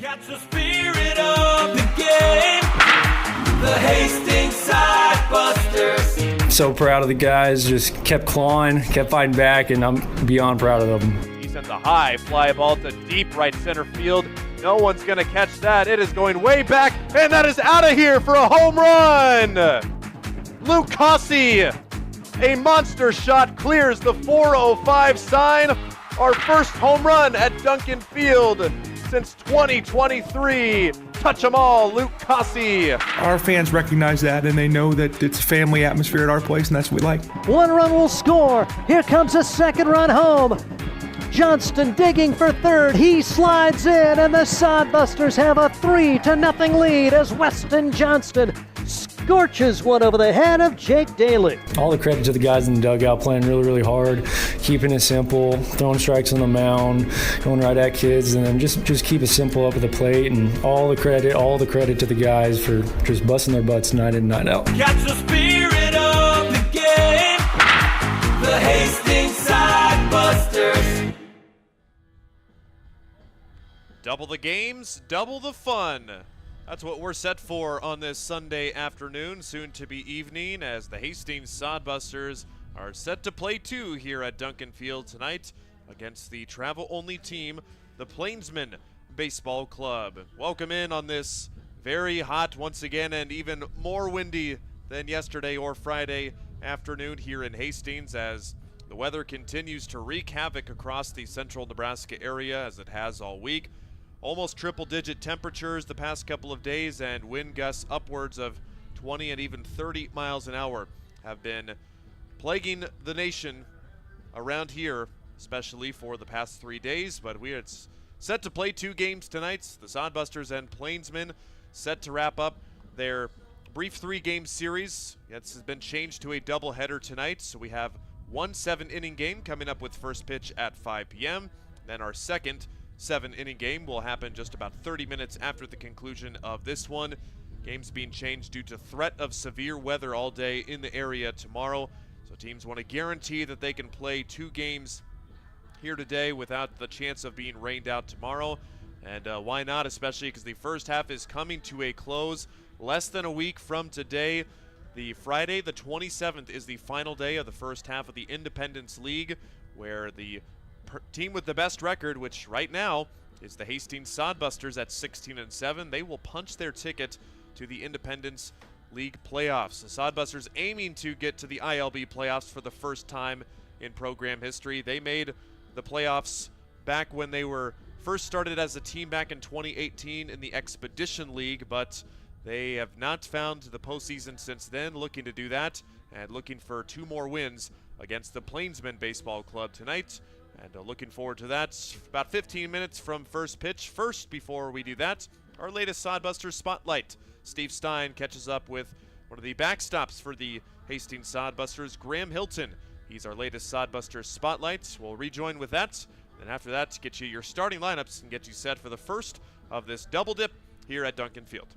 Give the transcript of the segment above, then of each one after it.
Catch the spirit of the game. The Hastings Sodbusters. So proud of the guys, just kept clawing, kept fighting back, and I'm beyond proud of them. He sends a high fly ball to deep right center field. No one's going to catch that. It is going way back, and that is out of here for a home run. Luke Cossey, a monster shot, clears the 405 sign. Our first home run at Duncan Field since 2023. Touch 'em all, Luke Cossey. Our fans recognize that, and they know that it's a family atmosphere at our place, and that's what we like. One run will score. Here comes a second run home. Johnston digging for third. He slides in, and the Sodbusters have a 3-0 lead as Weston Johnston scorches one over the head of Jake Daly. All the credit to the guys in the dugout playing really, really hard, keeping it simple, throwing strikes on the mound, going right at kids, and then just keep it simple up at the plate. And all the credit to the guys for just busting their butts night in, night out. Catch the spirit of the game. The Hastings Sodbusters. Double the games, double the fun. That's what we're set for on this Sunday afternoon, soon to be evening, as the Hastings Sodbusters are set to play 2 here at Duncan Field tonight against the travel-only team, the Plainsmen Baseball Club. Welcome in on this very hot, once again, and even more windy than yesterday or Friday afternoon here in Hastings, as the weather continues to wreak havoc across the central Nebraska area, as it has all week. Almost triple-digit temperatures the past couple of days, and wind gusts upwards of 20 and even 30 miles an hour have been plaguing the nation around here, especially for the past 3 days. But we are set to play 2 games tonight. The Sodbusters and Plainsmen set to wrap up their brief 3-game series. This has been changed to a doubleheader tonight, so we have one 7-inning game coming up with first pitch at 5 p.m. Then our second 7-inning game will happen just about 30 minutes after the conclusion of this one. Game's being changed due to threat of severe weather all day in the area tomorrow. So teams want to guarantee that they can play 2 games here today without the chance of being rained out tomorrow. And why not, especially because the first half is coming to a close less than a week from today. The Friday, the 27th, is the final day of the first half of the Independence League, where the team with the best record, which right now is the Hastings Sodbusters at 16-7, they will punch their ticket to the Independence League playoffs. The Sodbusters aiming to get to the ILB playoffs for the first time in program history. They made the playoffs back when they were first started as a team back in 2018 in the Expedition League, but they have not found the postseason since then. Looking to do that and looking for 2 more wins against the Plainsmen Baseball Club tonight. And looking forward to that. About 15 minutes from first pitch. First, before we do that, our latest Sodbusters Spotlight. Steve Stein catches up with one of the backstops for the Hastings Sodbusters, Graham Hilton. He's our latest Sodbusters Spotlight. We'll rejoin with that. And after that, get you your starting lineups and get you set for the first of this double dip here at Duncan Field.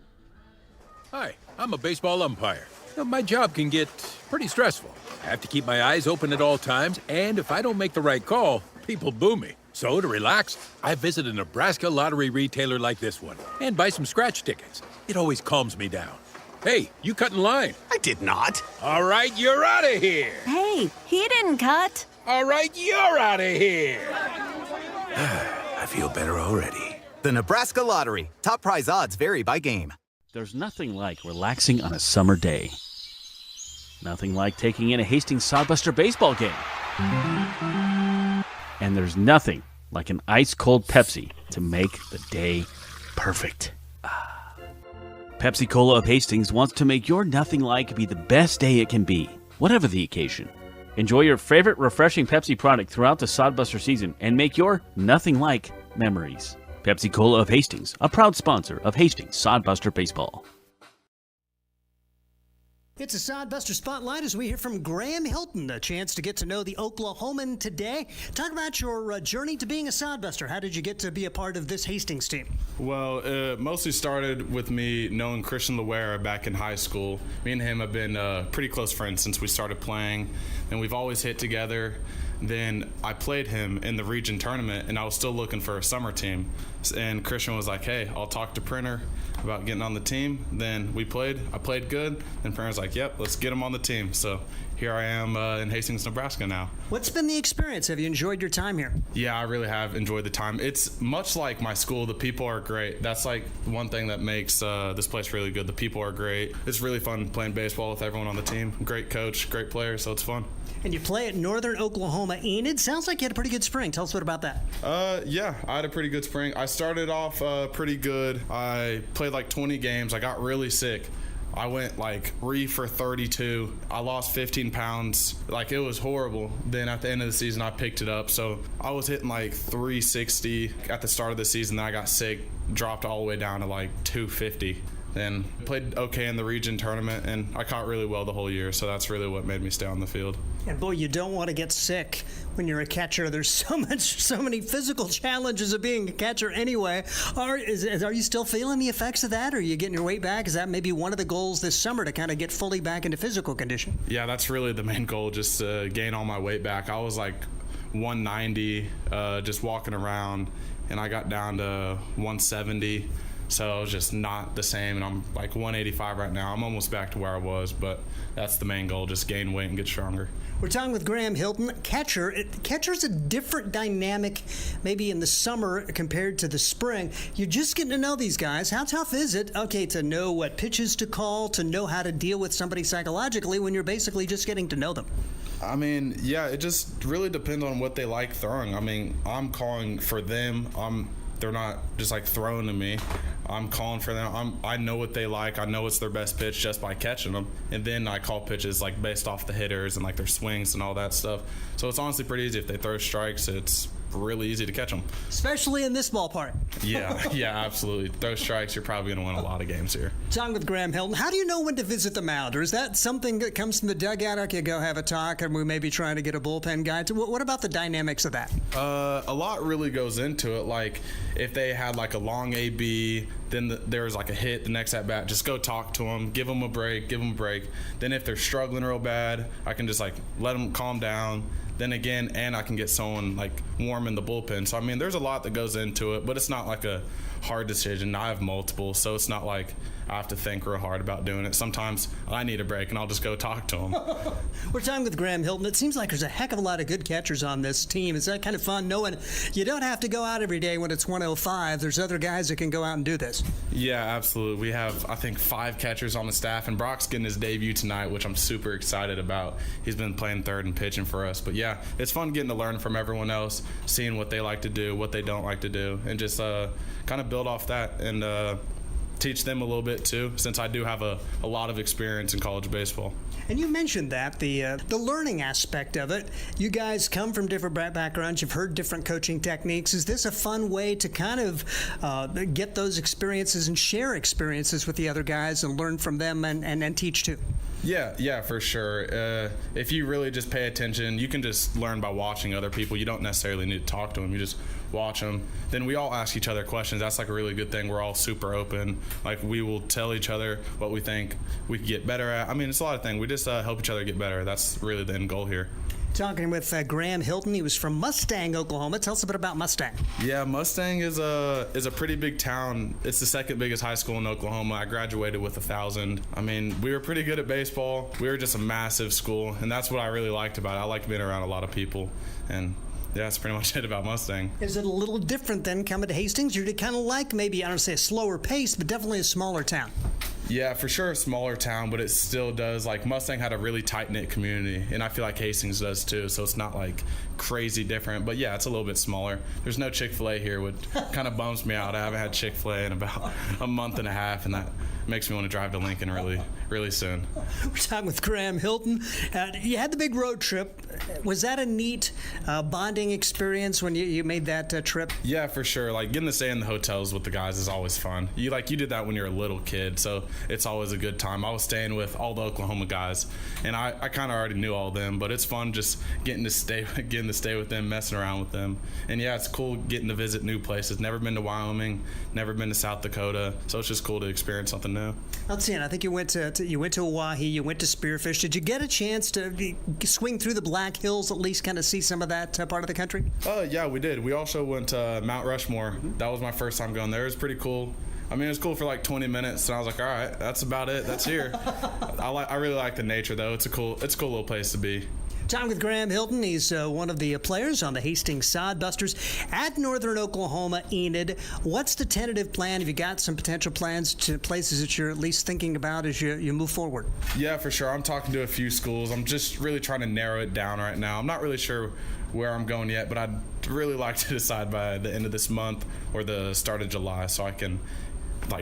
Hi, I'm a baseball umpire. My job can get pretty stressful. I have to keep my eyes open at all times, and if I don't make the right call, people boo me. So to relax, I visit a Nebraska lottery retailer like this one and buy some scratch tickets. It always calms me down. Hey, you cut in line. I did not. All right, you're out of here. Hey, he didn't cut. All right, you're out of here. I feel better already. The Nebraska Lottery. Top prize odds vary by game. There's nothing like relaxing on a summer day. Nothing like taking in a Hastings Sodbuster baseball game. And there's nothing like an ice-cold Pepsi to make the day perfect. Pepsi Cola of Hastings wants to make your nothing like be the best day it can be, whatever the occasion. Enjoy your favorite refreshing Pepsi product throughout the Sodbuster season and make your nothing like memories. Pepsi Cola of Hastings, a proud sponsor of Hastings Sodbuster Baseball. It's a Sodbuster Spotlight as we hear from Graham Hilton, a chance to get to know the Oklahoman today. Talk about your journey to being a Sodbuster. How did you get to be a part of this Hastings team? Well, it mostly started with me knowing Christian Loera back in high school. Me and him have been pretty close friends since we started playing, and we've always hit together. Then I played him in the region tournament, and I was still looking for a summer team. And Christian was like, hey, I'll talk to Printer about getting on the team. Then we played. I played good. And Printer's like, yep, let's get him on the team. So here I am in Hastings, Nebraska now. What's been the experience? Have you enjoyed your time here? Yeah, I really have enjoyed the time. It's much like my school. The people are great. That's like one thing that makes this place really good. The people are great. It's really fun playing baseball with everyone on the team. Great coach, great players, so it's fun. And you play at Northern Oklahoma. Enid, sounds like you had a pretty good spring. Tell us what about that. Yeah, I had a pretty good spring. I started off pretty good. I played like 20 games. I got really sick. I went like for 32. I lost 15 pounds. Like, it was horrible. Then at the end of the season, I picked it up. So I was hitting like 360 at the start of the season. Then I got sick, dropped all the way down to like 250. Then played okay in the region tournament, and I caught really well the whole year. So that's really what made me stay on the field. And boy, you don't want to get sick when you're a catcher. There's so many physical challenges of being a catcher anyway. Are you still feeling the effects of that? Or are you getting your weight back? Is that maybe one of the goals this summer, to kind of get fully back into physical condition? Yeah, that's really the main goal, just to gain all my weight back. I was like 190 just walking around, and I got down to 170. So it was just not the same, and I'm like 185 right now. I'm almost back to where I was, but that's the main goal, just gain weight and get stronger. We're talking with Graham Hilton, catcher. Catcher's a different dynamic maybe in the summer compared to the spring. You're just getting to know these guys. How tough is it, to know what pitches to call, to know how to deal with somebody psychologically when you're basically just getting to know them? I mean, yeah, it just really depends on what they like throwing. I mean, I'm calling for them. They're not just like throwing to me. I'm calling for them. I know what they like. I know what's their best pitch just by catching them. And then I call pitches like based off the hitters and like their swings and all that stuff. So it's honestly pretty easy. If they throw strikes, it's really easy to catch them. Especially in this ballpark. Yeah, absolutely. Throw strikes, you're probably going to win a lot of games here. Talking with Graham Hilton, how do you know when to visit the mound? Or is that something that comes from the dugout? Okay, go have a talk, and we may be trying to get a bullpen guy. What about the dynamics of that? A lot really goes into it. Like, if they had like a long AB, then there was like a hit the next at bat, just go talk to them, give them a break. Then if they're struggling real bad, I can just like let them calm down. Then again, and I can get someone like warm in the bullpen. So I mean, there's a lot that goes into it, but it's not like a hard decision. I have multiple, so it's not like I have to think real hard about doing it. Sometimes I need a break, and I'll just go talk to them. We're talking with Graham Hilton. It seems like there's a heck of a lot of good catchers on this team. Is that kind of fun knowing you don't have to go out every day when it's 105? There's other guys that can go out and do this. Yeah, absolutely. We have, I think, 5 catchers on the staff, and Brock's getting his debut tonight, which I'm super excited about. He's been playing third and pitching for us. But yeah, it's fun getting to learn from everyone else, seeing what they like to do, what they don't like to do, and just kind of build off that and teach them a little bit too, since I do have a lot of experience in college baseball. And you mentioned that, the learning aspect of it. You guys come from different backgrounds. You've heard different coaching techniques. Is this a fun way to kind of get those experiences and share experiences with the other guys and learn from them and teach too? Yeah, for sure. If you really just pay attention, you can just learn by watching other people. You don't necessarily need to talk to them. You just watch them. Then we all ask each other questions. That's like a really good thing. We're all super open. Like, we will tell each other what we think we could get better at. I mean, it's a lot of things. We just help each other get better. That's really the end goal here. Talking with Graham Hilton. He was from Mustang, Oklahoma. Tell us a bit about Mustang. Yeah, Mustang is a pretty big town. It's the second biggest high school in Oklahoma. I graduated with 1,000. I mean, we were pretty good at baseball. We were just a massive school, and that's what I really liked about it. I liked being around a lot of people, and yeah, that's pretty much it about Mustang. Is it a little different than coming to Hastings? You're kind of like maybe, I don't say a slower pace, but definitely a smaller town. Yeah, for sure a smaller town, but it still does. Like, Mustang had a really tight-knit community, and I feel like Hastings does too, so it's not like crazy different. But yeah, it's a little bit smaller. There's no Chick-fil-A here, which kind of bums me out. I haven't had Chick-fil-A in about a month and a half, and that makes me want to drive to Lincoln really soon. We're talking with Graham Hilton. You had the big road trip. Was that a neat bonding experience when you made that trip? Yeah, for sure. Like, getting to stay in the hotels with the guys is always fun. You did that when you're a little kid, so it's always a good time. I was staying with all the Oklahoma guys, and I kind of already knew all of them, but it's fun just getting to stay with them, messing around with them. And yeah, it's cool getting to visit new places. Never been to Wyoming, never been to South Dakota, so it's just cool to experience something new. Let's see. I think you went to Oahe. You went to Spearfish. Did you get a chance to swing through the Black Hills, at least kind of see some of that part of the country? Yeah, we did. We also went to Mount Rushmore. That was my first time going there. It was pretty cool. I mean, it was cool for like 20 minutes, and I was like, all right, that's about it. That's here. I really like the nature, though. It's a cool little place to be. Time with Graham Hilton. He's one of the players on the Hastings Sodbusters at Northern Oklahoma, Enid. What's the tentative plan? Have you got some potential plans to places that you're at least thinking about as you move forward? Yeah, for sure. I'm talking to a few schools. I'm just really trying to narrow it down right now. I'm not really sure where I'm going yet, but I'd really like to decide by the end of this month or the start of July so I can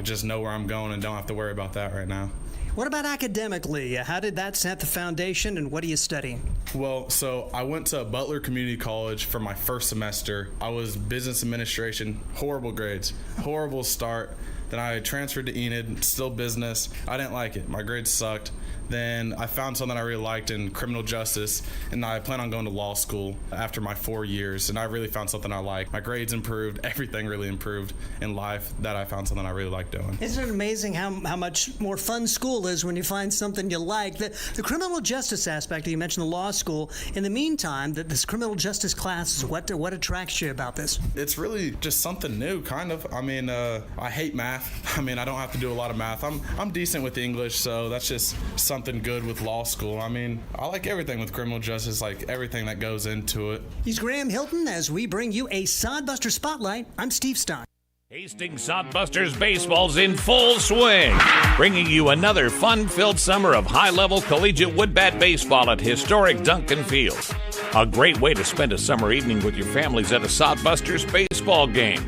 just know where I'm going and don't have to worry about that right now. What about academically? How did that set the foundation, and what are you studying? Well, so I went to Butler Community College for my first semester. I was business administration, horrible grades, horrible start. Then I transferred to Enid, still business. I didn't like it. My grades sucked. Then I found something I really liked in criminal justice, and I plan on going to law school after my 4 years, and I really found something I like. My grades improved, everything really improved in life, that I found something I really like doing. Isn't it amazing how much more fun school is when you find something you like? The criminal justice aspect, you mentioned the law school. In the meantime, this criminal justice class, what attracts you about this? It's really just something new, kind of. I mean, I hate math. I mean, I don't have to do a lot of math. I'm decent with English, so that's just something good with law school. I mean, I like everything with criminal justice, like everything that goes into it. He's Graham Hilton as we bring you a Sodbuster Spotlight. I'm Steve Stein. Hastings Sodbusters baseball's in full swing, bringing you another fun-filled summer of high-level collegiate wood bat baseball at historic Duncan Field. A great way to spend a summer evening with your families at a Sodbusters baseball game.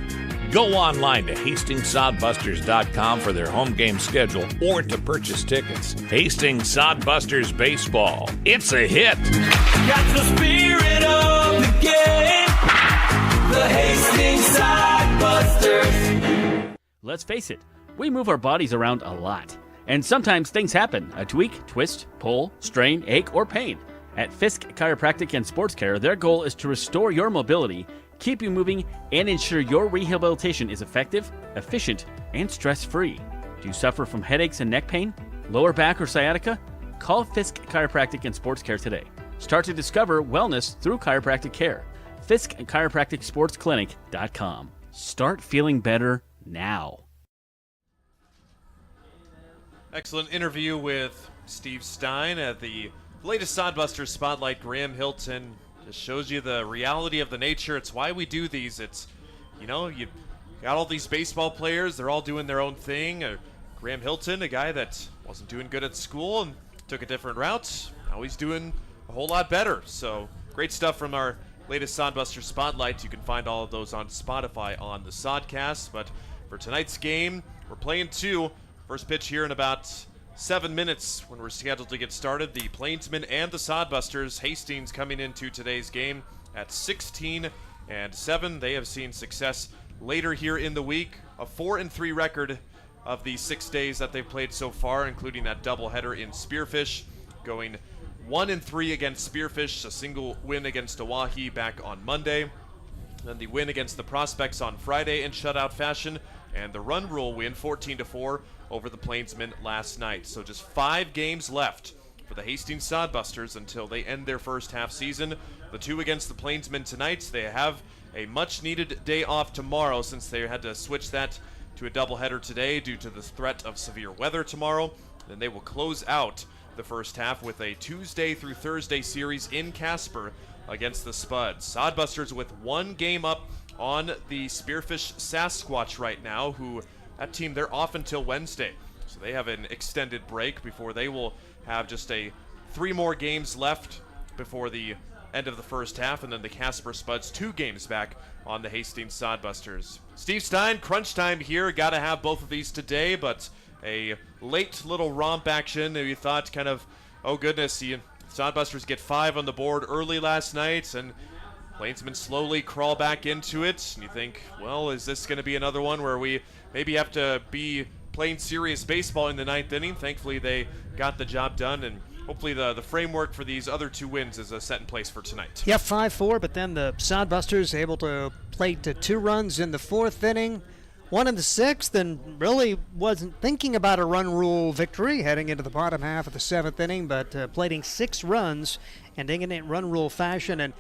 Go online to HastingsSodbusters.com for their home game schedule or to purchase tickets. Hastings Sodbusters Baseball. It's a hit. Got the spirit of the game. The Hastings Sodbusters. Let's face it, we move our bodies around a lot. And sometimes things happen. A tweak, twist, pull, strain, ache, or pain. At Fisk Chiropractic and Sports Care, their goal is to restore your mobility, keep you moving, and ensure your rehabilitation is effective, efficient, and stress-free. Do you suffer from headaches and neck pain, lower back or sciatica? Call Fisk Chiropractic and Sports Care today. Start to discover wellness through chiropractic care. Fisk Chiropractic Sports Clinic.com. Start feeling better now. Excellent interview with Steve Stein at the latest Sodbusters Spotlight. Graham Hilton just shows you the reality of the nature. It's why we do these. It's, you got all these baseball players. They're all doing their own thing. Graham Hilton, a guy that wasn't doing good at school and took a different route. Now he's doing a whole lot better. So great stuff from our latest Sodbusters Spotlight. You can find all of those on Spotify on the Sodcast. But for tonight's game, we're playing two. First pitch here in about 7 minutes when we're scheduled to get started. The Plainsmen and the Sodbusters. Hastings coming into today's game at 16-7. They have seen success later here in the week. A 4-3 record of the 6 days that they've played so far, including that doubleheader in Spearfish, going 1-3 against Spearfish, a single win against Oahe back on Monday, then the win against the Prospects on Friday in shutout fashion, and the run rule win 14-4 over the Plainsmen last night. So just 5 games left for the Hastings Sodbusters until they end their first half season. The 2 against the Plainsmen tonight. They have a much-needed day off tomorrow since they had to switch that to a doubleheader today due to the threat of severe weather tomorrow. Then they will close out the first half with a Tuesday through Thursday series in Casper against the Spuds. Sodbusters with 1 game up on the Spearfish Sasquatch right now, who that team, they're off until Wednesday. So they have an extended break before they will have just 3 more games left before the end of the first half, and then the Casper Spuds 2 games back on the Hastings Sodbusters. Steve Stein, crunch time here. Got to have both of these today, but a late little romp action. We thought kind of, oh goodness, the Sodbusters get 5 on the board early last night, and Plainsmen slowly crawl back into it. And you think, well, is this going to be another one where we maybe have to be playing serious baseball in the 9th inning? Thankfully, they got the job done, and hopefully the framework for these other 2 wins is set in place for tonight. Yeah, 5-4, but then the Sodbusters able to play to 2 runs in the 4th inning. won in the 6th and really wasn't thinking about a run rule victory heading into the bottom half of the 7th inning, but plating 6 runs and ending in run rule fashion. And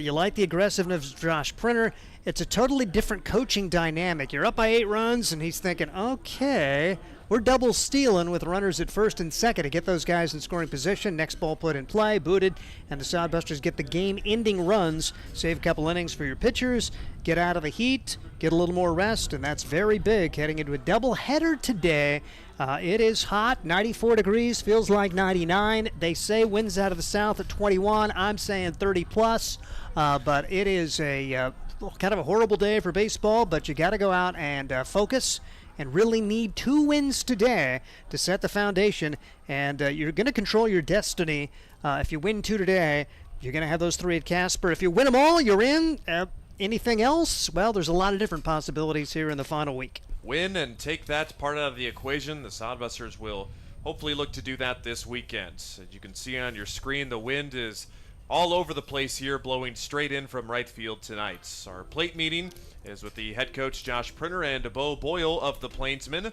you like the aggressiveness of Josh Printer. It's a totally different coaching dynamic. You're up by 8 runs, and he's thinking, okay, we're double stealing with runners at first and second to get those guys in scoring position. Next ball put in play, booted, and the Sodbusters get the game-ending runs. Save a couple innings for your pitchers, get out of the heat, get a little more rest, and that's very big heading into a doubleheader today. It is hot, 94 degrees, feels like 99. They say winds out of the south at 21. I'm saying 30 plus, but it is a kind of a horrible day for baseball, but you got to go out and focus and really need 2 wins today to set the foundation, and you're going to control your destiny. If you win 2 today, you're going to have those 3 at Casper. If you win them all, you're in. Anything else? Well, there's a lot of different possibilities here in the final week. Win and take that part out of the equation. The Sodbusters will hopefully look to do that this weekend. As you can see on your screen, the wind is all over the place here, blowing straight in from right field tonight. Our plate meeting is with the head coach Josh Printer and Bo Boyle of the Plainsmen,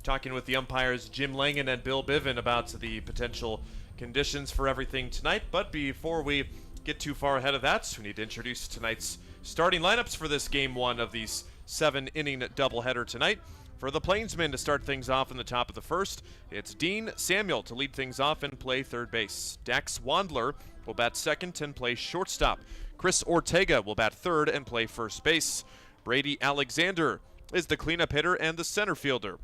talking with the umpires Jim Langan and Bill Biven about the potential conditions for everything tonight. But before we get too far ahead of that, we need to introduce tonight's starting lineups for this game 1 of these 7-inning doubleheader tonight. For the Plainsmen to start things off in the top of the first, it's Dean Samuel to lead things off and play third base. Dax Wandler will bat second and play shortstop. Chris Ortega will bat third and play first base. Brady Alexander is the cleanup hitter and the center fielder.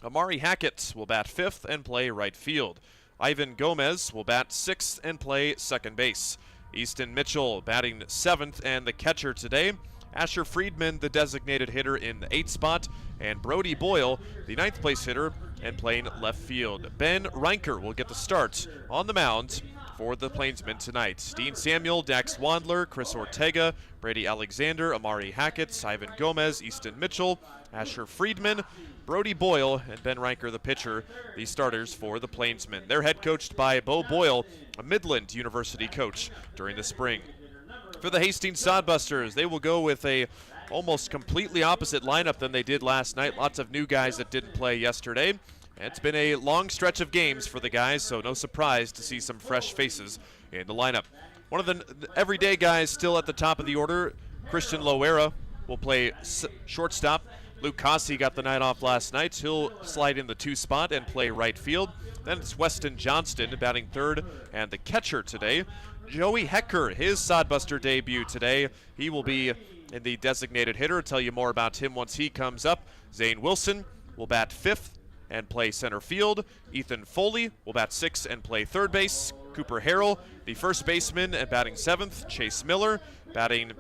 Amari Hackett will bat fifth and play right field. Ivan Gomez will bat sixth and play second base. Easton Mitchell batting seventh and the catcher today. Asher Friedman, the designated hitter, in the 8th spot, and Brody Boyle, the 9th place hitter, and playing left field. Ben Reinker will get the start on the mound for the Plainsmen tonight. Dean Samuel, Dax Wandler, Chris Ortega, Brady Alexander, Amari Hackett, Ivan Gomez, Easton Mitchell, Asher Friedman, Brody Boyle, and Ben Reinker, the pitcher, the starters for the Plainsmen. They're head coached by Bo Boyle, a Midland University coach during the spring. For the Hastings Sodbusters, they will go with a almost completely opposite lineup than they did last night. Lots of new guys that didn't play yesterday. It's been a long stretch of games for the guys, so no surprise to see some fresh faces in the lineup. One of the everyday guys still at the top of the order, Christian Loera, will play shortstop. Luke Cossey got the night off last night. He'll slide in the 2 spot and play right field. Then it's Weston Johnston batting third and the catcher today. Joey Hecker, his Sodbuster debut today. He will be in the designated hitter. I'll tell you more about him once he comes up. Zane Wilson will bat fifth and play center field. Ethan Foley will bat sixth and play third base. Cooper Harrell, the first baseman, and batting seventh. Chase Miller batting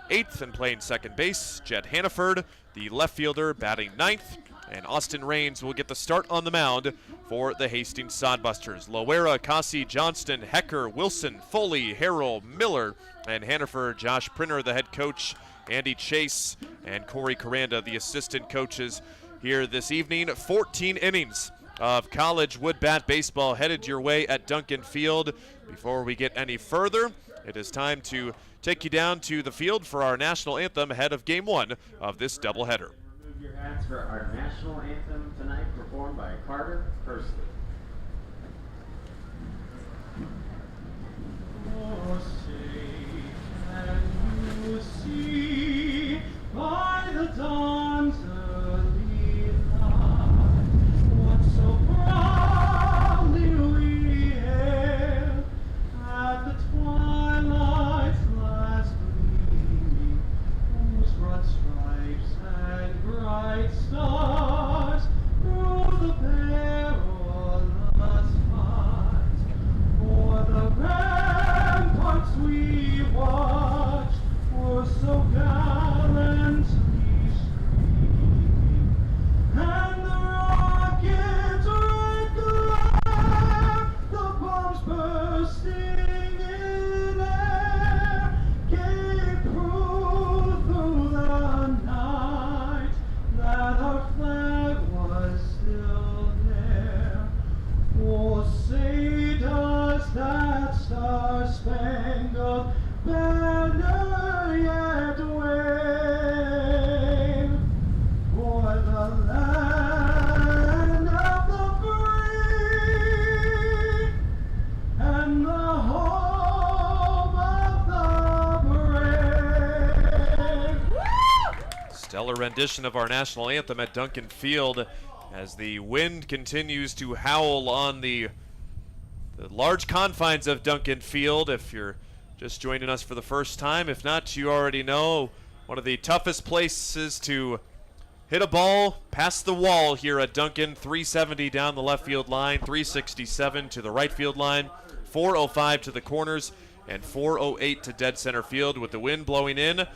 eighth and playing second base. Jed Hannaford, the left fielder, batting ninth. And Austin Raines will get the start on the mound for the Hastings Sodbusters. Loera, Cossey, Johnston, Hecker, Wilson, Foley, Harrell, Miller, and Hannaford. Josh Printer, the head coach, Andy Chase, and Corey Coranda, the assistant coaches here this evening. 14 innings of college wood bat baseball headed your way at Duncan Field. Before we get any further, it is time to take you down to the field for our national anthem ahead of game 1 of this doubleheader. Your hats for our national anthem tonight, performed by Carter Persley. Oh, say, can you see by the dawn's early light what so proudly we hailed at the twilight's last gleaming, whose broad stripes and bright stars through the perilous fight o'er the ramparts we watched were so gallantly streaming, and the rockets red glare, the bombs bursting in air, gave proof through the night that our flag rendition of our national anthem at Duncan Field as the wind continues to howl on the large confines of Duncan Field. If you're just joining us for the first time, if not, you already know, one of the toughest places to hit a ball past the wall here at Duncan. 370 down the left field line, 367 to the right field line, 405 to the corners, and 408 to dead center field. With the wind blowing in,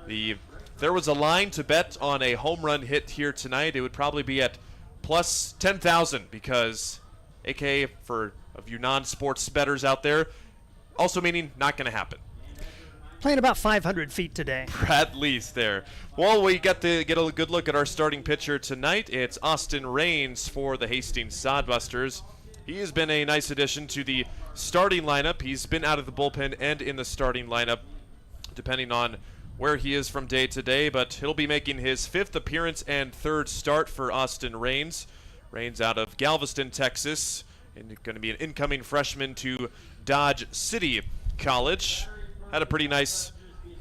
if there was a line to bet on a home run hit here tonight, it would probably be at plus 10,000, because AK, for of you non-sports bettors out there, also meaning not going to happen. Playing about 500 feet today. At least there. Well, we get a good look at our starting pitcher tonight. It's Austin Rains for the Hastings Sodbusters. He has been a nice addition to the starting lineup. He's been out of the bullpen and in the starting lineup, depending on where he is from day to day, but he'll be making his 5th appearance and 3rd start for Austin Rains. Rains out of Galveston, Texas, and going to be an incoming freshman to Dodge City College. Had a pretty nice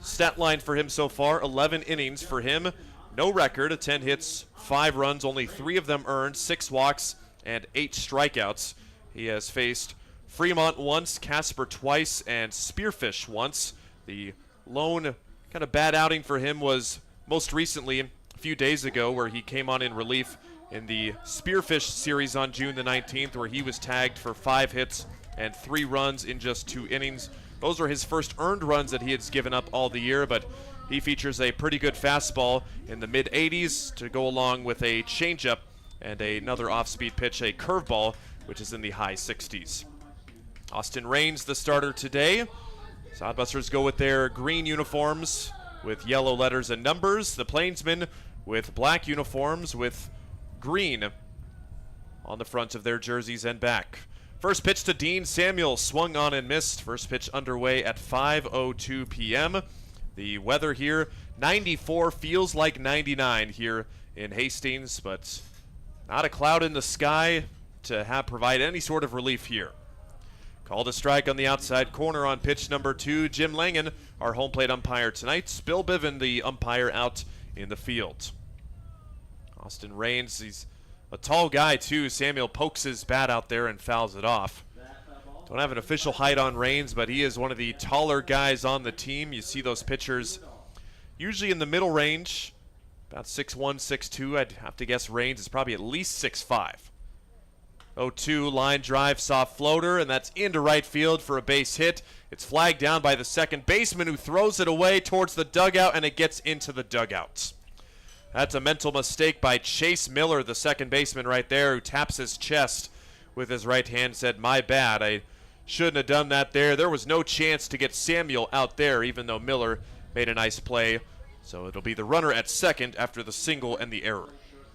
stat line for him so far. 11 innings for him. No record, 10 hits, 5 runs, only 3 of them earned, 6 walks, and 8 strikeouts. He has faced Fremont once, Casper twice, and Spearfish once. The lone kind of bad outing for him was most recently a few days ago, where he came on in relief in the Spearfish series on June the 19th, where he was tagged for 5 hits and 3 runs in just 2 innings. Those are his first earned runs that he has given up all the year, but he features a pretty good fastball in the mid-80s to go along with a changeup and another off-speed pitch, a curveball, which is in the high 60s. Austin Rains, the starter today. Sodbusters go with their green uniforms with yellow letters and numbers. The Plainsmen with black uniforms with green on the front of their jerseys and back. First pitch to Dean Samuel, swung on and missed. First pitch underway at 5:02 p.m. The weather here, 94, feels like 99 here in Hastings, but not a cloud in the sky to provide any sort of relief here. Called a strike on the outside corner on pitch number 2. Jim Langen, our home plate umpire tonight. Bill Biven, the umpire, out in the field. Austin Rains, he's a tall guy too. Samuel pokes his bat out there and fouls it off. Don't have an official height on Rains, but he is one of the taller guys on the team. You see those pitchers usually in the middle range, about 6'1", 6'2". I'd have to guess Rains is probably at least 6'5". 0-2, line drive, soft floater, and that's into right field for a base hit. It's flagged down by the second baseman, who throws it away towards the dugout, and it gets into the dugout. That's a mental mistake by Chase Miller, the second baseman right there, who taps his chest with his right hand, said, "My bad, I shouldn't have done that there." There was no chance to get Samuel out there, even though Miller made a nice play. So it'll be the runner at second after the single and the error.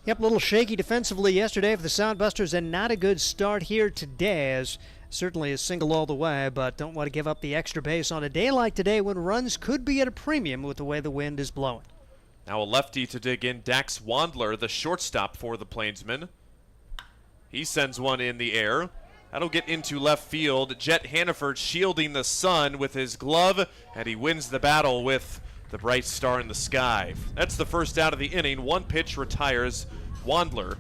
Yep, a little shaky defensively yesterday for the Sodbusters, and not a good start here today, as certainly a single all the way, but don't want to give up the extra base on a day like today when runs could be at a premium with the way the wind is blowing. Now a lefty to dig in, Dax Wandler, the shortstop for the Plainsmen. He sends one in the air. That'll get into left field. Jet Hannaford shielding the sun with his glove, and he wins the battle with the bright star in the sky. That's the first out of the inning. 1 pitch retires Wandler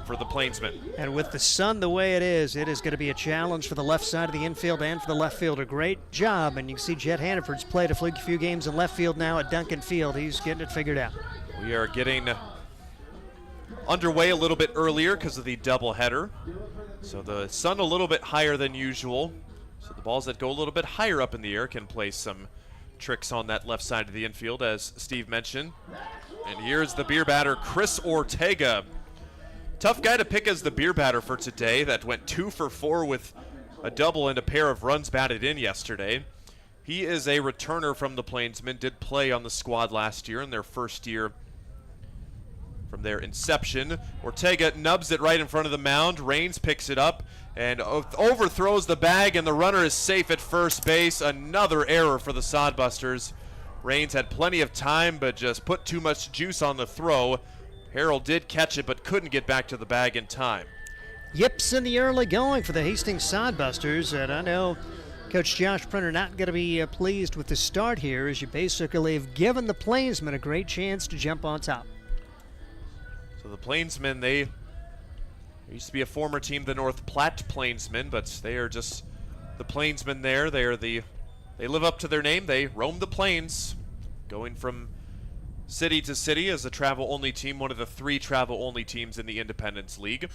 for the Plainsmen. And with the sun the way it is going to be a challenge for the left side of the infield and for the left fielder. Great job, and you can see Jet Hannaford's played a few games in left field now at Duncan Field. He's getting it figured out. We are getting underway a little bit earlier because of the doubleheader. So the sun a little bit higher than usual. So the balls that go a little bit higher up in the air can play some tricks on that left side of the infield, as Steve mentioned. And here's the beer batter, Chris Ortega. Tough guy to pick as the beer batter for today. That went 2 for 4 with a double and a pair of runs batted in yesterday. He is a returner from the Plainsmen, did play on the squad last year in their first year from their inception. Ortega nubs it right in front of the mound. Rains picks it up and overthrows the bag, and the runner is safe at first base. Another error for the Sodbusters. Rains had plenty of time, but just put too much juice on the throw. Harrell did catch it, but couldn't get back to the bag in time. Yips in the early going for the Hastings Sodbusters, and I know Coach Josh Printer not going to be pleased with the start here, as you basically have given the Plainsmen a great chance to jump on top. the Plainsmen, they used to be a former team, the North Platte Plainsmen, but they are just the Plainsmen there. They live up to their name. They roam the plains, going from city to city as a travel-only team, one of the 3 travel-only teams in the Independence League.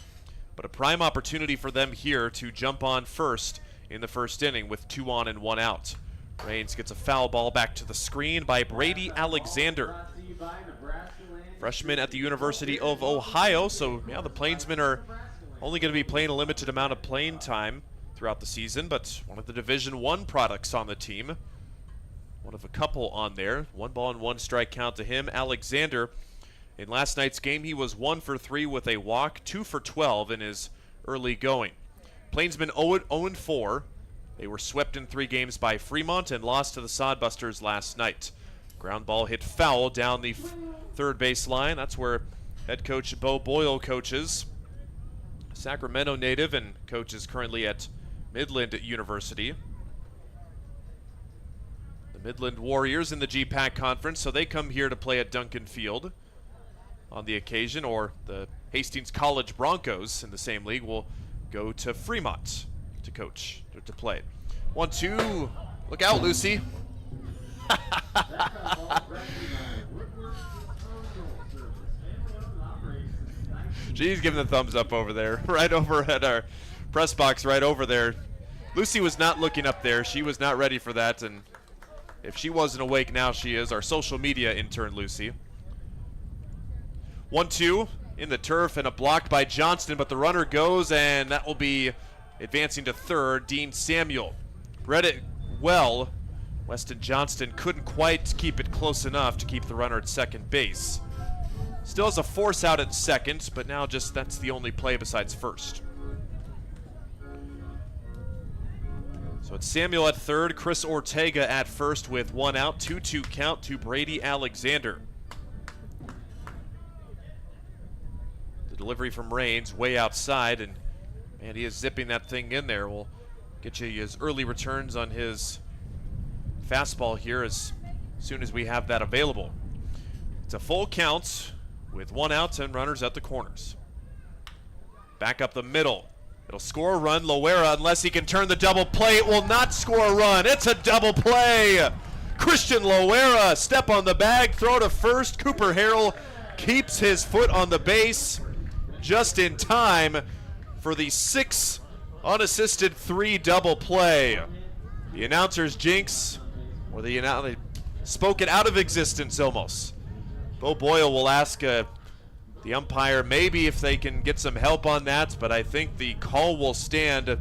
But a prime opportunity for them here to jump on first in the first inning with 2 on and 1 out. Raines gets a foul ball back to the screen by Brady Alexander, freshman at the University of Ohio. So yeah, the Plainsmen are only going to be playing a limited amount of playing time throughout the season, but one of the Division I products on the team. One of a couple on there. 1 ball and 1 strike count to him. Alexander, in last night's game, he was 1 for 3 with a walk, 2 for 12 in his early going. Plainsmen 0-4. They were swept in 3 games by Fremont and lost to the Sodbusters last night. Ground ball hit foul down the third base line. That's where head coach Bo Boyle coaches. Sacramento native and coaches currently at Midland University. The Midland Warriors in the GPAC Conference, so they come here to play at Duncan Field on the occasion, or the Hastings College Broncos in the same league will go to Fremont to coach, to play. 1-2, look out, Lucy. She's giving the thumbs up over there, right over at our press box, right over there. Lucy was not looking up there. She was not ready for that, and if she wasn't awake, now she is. Our social media intern, Lucy. 1-2 in the turf, and a block by Johnston, but the runner goes, and that will be advancing to third, Dean Samuel. Read it well. Weston Johnston couldn't quite keep it close enough to keep the runner at second base. Still has a force out at second, but now just that's the only play besides first. So it's Samuel at third, Chris Ortega at first with 1 out, 2-2 count to Brady Alexander. The delivery from Raines way outside, and man, he is zipping that thing in there. We'll get you his early returns on his fastball here as soon as we have that available. It's a full count with 1 out and runners at the corners. Back up the middle. It'll score a run. Loera, unless he can turn the double play, it will not score a run. It's a double play. Christian Loera, step on the bag, throw to first. Cooper Harrell keeps his foot on the base just in time for the 6 unassisted 3 double play. The announcers jinx, or they spoke it out of existence almost. Bo Boyle will ask the umpire maybe if they can get some help on that, but I think the call will stand.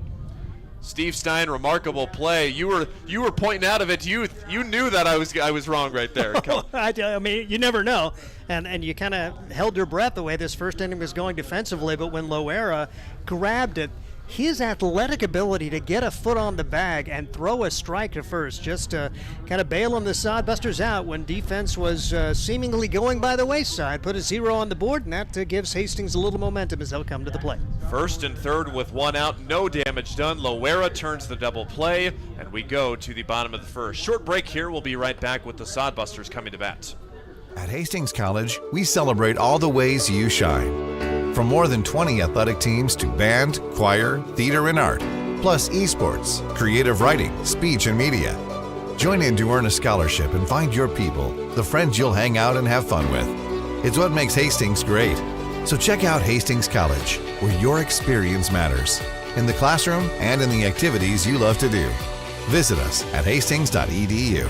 Steve Stein, remarkable play. You were pointing out of it. You knew that I was wrong right there. I mean, you never know, and you kind of held your breath the way this first inning was going defensively. But when Loera grabbed it, his athletic ability to get a foot on the bag and throw a strike to first, just to kind of bailing the Sodbusters out when defense was seemingly going by the wayside, put a 0 on the board, and that gives Hastings a little momentum as they'll come to the plate. First and third with 1 out, no damage done. Loera turns the double play, and we go to the bottom of the first. Short break here. We'll be right back with the Sodbusters coming to bat. At Hastings College, we celebrate all the ways you shine. From more than 20 athletic teams to band, choir, theater, and art, plus esports, creative writing, speech, and media. Join in to earn a scholarship and find your people, the friends you'll hang out and have fun with. It's what makes Hastings great. So check out Hastings College, where your experience matters, in the classroom and in the activities you love to do. Visit us at hastings.edu.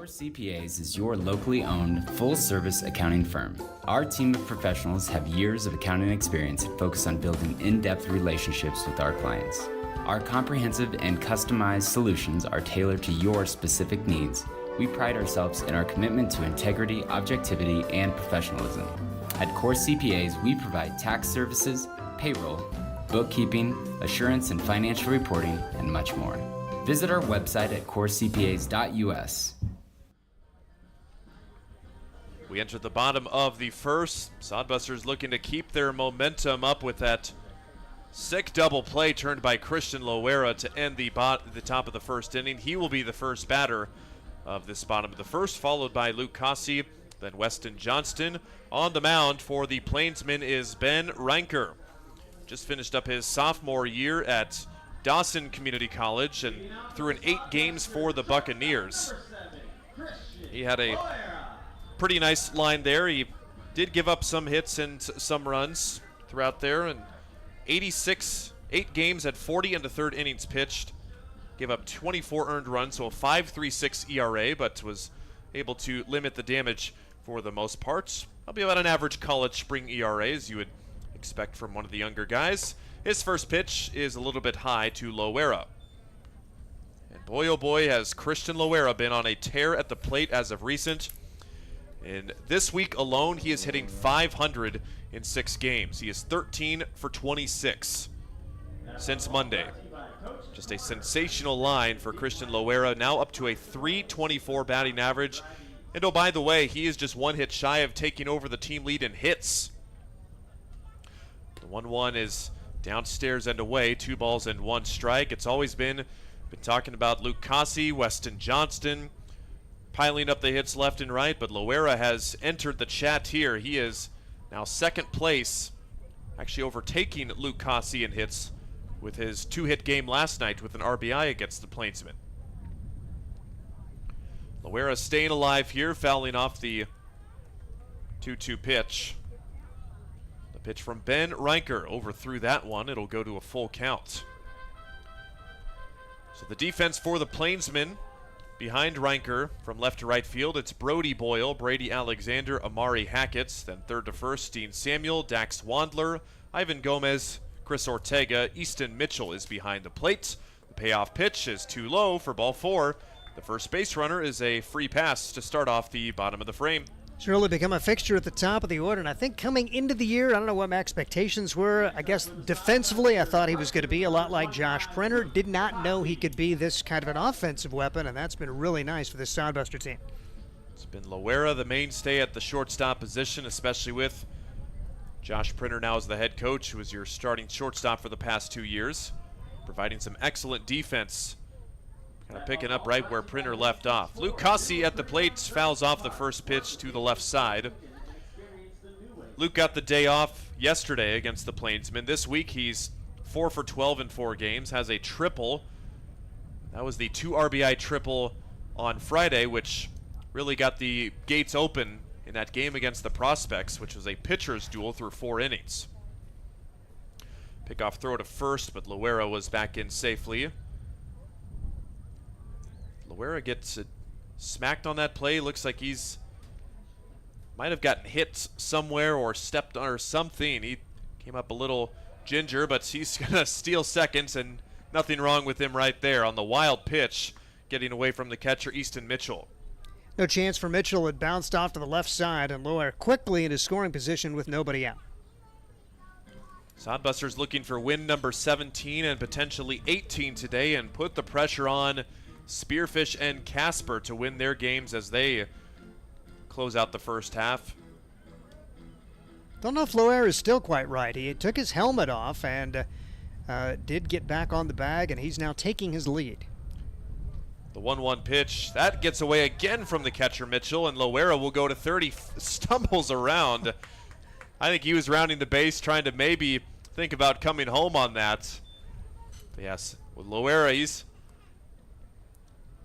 CPAs is your locally owned, full-service accounting firm. Our team of professionals have years of accounting experience and focus on building in-depth relationships with our clients. Our comprehensive and customized solutions are tailored to your specific needs. We pride ourselves in our commitment to integrity, objectivity, and professionalism. At Core CPAs, we provide tax services, payroll, bookkeeping, assurance and financial reporting, and much more. Visit our website at corecpas.us. We enter the bottom of the first. Sodbusters looking to keep their momentum up with that sick double play turned by Christian Loera to end the top of the first inning. He will be the first batter of this bottom of the first, followed by Luke Cossey Then Weston Johnston. On the mound for the Plainsmen is Ben Reinker. Just finished up his sophomore year at Dawson Community College and threw in 8 games for the Buccaneers. He had a pretty nice line there. He did give up some hits and some runs throughout there, and 8 games at 40 and a third innings pitched. Gave up 24 earned runs, so a 5.36 ERA, but was able to limit the damage for the most part. That'll be about an average college spring ERA, as you would expect from one of the younger guys. His first pitch is a little bit high to Loera. And boy, oh boy, has Christian Loera been on a tear at the plate as of recent. In this week alone, he is hitting 500 in 6 games. He is 13 for 26 since Monday. Just a sensational line for Christian Loera, now up to a .324 batting average. And oh, by the way, he is just 1 hit shy of taking over the team lead in hits. The 1-1 is downstairs and away, 2 balls and 1 strike. It's always been talking about Luke Cossey, Weston Johnston, piling up the hits left and right, but Loera has entered the chat here. He is now second place, actually overtaking Luke Cossey in hits with his 2-hit game last night with an RBI against the Plainsmen. Loera staying alive here, fouling off the 2-2 pitch. The pitch from Ben Reinker overthrew that one. It'll go to a full count. So the defense for the Plainsmen, behind Reinker from left to right field, it's Brody Boyle, Brady Alexander, Amari Hackett. Then third to first, Dean Samuel, Dax Wandler, Ivan Gomez, Chris Ortega. Easton Mitchell is behind the plate. The payoff pitch is too low for ball 4. The first base runner is a free pass to start off the bottom of the frame. He's really become a fixture at the top of the order, and I think coming into the year, I don't know what my expectations were. I guess defensively, I thought he was going to be a lot like Josh Printer. Did not know he could be this kind of an offensive weapon, and that's been really nice for this Sodbuster team. It's been Loera the mainstay at the shortstop position, especially with Josh Printer now as the head coach, who was your starting shortstop for the past 2 years, providing some excellent defense. Kind of picking up right where Printer left off. Luke Cossey at the plate fouls off the first pitch to the left side. Luke got the day off yesterday against the Plainsmen. This week he's 4 for 12 in 4 games, has a triple. That was the 2 RBI triple on Friday, which really got the gates open in that game against the Prospects, which was a pitcher's duel through 4 innings. Pickoff throw to first, but Loera was back in safely. Loera gets smacked on that play. Looks like he's might have gotten hit somewhere or stepped on or something. He came up a little ginger, but he's going to steal seconds, and nothing wrong with him right there on the wild pitch, getting away from the catcher, Easton Mitchell. No chance for Mitchell. It bounced off to the left side, and Loera quickly into scoring position with nobody out. Sodbusters looking for win number 17 and potentially 18 today, and put the pressure on Spearfish and Casper to win their games as they close out the first half. Don't know if Loera is still quite right. He took his helmet off and did get back on the bag, and he's now taking his lead. The 1-1 pitch, that gets away again from the catcher Mitchell, and Loera will go to third. He stumbles around. I think he was rounding the base, trying to maybe think about coming home on that. But yes, with Loera,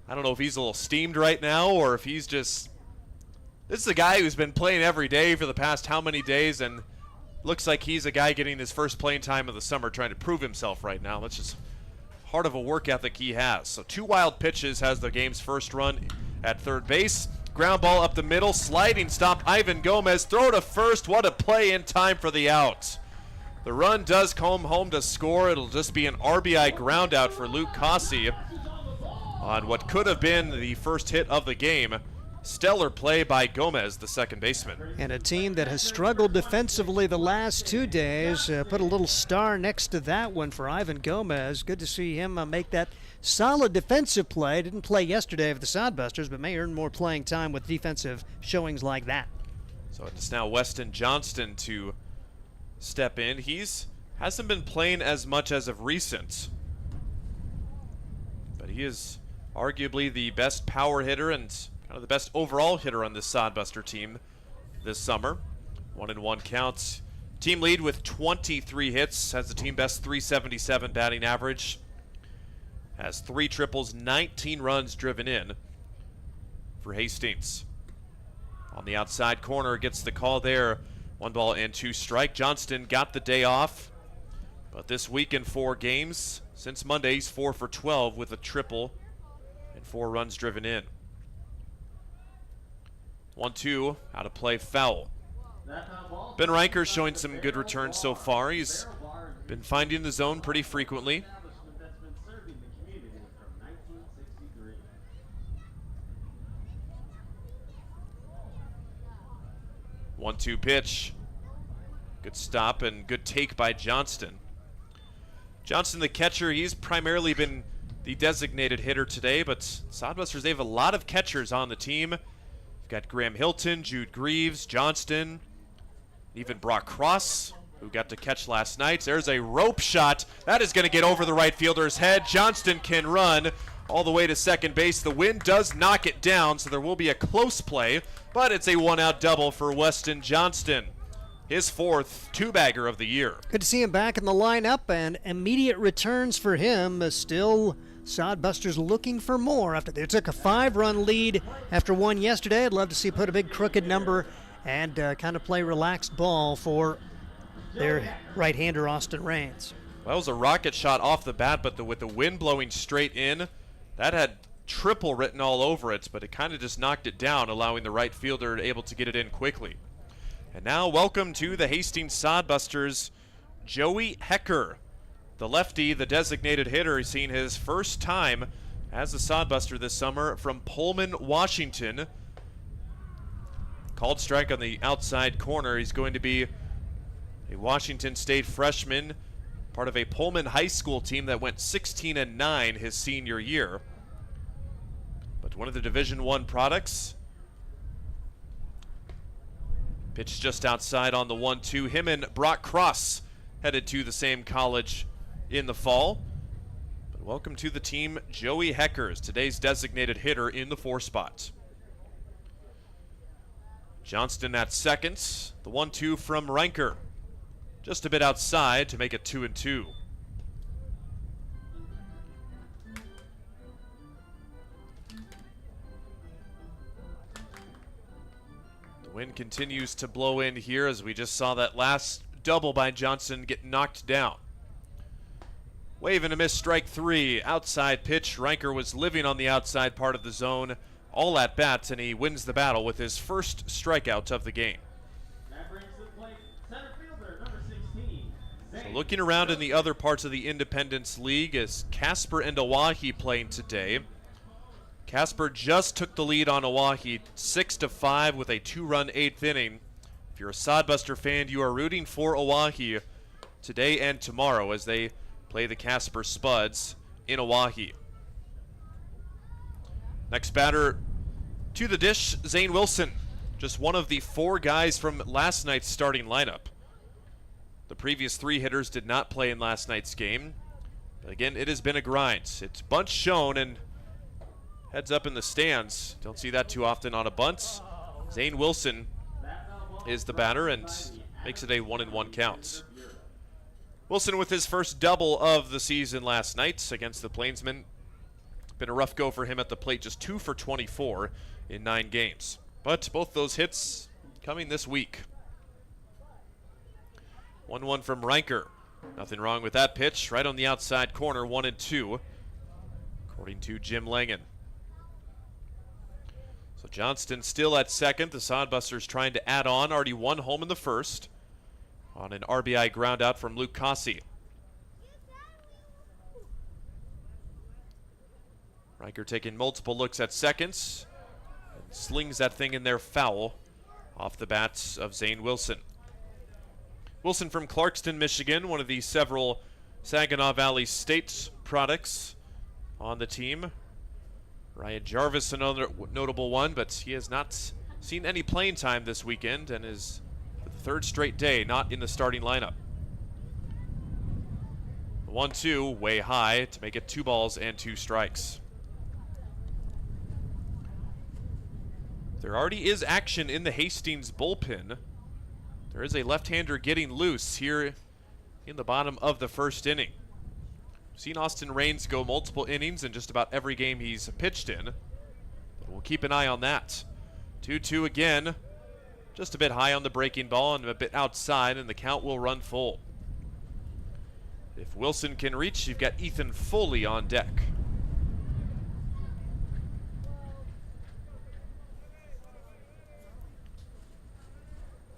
I don't know if he's a little steamed right now or if he's just... This is a guy who's been playing every day for the past how many days, and looks like he's a guy getting his first playing time of the summer, trying to prove himself right now. That's just part of a work ethic he has. So 2 wild pitches has the game's first run at third base. Ground ball up the middle, sliding stop, Ivan Gomez, throw to first. What a play in time for the out. The run does come home to score. It'll just be an RBI ground out for Luke Cossey on what could have been the first hit of the game. Stellar play by Gomez, the second baseman. And a team that has struggled defensively the last 2 days. Put a little star next to that one for Ivan Gomez. Good to see him make that solid defensive play. Didn't play yesterday with the Sodbusters, but may earn more playing time with defensive showings like that. So it's now Weston Johnston to step in. Hasn't been playing as much as of recent, but he is arguably the best power hitter and kind of the best overall hitter on this Sodbuster team this summer. 1-1 counts. Team lead with 23 hits, has the team best 377 batting average. Has 3 triples, 19 runs driven in for Hastings. On the outside corner, gets the call there. 1 ball and 2 strike. Johnston got the day off, but this week in 4 games, since Monday, he's 4 for 12 with a triple and 4 runs driven in. 1-2, out of play, foul. Ben Riker showing some good returns so far. He's been finding the zone pretty frequently. 1-2 pitch. Good stop and good take by Johnston. Johnston, the catcher, he's primarily been the designated hitter today, but Sodbusters, they have a lot of catchers on the team. You've got Graham Hilton, Jude Greaves, Johnston, even Brock Cross, who got to catch last night. There's a rope shot. That is going to get over the right fielder's head. Johnston can run all the way to second base. The wind does knock it down, so there will be a close play, but it's a 1-out double for Weston Johnston. His 4th two-bagger of the year. Good to see him back in the lineup, and immediate returns for him. Still, Sodbusters looking for more after they took a 5-run lead after 1 yesterday. I'd love to see put a big crooked number and kind of play relaxed ball for their right-hander Austin Raines. Well, it was a rocket shot off the bat, but with the wind blowing straight in, that had triple written all over it, but it kind of just knocked it down, allowing the right fielder able to get it in quickly. And now, welcome to the Hastings Sodbusters, Joey Hecker. The lefty, the designated hitter, he's seen his first time as a Sodbuster this summer from Pullman, Washington. Called strike on the outside corner. He's going to be a Washington State freshman, part of a Pullman high school team that went 16-9 his senior year. But one of the Division I products. Pitch just outside on the 1-2. Him and Brock Cross headed to the same college in the fall. But welcome to the team, Joey Heckers, today's designated hitter in the 4 spot. Johnston at second. The 1-2 from Reinker. Just a bit outside to make it 2-2. The wind continues to blow in here as we just saw that last double by Johnson get knocked down. Wave and a miss, strike 3. Outside pitch. Reinker was living on the outside part of the zone all at bats, and he wins the battle with his first strikeout of the game. So looking around in the other parts of the Independence League, is Casper and Oahe playing today. Casper just took the lead on Oahe 6-5 with a 2-run 8th inning. If you're a Sodbuster fan, you are rooting for Oahe today and tomorrow as they play the Casper Spuds in Oahe. Next batter to the dish, Zane Wilson. Just one of the 4 guys from last night's starting lineup. The previous 3 hitters did not play in last night's game. But again, it has been a grind. It's bunt shown and heads up in the stands. Don't see that too often on a bunt. Zane Wilson is the batter and makes it a 1-1 count. Wilson with his first double of the season last night against the Plainsmen. Been a rough go for him at the plate, just 2 for 24 in 9 games. But both those hits coming this week. 1-1 from Reinker. Nothing wrong with that pitch. Right on the outside corner, 1-2, according to Jim Langen. So Johnston still at second. The Sodbusters trying to add on. Already 1 home in the first on an RBI ground out from Luke Cossey. Reinker taking multiple looks at seconds and slings that thing in there foul off the bats of Zane Wilson. Wilson from Clarkston, Michigan, one of the several Saginaw Valley State products on the team. Ryan Jarvis, another notable one, but he has not seen any playing time this weekend and is, for the 3rd straight day, not in the starting lineup. 1-2, way high to make it 2 balls and 2 strikes. There already is action in the Hastings bullpen. There is a left-hander getting loose here in the bottom of the first inning. We've seen Austin Raines go multiple innings in just about every game he's pitched in. But we'll keep an eye on that. 2-2 again. Just a bit high on the breaking ball and a bit outside, and the count will run full. If Wilson can reach, you've got Ethan Foley on deck.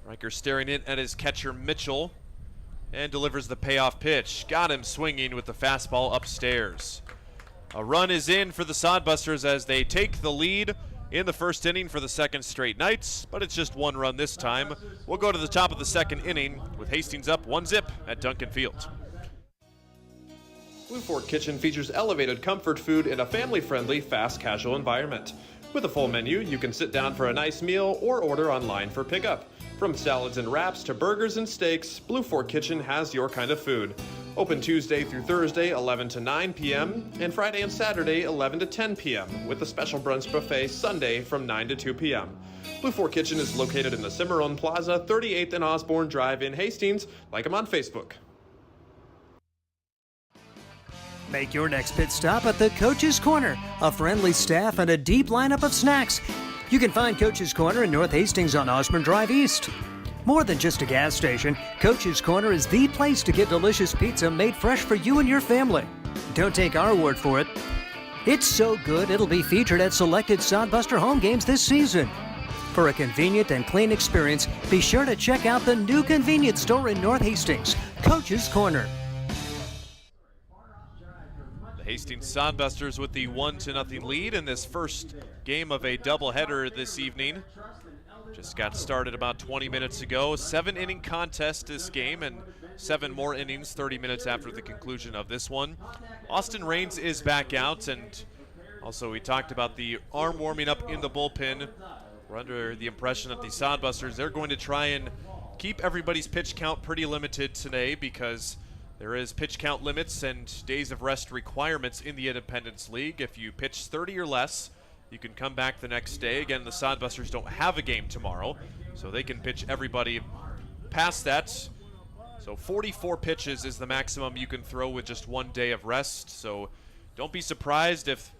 Riker staring in at his catcher Mitchell and delivers the payoff pitch. Got him swinging with the fastball upstairs. A run is in for the Sodbusters as they take the lead in the first inning for the second straight night, but it's just one run this time. We'll go to the top of the second inning with Hastings up 1-0 at Duncan Field. Blue Fork Kitchen features elevated comfort food in a family-friendly, fast casual environment. With a full menu, you can sit down for a nice meal or order online for pickup. From salads and wraps to burgers and steaks, Blue Fork Kitchen has your kind of food. Open Tuesday through Thursday, 11 to 9 p.m., and Friday and Saturday, 11 to 10 p.m., with a special brunch buffet Sunday from 9 to 2 p.m. Blue Fork Kitchen is located in the Cimarron Plaza, 38th and Osborne Drive in Hastings. Like them on Facebook. Make your next pit stop at the Coach's Corner. A friendly staff and a deep lineup of snacks. You can find Coach's Corner in North Hastings on Osborne Drive East. More than just a gas station, Coach's Corner is the place to get delicious pizza made fresh for you and your family. Don't take our word for it. It's so good it'll be featured at selected Sodbuster home games this season. For a convenient and clean experience, be sure to check out the new convenience store in North Hastings, Coach's Corner. The Hastings Sodbusters with the 1-0 lead in this first game of a doubleheader this evening. Just got started about 20 minutes ago. 7-inning contest this game, and 7 more innings 30 minutes after the conclusion of this one. Austin Raines is back out, and also we talked about the arm warming up in the bullpen. We're under the impression that the Sodbusters, they're going to try and keep everybody's pitch count pretty limited today because there is pitch count limits and days of rest requirements in the Independence League. If you pitch 30 or less, you can come back the next day. Again, the Sodbusters don't have a game tomorrow, so they can pitch everybody past that. So 44 pitches is the maximum you can throw with just 1 day of rest. So don't be surprised if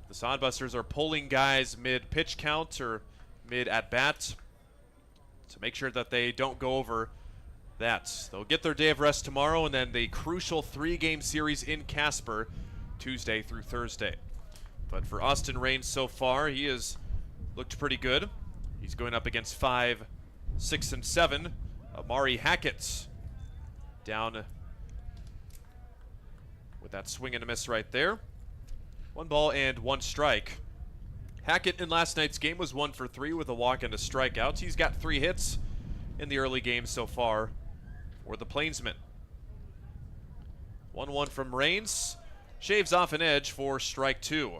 the Sodbusters are pulling guys mid-pitch count or mid-at-bat to make sure that they don't go over that. They'll get their day of rest tomorrow, and then the crucial 3-game series in Casper Tuesday through Thursday. But for Austin Raines so far, he has looked pretty good. He's going up against 5, 6, and 7. Amari Hackett down with that swing and a miss right there. 1 ball and 1 strike. Hackett in last night's game was 1 for 3 with a walk and a strikeout. He's got 3 hits in the early game so far for the Plainsmen. 1-1 from Raines. Shaves off an edge for strike 2.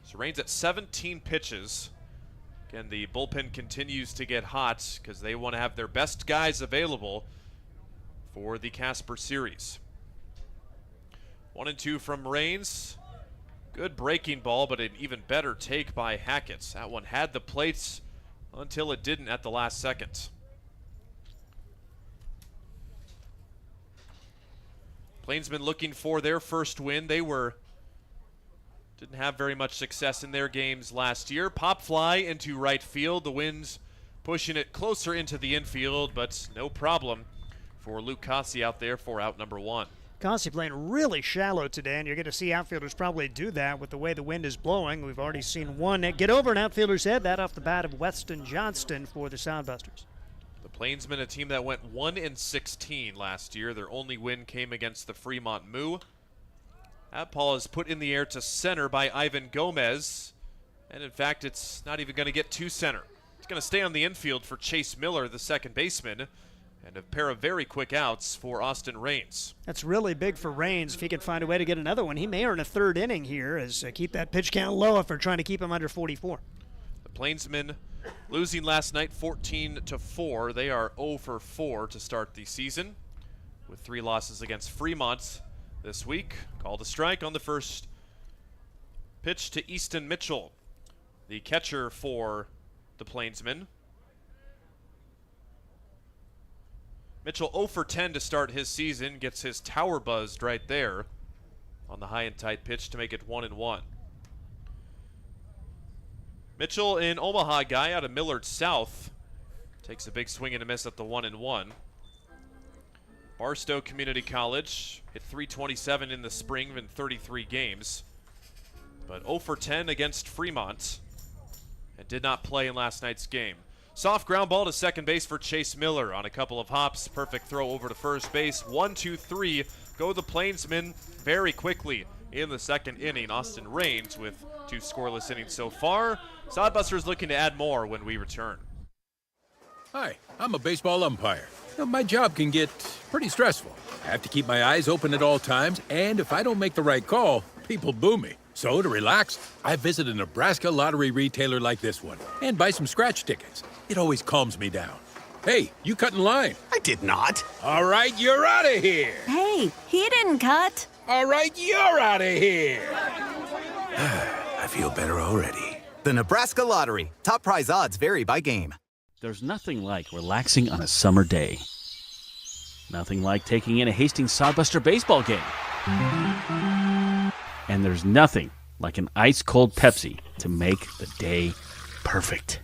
So Raines at 17 pitches. Again, the bullpen continues to get hot because they want to have their best guys available for the Casper series. 1-2 from Raines. Good breaking ball, but an even better take by Hackett. That one had the plates until it didn't at the last second. Plainsmen looking for their first win. They didn't have very much success in their games last year. Pop fly into right field. The Winds pushing it closer into the infield, but no problem for Luke Cossey out there for out number 1. Cossey playing really shallow today, and you're going to see outfielders probably do that with the way the wind is blowing. We've already seen one get over an outfielder's head, that off the bat of Weston Johnston for the Sodbusters. The Plainsmen, a team that went 1-16 last year. Their only win came against the Fremont Moo. That ball is put in the air to center by Ivan Gomez, and in fact, it's not even going to get to center. It's going to stay on the infield for Chase Miller, the second baseman, and a pair of very quick outs for Austin Raines. That's really big for Raines. If he can find a way to get another one, he may earn a 3rd inning here as keep that pitch count low if they're trying to keep him under 44. The Plainsmen losing last night 14-4. They are 0 for 4 to start the season with 3 losses against Fremont this week. Called a strike on the first pitch to Easton Mitchell. the catcher for the Plainsmen. Mitchell 0 for 10 to start his season, gets his tower buzzed right there on the high and tight pitch to make it 1-1. Mitchell, an Omaha guy out of Millard South, takes a big swing and a miss at the 1-1. Barstow Community College hit .327 in the spring in 33 games, but 0 for 10 against Fremont and did not play in last night's game. Soft ground ball to second base for Chase Miller on a couple of hops. Perfect throw over to first base. 1-2-3. Go the Plainsmen very quickly in the second inning. Austin Raines with 2 scoreless innings so far. Sodbusters looking to add more when we return. Hi, I'm a baseball umpire. My job can get pretty stressful. I have to keep my eyes open at all times, and if I don't make the right call, people boo me. So to relax, I visit a Nebraska lottery retailer like this one and buy some scratch tickets. It always calms me down. Hey, you cut in line. I did not. All right, you're out of here. Hey, he didn't cut. All right, you're out of here. I feel better already. The Nebraska Lottery. Top prize odds vary by game. There's nothing like relaxing on a summer day. Nothing like taking in a Hastings Sodbuster baseball game. And there's nothing like an ice-cold Pepsi to make the day perfect.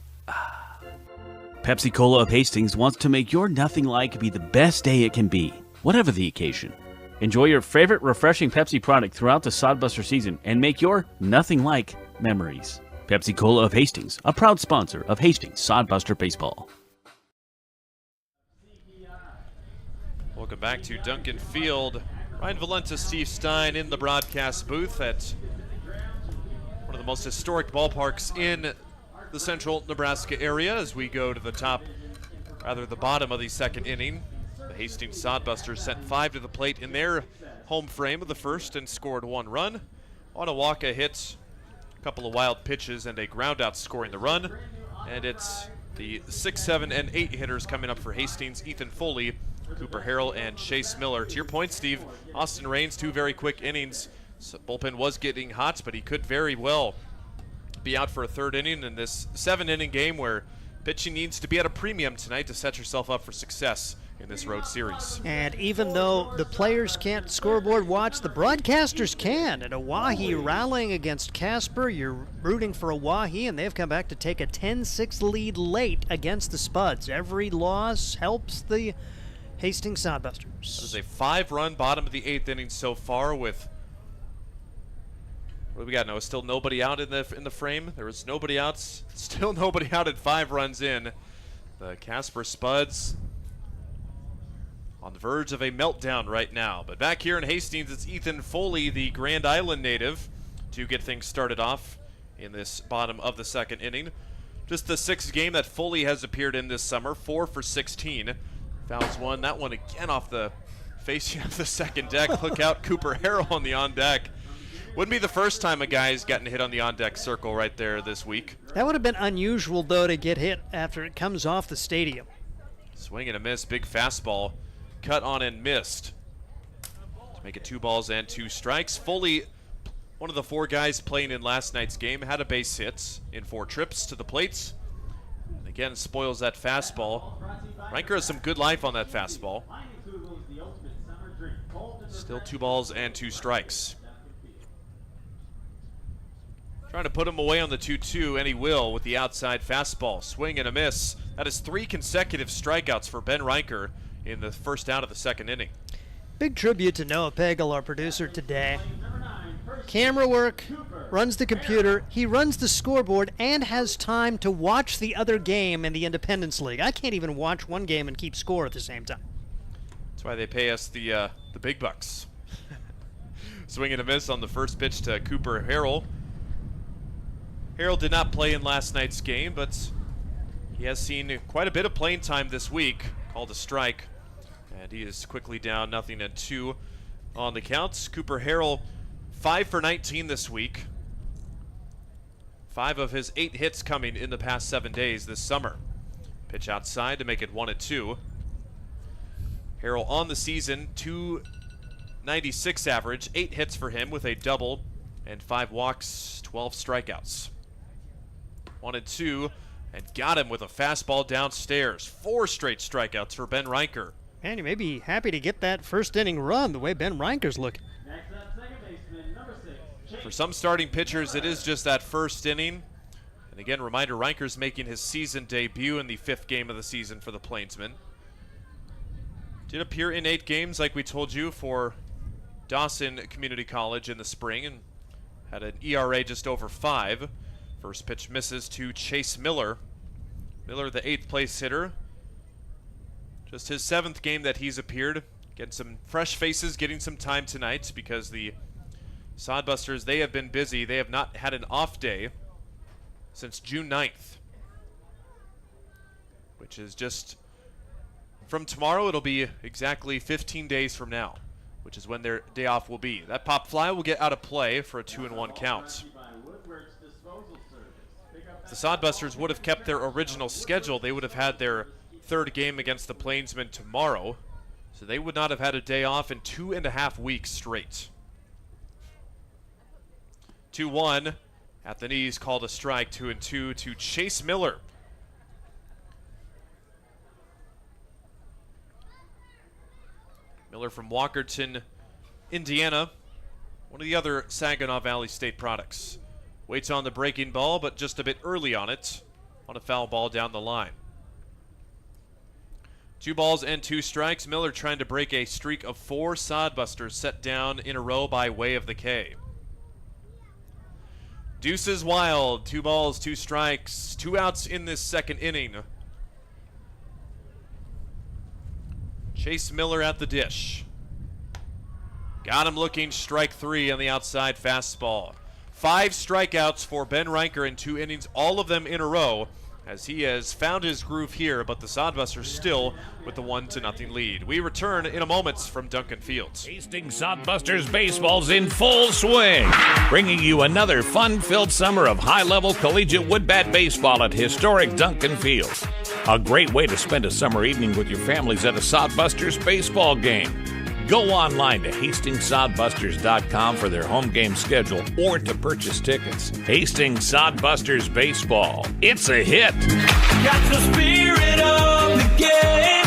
Pepsi Cola of Hastings wants to make your nothing like be the best day it can be, whatever the occasion. Enjoy your favorite refreshing Pepsi product throughout the Sodbuster season and make your nothing like memories. Pepsi Cola of Hastings, a proud sponsor of Hastings Sodbuster Baseball. Welcome back to Duncan Field. Ryan Valenta, Steve Stein in the broadcast booth at one of the most historic ballparks in the central Nebraska area as we go to the bottom of the second inning. The Hastings Sodbusters sent 5 to the plate in their home frame of the first and scored 1 run. Onawaka hits a couple of wild pitches and a ground out scoring the run. And it's the 6, 7, and 8 hitters coming up for Hastings. Ethan Foley, Cooper Harrell, and Chase Miller. To your point, Steve, Austin Raines, 2 very quick innings. So bullpen was getting hot, but he could very well be out for a 3rd inning in this 7-inning game where pitching needs to be at a premium tonight to set yourself up for success in this road series. And even though the players can't scoreboard watch, the broadcasters can. And Oahe rallying against Casper. You're rooting for Oahe, and they've come back to take a 10-6 lead late against the Spuds. Every loss helps the Hastings Sodbusters. That is a 5-run bottom of the 8th inning so far with, what do we got now? Still nobody out in the frame. There was nobody out. Still nobody out at 5 runs in. The Casper Spuds on the verge of a meltdown right now. But back here in Hastings, it's Ethan Foley, the Grand Island native, to get things started off in this bottom of the second inning. Just the 6th game that Foley has appeared in this summer, 4 for 16. Fouls 1. That one again off the facing of the second deck. Look out, Cooper Harrell on the on deck. Wouldn't be the first time a guy's gotten hit on the on deck circle right there this week. That would have been unusual, though, to get hit after it comes off the stadium. Swing and a miss, big fastball. Cut on and missed to make it 2 balls and 2 strikes. Foley, one of the 4 guys playing in last night's game, had a base hit in 4 trips to the plates. And again, spoils that fastball. Ranker has some good life on that fastball. Still 2 balls and 2 strikes. Trying to put him away on the 2-2, and he will with the outside fastball. Swing and a miss. That is 3 consecutive strikeouts for Ben Ranker in the first out of the second inning. Big tribute to Noah Pagel, our producer today. Camera work, runs the computer, he runs the scoreboard, and has time to watch the other game in the Independence League. I can't even watch one game and keep score at the same time. That's why they pay us the big bucks. Swing and a miss on the first pitch to Cooper Harrell. Harrell did not play in last night's game, but he has seen quite a bit of playing time this week. Called a strike, and he is quickly down 0-2 on the counts. Cooper Harrell, 5 for 19 this week. 5 of his 8 hits coming in the past 7 days this summer. Pitch outside to make it 1-2. Harrell on the season, .296 average, 8 hits for him with a double and 5 walks, 12 strikeouts. 1-2, and got him with a fastball downstairs. 4 straight strikeouts for Ben Reinker. And you may be happy to get that first inning run the way Ben Reinker's looking. Next up, second baseman, number 6. For some starting pitchers, it is just that first inning. And again, reminder, Reinker's making his season debut in the 5th game of the season for the Plainsmen. Did appear in 8 games, like we told you, for Dawson Community College in the spring, and had an ERA just over 5. First pitch misses to Chase Miller. Miller, the 8th place hitter. Just his 7th game that he's appeared. Getting some fresh faces, getting some time tonight, because the Sodbusters, they have been busy. They have not had an off day since June 9th, which is just from tomorrow. It'll be exactly 15 days from now, which is when their day off will be. That pop fly will get out of play for a 2-1 count. If the Sodbusters would have kept their original schedule, they would have had their 3rd game against the Plainsmen tomorrow, so they would not have had a day off in 2.5 weeks straight. 2-1 at the knees, called a strike. 2-2 to Chase Miller. Miller from Walkerton, Indiana, one of the other Saginaw Valley State products. Waits on the breaking ball, but just a bit early on it, on a foul ball down the line. 2 balls and 2 strikes. Miller trying to break a streak of 4 Sodbusters set down in a row by way of the K. Deuces wild. 2 balls, 2 strikes, 2 outs in this 2nd inning. Chase Miller at the dish. Got him looking, strike 3 on the outside fastball. 5 strikeouts for Ben Reinker in 2 innings, all of them in a row, as he has found his groove here, but the Sodbusters still with the 1-0 lead. We return in a moment from Duncan Fields. Hastings Sodbusters baseball's in full swing, bringing you another fun-filled summer of high-level collegiate wood-bat baseball at historic Duncan Field. A great way to spend a summer evening with your families at a Sodbusters baseball game. Go online to HastingsSodbusters.com for their home game schedule or to purchase tickets. Hastings Sodbusters Baseball. It's a hit. Got the spirit of the game.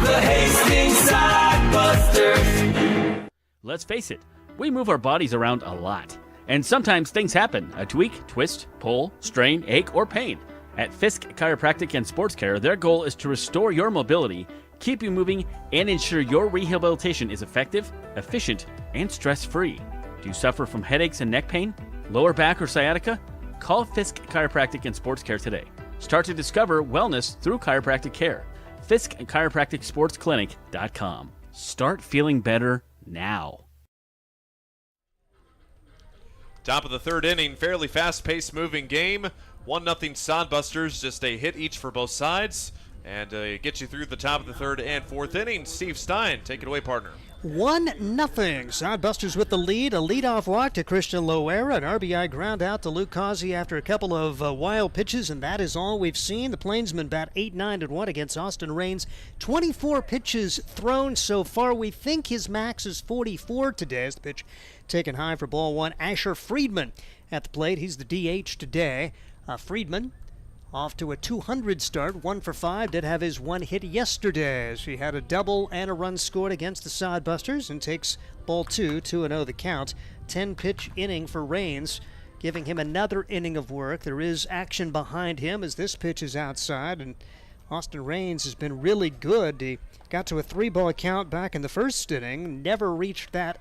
The Hastings Sodbusters. Let's face it, we move our bodies around a lot. And sometimes things happen. A tweak, twist, pull, strain, ache, or pain. At Fisk Chiropractic and Sports Care, their goal is to restore your mobility, keep you moving, and ensure your rehabilitation is effective, efficient, and stress-free. Do you suffer from headaches and neck pain, lower back or sciatica? Call Fisk Chiropractic and Sports Care today. Start to discover wellness through chiropractic care. Fisk Chiropractic Sports Clinic.com. Start feeling better now. Top of the 3rd inning, fairly fast-paced moving game. 1-0 Sodbusters, just a hit each for both sides. And get you through the top of the 3rd and 4th inning. Steve Stein, take it away, partner. 1-0. Sodbusters with the lead. A leadoff walk to Christian Loera. An RBI ground out to Luke Causey after a couple of wild pitches, and that is all we've seen. The Plainsmen bat 8-9-1 against Austin Raines. 24 pitches thrown so far. We think his max is 44 today as the pitch taken high for ball 1. Asher Friedman at the plate. He's the DH today. Friedman off to a 200 start, 1 for 5. Did have his 1 hit yesterday as he had a double and a run scored against the Sodbusters, and takes ball 2, 2-0 the count. 10-pitch inning for Raines, giving him another inning of work. There is action behind him as this pitch is outside, and Austin Raines has been really good. He got to a 3-ball count back in the 1st inning, never reached that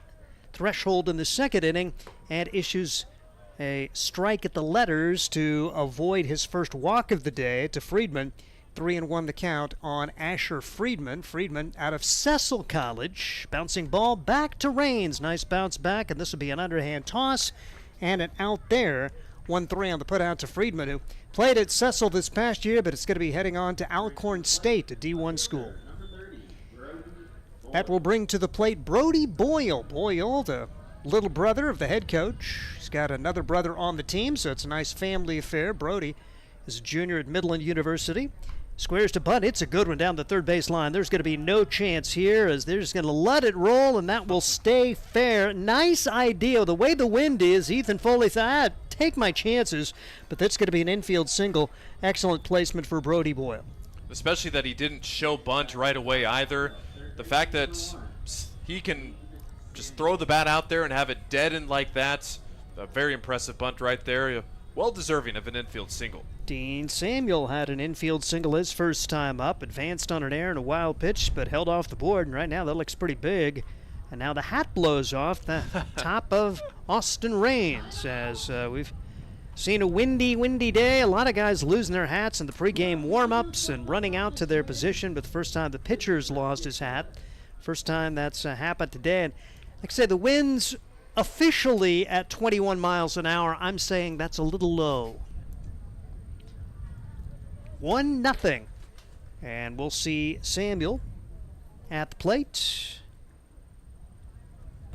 threshold in the 2nd inning, and issues a strike at the letters to avoid his first walk of the day to Friedman. 3-1 the count on Asher Friedman. Friedman out of Cecil College. Bouncing ball back to Raines. Nice bounce back, and this will be an underhand toss and an out there. 1-3 on the put out to Friedman, who played at Cecil this past year, but it's going to be heading on to Alcorn State, a D1 school. That will bring to the plate Brody Boyle. Boyle, the little brother of the head coach. He's got another brother on the team, so it's a nice family affair. Brody is a junior at Midland University. Squares to bunt. It's a good one down the 3rd base line. There's going to be no chance here as they're just going to let it roll, and that will stay fair. Nice idea. The way the wind is, Ethan Foley said, take my chances, but that's going to be an infield single. Excellent placement for Brody Boyle. Especially that he didn't show bunt right away either. The fact that he can just throw the bat out there and have it deadened like that, a very impressive bunt right there. Well deserving of an infield single. Dean Samuel had an infield single his first time up, advanced on an error and a wild pitch, but held off the board, and right now that looks pretty big. And now the hat blows off the top of Austin Raines, as we've seen a windy day. A lot of guys losing their hats in the pregame warm-ups and running out to their position, but the first time the pitcher's lost his hat. First time that's happened today. And like I said, the wind's officially at 21 miles an hour. I'm saying that's a little low. 1-0. And we'll see Samuel at the plate.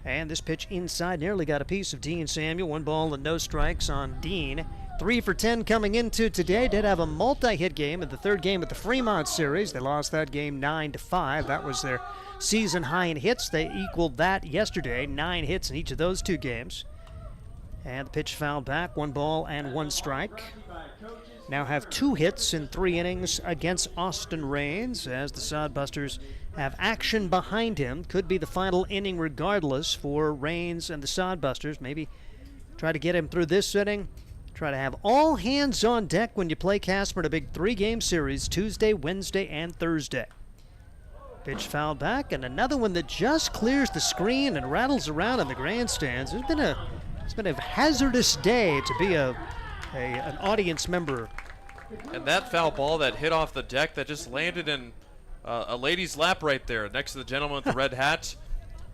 And this pitch inside nearly got a piece of Dean Samuel. 1 ball and no strikes on Dean. 3 for 10 coming into today. Did have a multi-hit game in the third game of the Fremont series. They lost that game 9-5. That was their season high in hits. They equaled that yesterday. 9 hits in each of those 2 games. And the pitch fouled back. 1 ball and 1 strike. Now have 2 hits in 3 innings against Austin Raines, as the Sodbusters have action behind him. Could be the final inning regardless for Raines and the Sodbusters. Maybe try to get him through this inning. Try to have all hands on deck when you play Casper in a big 3-game series, Tuesday, Wednesday, and Thursday. Pitch fouled back, and another one that just clears the screen and rattles around in the grandstands. It's been a hazardous day to be an audience member. And that foul ball that hit off the deck that just landed in a lady's lap right there next to the gentleman with the red hat.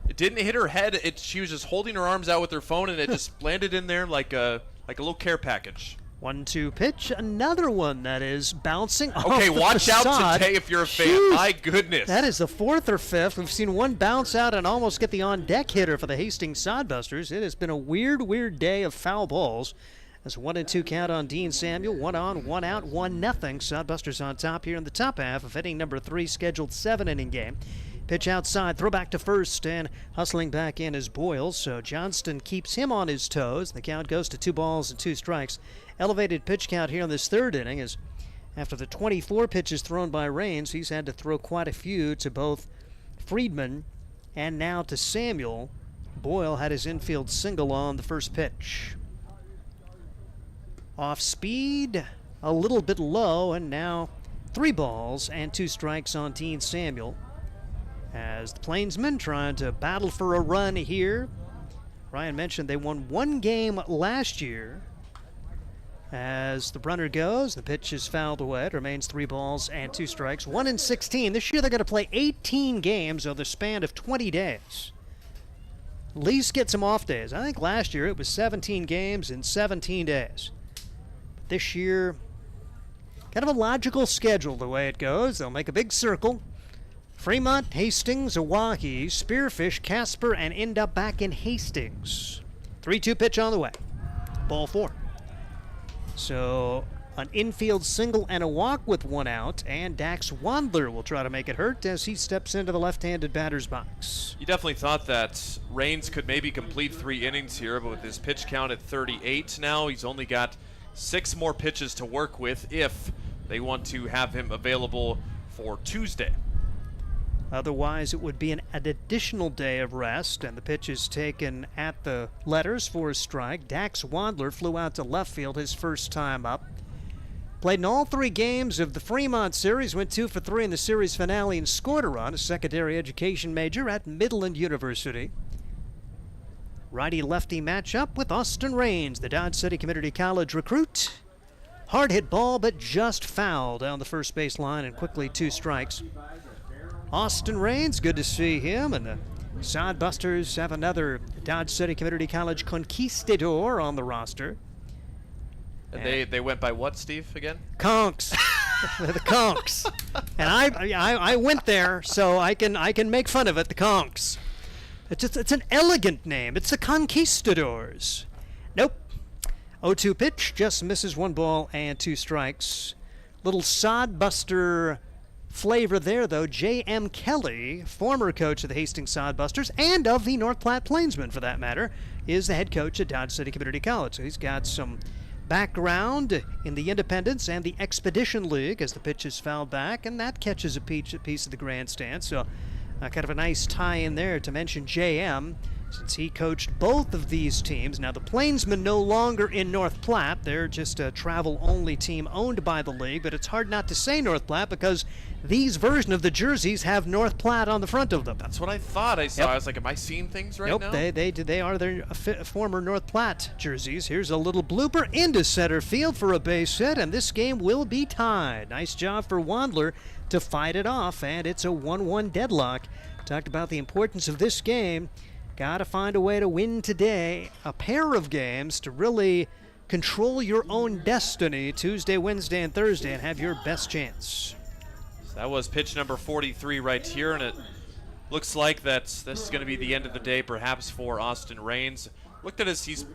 It didn't hit her head. She was just holding her arms out with her phone, and it just landed in there like a little care package. 1-2 pitch. Another one that is bouncing off Okay, the watch facade. out today if you're a fan. Jeez. My goodness. That is the 4th or 5th. We've seen one bounce out and almost get the on-deck hitter for the Hastings Sodbusters. It has been a weird day of foul balls. That's 1-2 count on Dean Samuel. 1 on, 1 out, 1-0. Sodbusters on top here in the top half of inning number 3, scheduled 7-inning game. Pitch outside, throw back to first, and hustling back in is Boyle. So Johnston keeps him on his toes. The count goes to 2 balls and 2 strikes. Elevated pitch count here in this 3rd inning is after the 24 pitches thrown by Raines, he's had to throw quite a few to both Friedman and now to Samuel. Boyle had his infield single on the first pitch. Off speed, a little bit low, and now 3 balls and 2 strikes on Dean Samuel. As the Plainsmen trying to battle for a run here. Ryan mentioned they won 1 game last year. As the runner goes, the pitch is fouled away. It remains 3 balls and 2 strikes. 1-16. This year they're going to play 18 games over the span of 20 days. At least get some off days. I think last year it was 17 games in 17 days. But this year, kind of a logical schedule the way it goes. They'll make a big circle. Fremont, Hastings, Oahe, Spearfish, Casper, and end up back in Hastings. 3-2 pitch on the way. Ball 4. So an infield single and a walk with 1 out, and Dax Wandler will try to make it hurt as he steps into the left-handed batter's box. You definitely thought that Raines could maybe complete 3 innings here, but with his pitch count at 38 now, he's only got 6 more pitches to work with if they want to have him available for Tuesday. Otherwise, it would be an additional day of rest, and the pitch is taken at the letters for a strike. Dax Wandler flew out to left field his first time up. Played in all 3 games of the Fremont series, went 2 for 3 in the series finale, and scored a run, a secondary education major at Midland University. Righty-lefty matchup with Austin Raines, the Dodge City Community College recruit. Hard hit ball, but just fouled down the first base line, and quickly 2 strikes. Austin Raines, good to see him, and the Sodbusters have another Dodge City Community College conquistador on the roster. And they went by what, Steve, again? Conks. The Conks. And I went there, so I can make fun of it, the Conks. It's an elegant name. It's the Conquistadors. Nope. 0-2 pitch, just misses 1 ball and 2 strikes. Little Sodbuster flavor there, though. J.M. Kelly, former coach of the Hastings Sodbusters and of the North Platte Plainsmen, for that matter, is the head coach at Dodge City Community College. So he's got some background in the Independence and the Expedition League as the pitch is fouled back, and that catches a piece of the grandstand. So kind of a nice tie in there to mention J.M., since he coached both of these teams. Now, the Plainsmen no longer in North Platte. They're just a travel-only team owned by the league, but it's hard not to say North Platte because these version of the jerseys have North Platte on the front of them. That's what I thought I saw. Yep. I was like, am I seeing things right now? Nope, they are their former North Platte jerseys. Here's a little blooper into center field for a base hit, and this game will be tied. Nice job for Wandler to fight it off, and it's a 1-1 deadlock. Talked about the importance of this game. Got to find a way to win today, a pair of games to really control your own destiny Tuesday, Wednesday, and Thursday and have your best chance. So that was pitch number 43 right here, and it looks like this is going to be the end of the day perhaps for Austin Rains. Looked at he's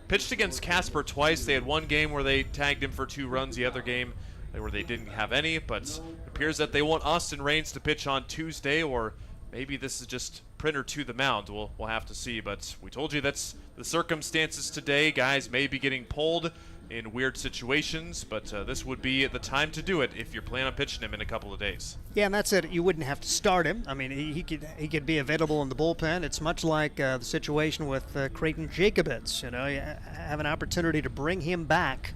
pitched against Casper twice. They had one game where they tagged him for 2 runs, the other game where they didn't have any, but it appears that they want Austin Rains to pitch on Tuesday, or maybe this is just printer to the mound. We'll have to see, but we told you that's the circumstances today. Guys may be getting pulled in weird situations, but this would be the time to do it if you're planning on pitching him in a couple of days. Yeah, and that's it. You wouldn't have to start him. I mean, he could be available in the bullpen. It's much like the situation with Creighton Jacobitz. You know, you have an opportunity to bring him back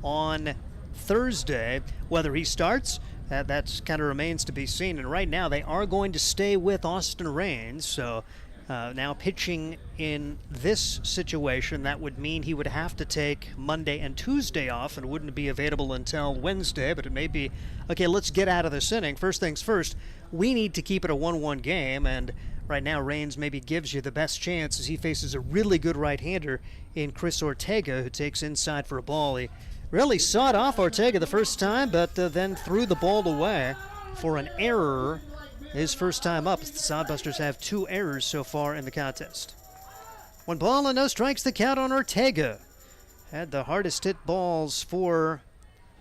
on Thursday. Whether he starts, that kind of remains to be seen. And right now, they are going to stay with Austin Rains. So now pitching in this situation, that would mean he would have to take Monday and Tuesday off and wouldn't be available until Wednesday. But it may be, okay, let's get out of this inning. First things first, we need to keep it a 1-1 game. And right now, Rains maybe gives you the best chance as he faces a really good right-hander in Chris Ortega, who takes inside for a ball. He really sawed off Ortega the first time, but then threw the ball away for an error his first time up. The Sodbusters have 2 errors so far in the contest. 1 ball and no strikes, the count on Ortega. Had the hardest hit balls for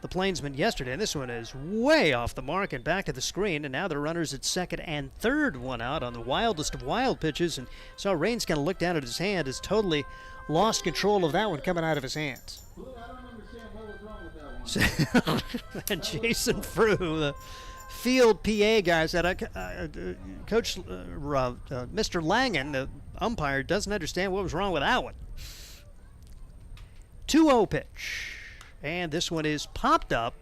the Plainsmen yesterday, and this one is way off the mark and back to the screen, and now the runners at second and third, 1 out on the wildest of wild pitches, and saw Rains kind of look down at his hand, has totally lost control of that one coming out of his hands. And Jason Frew, the field PA guy, said, Coach Mr. Langen, the umpire, doesn't understand what was wrong with that one. 2-0 pitch. And this one is popped up,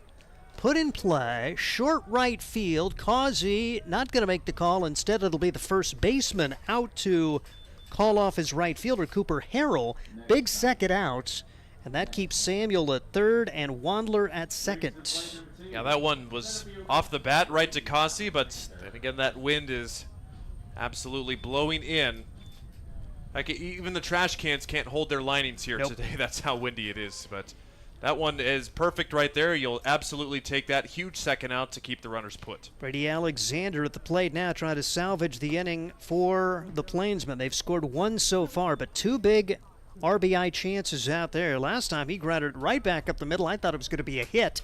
put in play, short right field. Causey not going to make the call. Instead, it'll be the first baseman out to call off his right fielder, Cooper Harrell. Big second out. And that keeps Samuel at third and Wandler at second. Yeah, that one was off the bat right to Causey, but then again, that wind is absolutely blowing in. Like, even the trash cans can't hold their linings here today. That's how windy it is. But that one is perfect right there. You'll absolutely take that huge second out to keep the runners put. Brady Alexander at the plate now trying to salvage the inning for the Plainsmen. They've scored 1 so far, but 2 big RBI chances out there. Last time he grounded right back up the middle. I thought it was going to be a hit.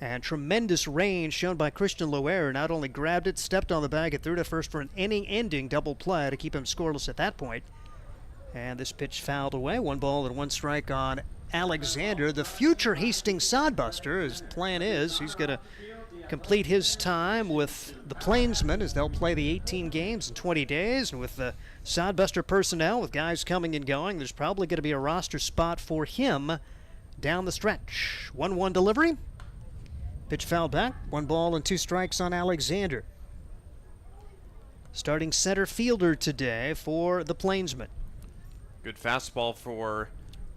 And tremendous range shown by Christian Loer. Not only grabbed it, stepped on the bag, and threw to first for an inning-ending double play to keep him scoreless at that point. And this pitch fouled away. 1 ball and 1 strike on Alexander. The future Hastings Sodbuster, his plan is he's going to complete his time with the Plainsmen as they'll play the 18 games in 20 days. And with the Sodbuster personnel, with guys coming and going, there's probably going to be a roster spot for him down the stretch. 1-1 delivery. Pitch fouled back. 1 ball and 2 strikes on Alexander. Starting center fielder today for the Plainsmen. Good fastball for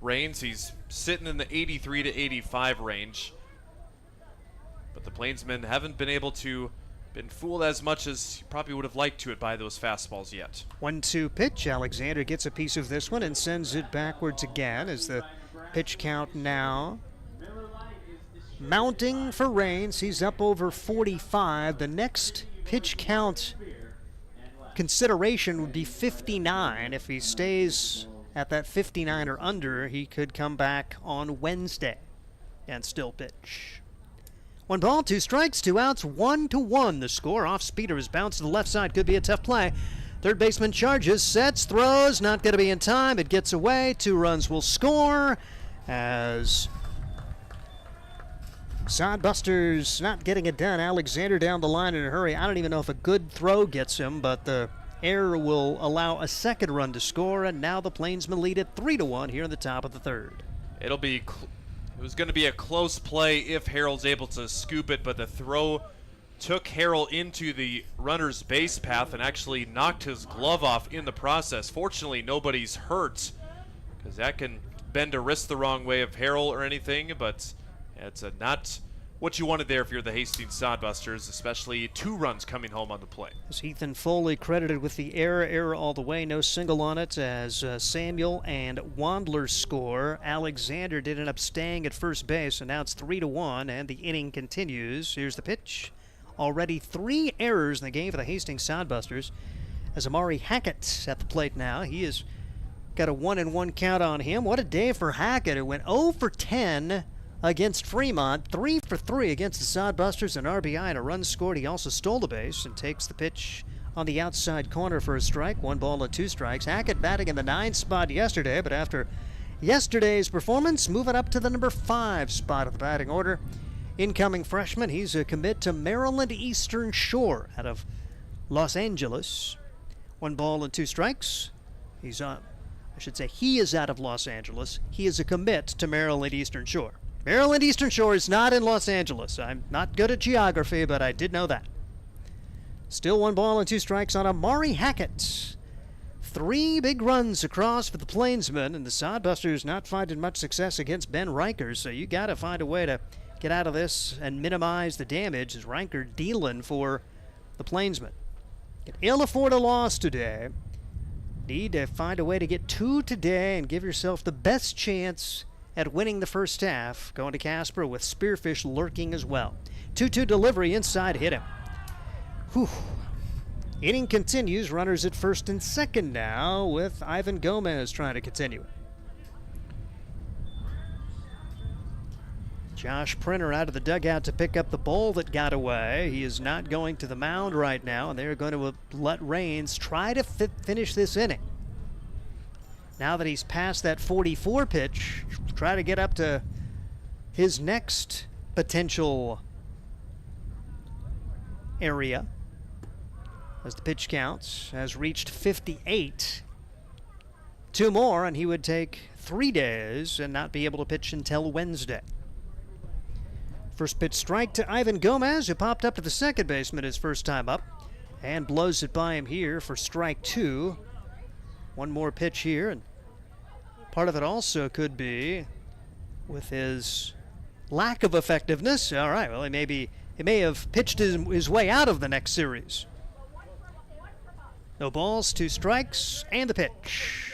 Rains. He's sitting in the 83 to 85 range. But the Plainsmen haven't been able to been fooled as much as you probably would have liked to it by those fastballs yet. 1-2 pitch. Alexander gets a piece of this one and sends it backwards again as the pitch count now mounting for Rains. He's up over 45. The next pitch count consideration would be 59. If he stays at that 59 or under, he could come back on Wednesday and still pitch. 1 ball, 2 strikes, 2 outs, 1-1. The score. Off speeder is bounced to the left side. Could be a tough play. Third baseman charges, sets, throws. Not going to be in time. It gets away. 2 runs will score as Sodbusters not getting it done. Alexander down the line in a hurry. I don't even know if a good throw gets him, but the error will allow a second run to score, and now the Plainsmen lead it 3-1 here in the top of the third. It was going to be a close play if Harrell's able to scoop it, but the throw took Harrell into the runner's base path and actually knocked his glove off in the process. Fortunately, nobody's hurt, because that can bend a wrist the wrong way of Harrell or anything, but it's not what you wanted there if you're the Hastings Sodbusters, especially 2 runs coming home on the play. As Ethan Foley credited with the error all the way, no single on it as Samuel and Wandler score. Alexander did end up staying at first base, and now it's 3-1, and the inning continues. Here's the pitch. Already 3 errors in the game for the Hastings Sodbusters as Amari Hackett at the plate now. He has got a 1-1 count on him. What a day for Hackett. It went 0 for 10 against Fremont, 3 for 3 against the Sodbusters, an RBI and a run scored. He also stole the base and takes the pitch on the outside corner for a strike. 1 ball and 2 strikes. Hackett batting in the 9th spot yesterday, but after yesterday's performance, moving up to the number 5 spot of the batting order. Incoming freshman, he's a commit to Maryland Eastern Shore out of Los Angeles. 1 ball and 2 strikes. He is out of Los Angeles. He is a commit to Maryland Eastern Shore. Maryland Eastern Shore is not in Los Angeles. I'm not good at geography, but I did know that. Still 1 ball and 2 strikes on Amari Hackett. 3 big runs across for the Plainsmen, and the Sodbusters not finding much success against Ben Riker, so you got to find a way to get out of this and minimize the damage as Riker dealing for the Plainsmen. Can ill afford a loss today. Need to find a way to get 2 today and give yourself the best chance at winning the first half, going to Casper with Spearfish lurking as well. 2-2 delivery inside, hit him. Whew. Inning continues, runners at first and second now, with Ivan Gomez trying to continue it. Josh Printer out of the dugout to pick up the ball that got away. He is not going to the mound right now, and they're going to let Raines try to finish this inning. Now that he's past that 44 pitch, try to get up to his next potential area. As the pitch counts, has reached 58. 2 more, and he would take 3 days and not be able to pitch until Wednesday. First pitch strike to Ivan Gomez, who popped up to the second baseman his first time up, and blows it by him here for strike 2. 1 more pitch here, and part of it also could be with his lack of effectiveness. All right, well, he may have pitched his way out of the next series. No balls, 2 strikes, and the pitch.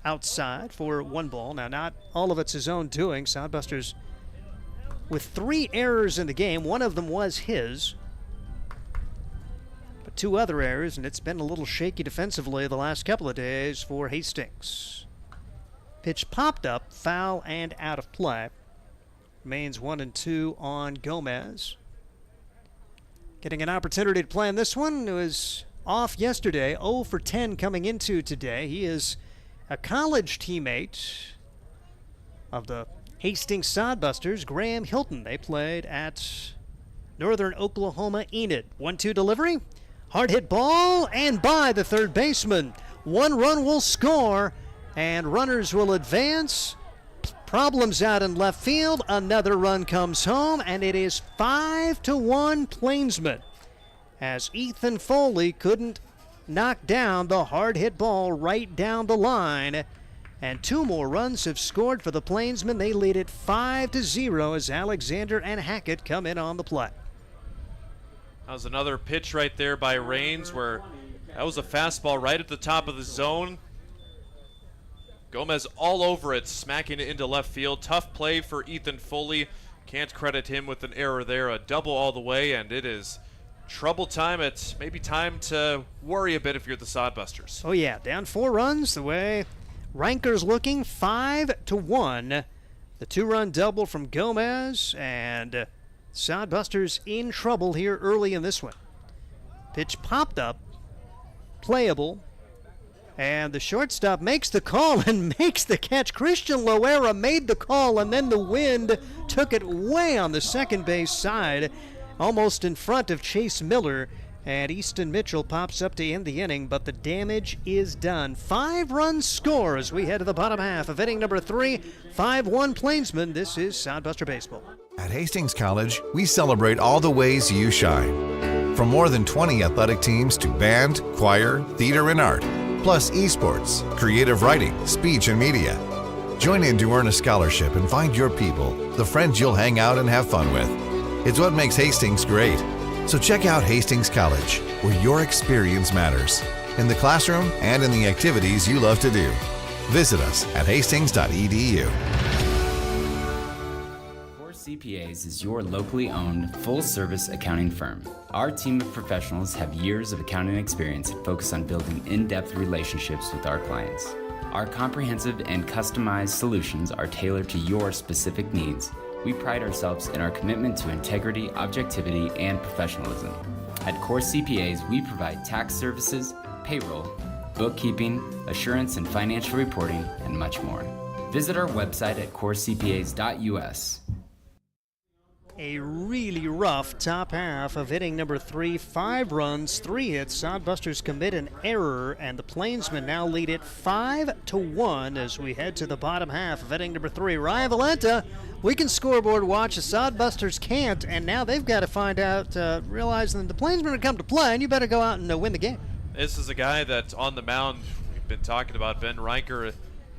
Outside for 1 ball. Now, not all of it's his own doing. Sodbusters with 3 errors in the game. 1 of them was his. But 2 other errors, and it's been a little shaky defensively the last couple of days for Hastings. Pitch popped up, foul and out of play. Remains 1-2 on Gomez. Getting an opportunity to play in this one. It was off yesterday, 0 for 10 coming into today. He is a college teammate of the Hastings Sodbusters, Graham Hilton. They played at Northern Oklahoma Enid. 1-2 delivery, hard hit ball, and by the third baseman. 1 run will score, and runners will advance. Problems out in left field. Another run comes home, and it is 5-1 Plainsmen, as Ethan Foley couldn't knock down the hard hit ball right down the line. And 2 more runs have scored for the Plainsmen. They lead it 5-0 as Alexander and Hackett come in on the play. That was another pitch right there by Raines, where that was a fastball right at the top of the zone. Gomez all over it, smacking it into left field. Tough play for Ethan Foley. Can't credit him with an error there. A double all the way, and it is trouble time. It's maybe time to worry a bit if you're the Sodbusters. Oh yeah, down 4 runs the way Ranker's looking. 5-1. The 2-run double from Gomez, and Sodbusters in trouble here early in this one. Pitch popped up, playable, and the shortstop makes the call and makes the catch. Christian Loera made the call, and then the wind took it way on the second base side, almost in front of Chase Miller, and Easton Mitchell pops up to end the inning, but the damage is done. 5-run score as we head to the bottom half of inning number 3, 5-1 Plainsmen. This is Sodbuster Baseball. At Hastings College, we celebrate all the ways you shine. From more than 20 athletic teams to band, choir, theater, and art, plus esports, creative writing, speech, and media. Join in to earn a scholarship and find your people, the friends you'll hang out and have fun with. It's what makes Hastings great. So check out Hastings College, where your experience matters, in the classroom and in the activities you love to do. Visit us at hastings.edu. Core CPAs is your locally owned, full-service accounting firm. Our team of professionals have years of accounting experience and focus on building in-depth relationships with our clients. Our comprehensive and customized solutions are tailored to your specific needs. We pride ourselves in our commitment to integrity, objectivity, and professionalism. At Core CPAs, we provide tax services, payroll, bookkeeping, assurance and financial reporting, and much more. Visit our website at corecpas.us. A really rough top half of inning number 3. 5 runs, 3 hits. Sodbusters commit an error, and the Plainsmen now lead it 5-1 as we head to the bottom half of inning number 3. Ryan Valenta, we can scoreboard watch. The Sodbusters can't, and now they've got to find out, realizing the Plainsmen are come to play, and you better go out and win the game. This is a guy that's on the mound. We've been talking about Ben Riker.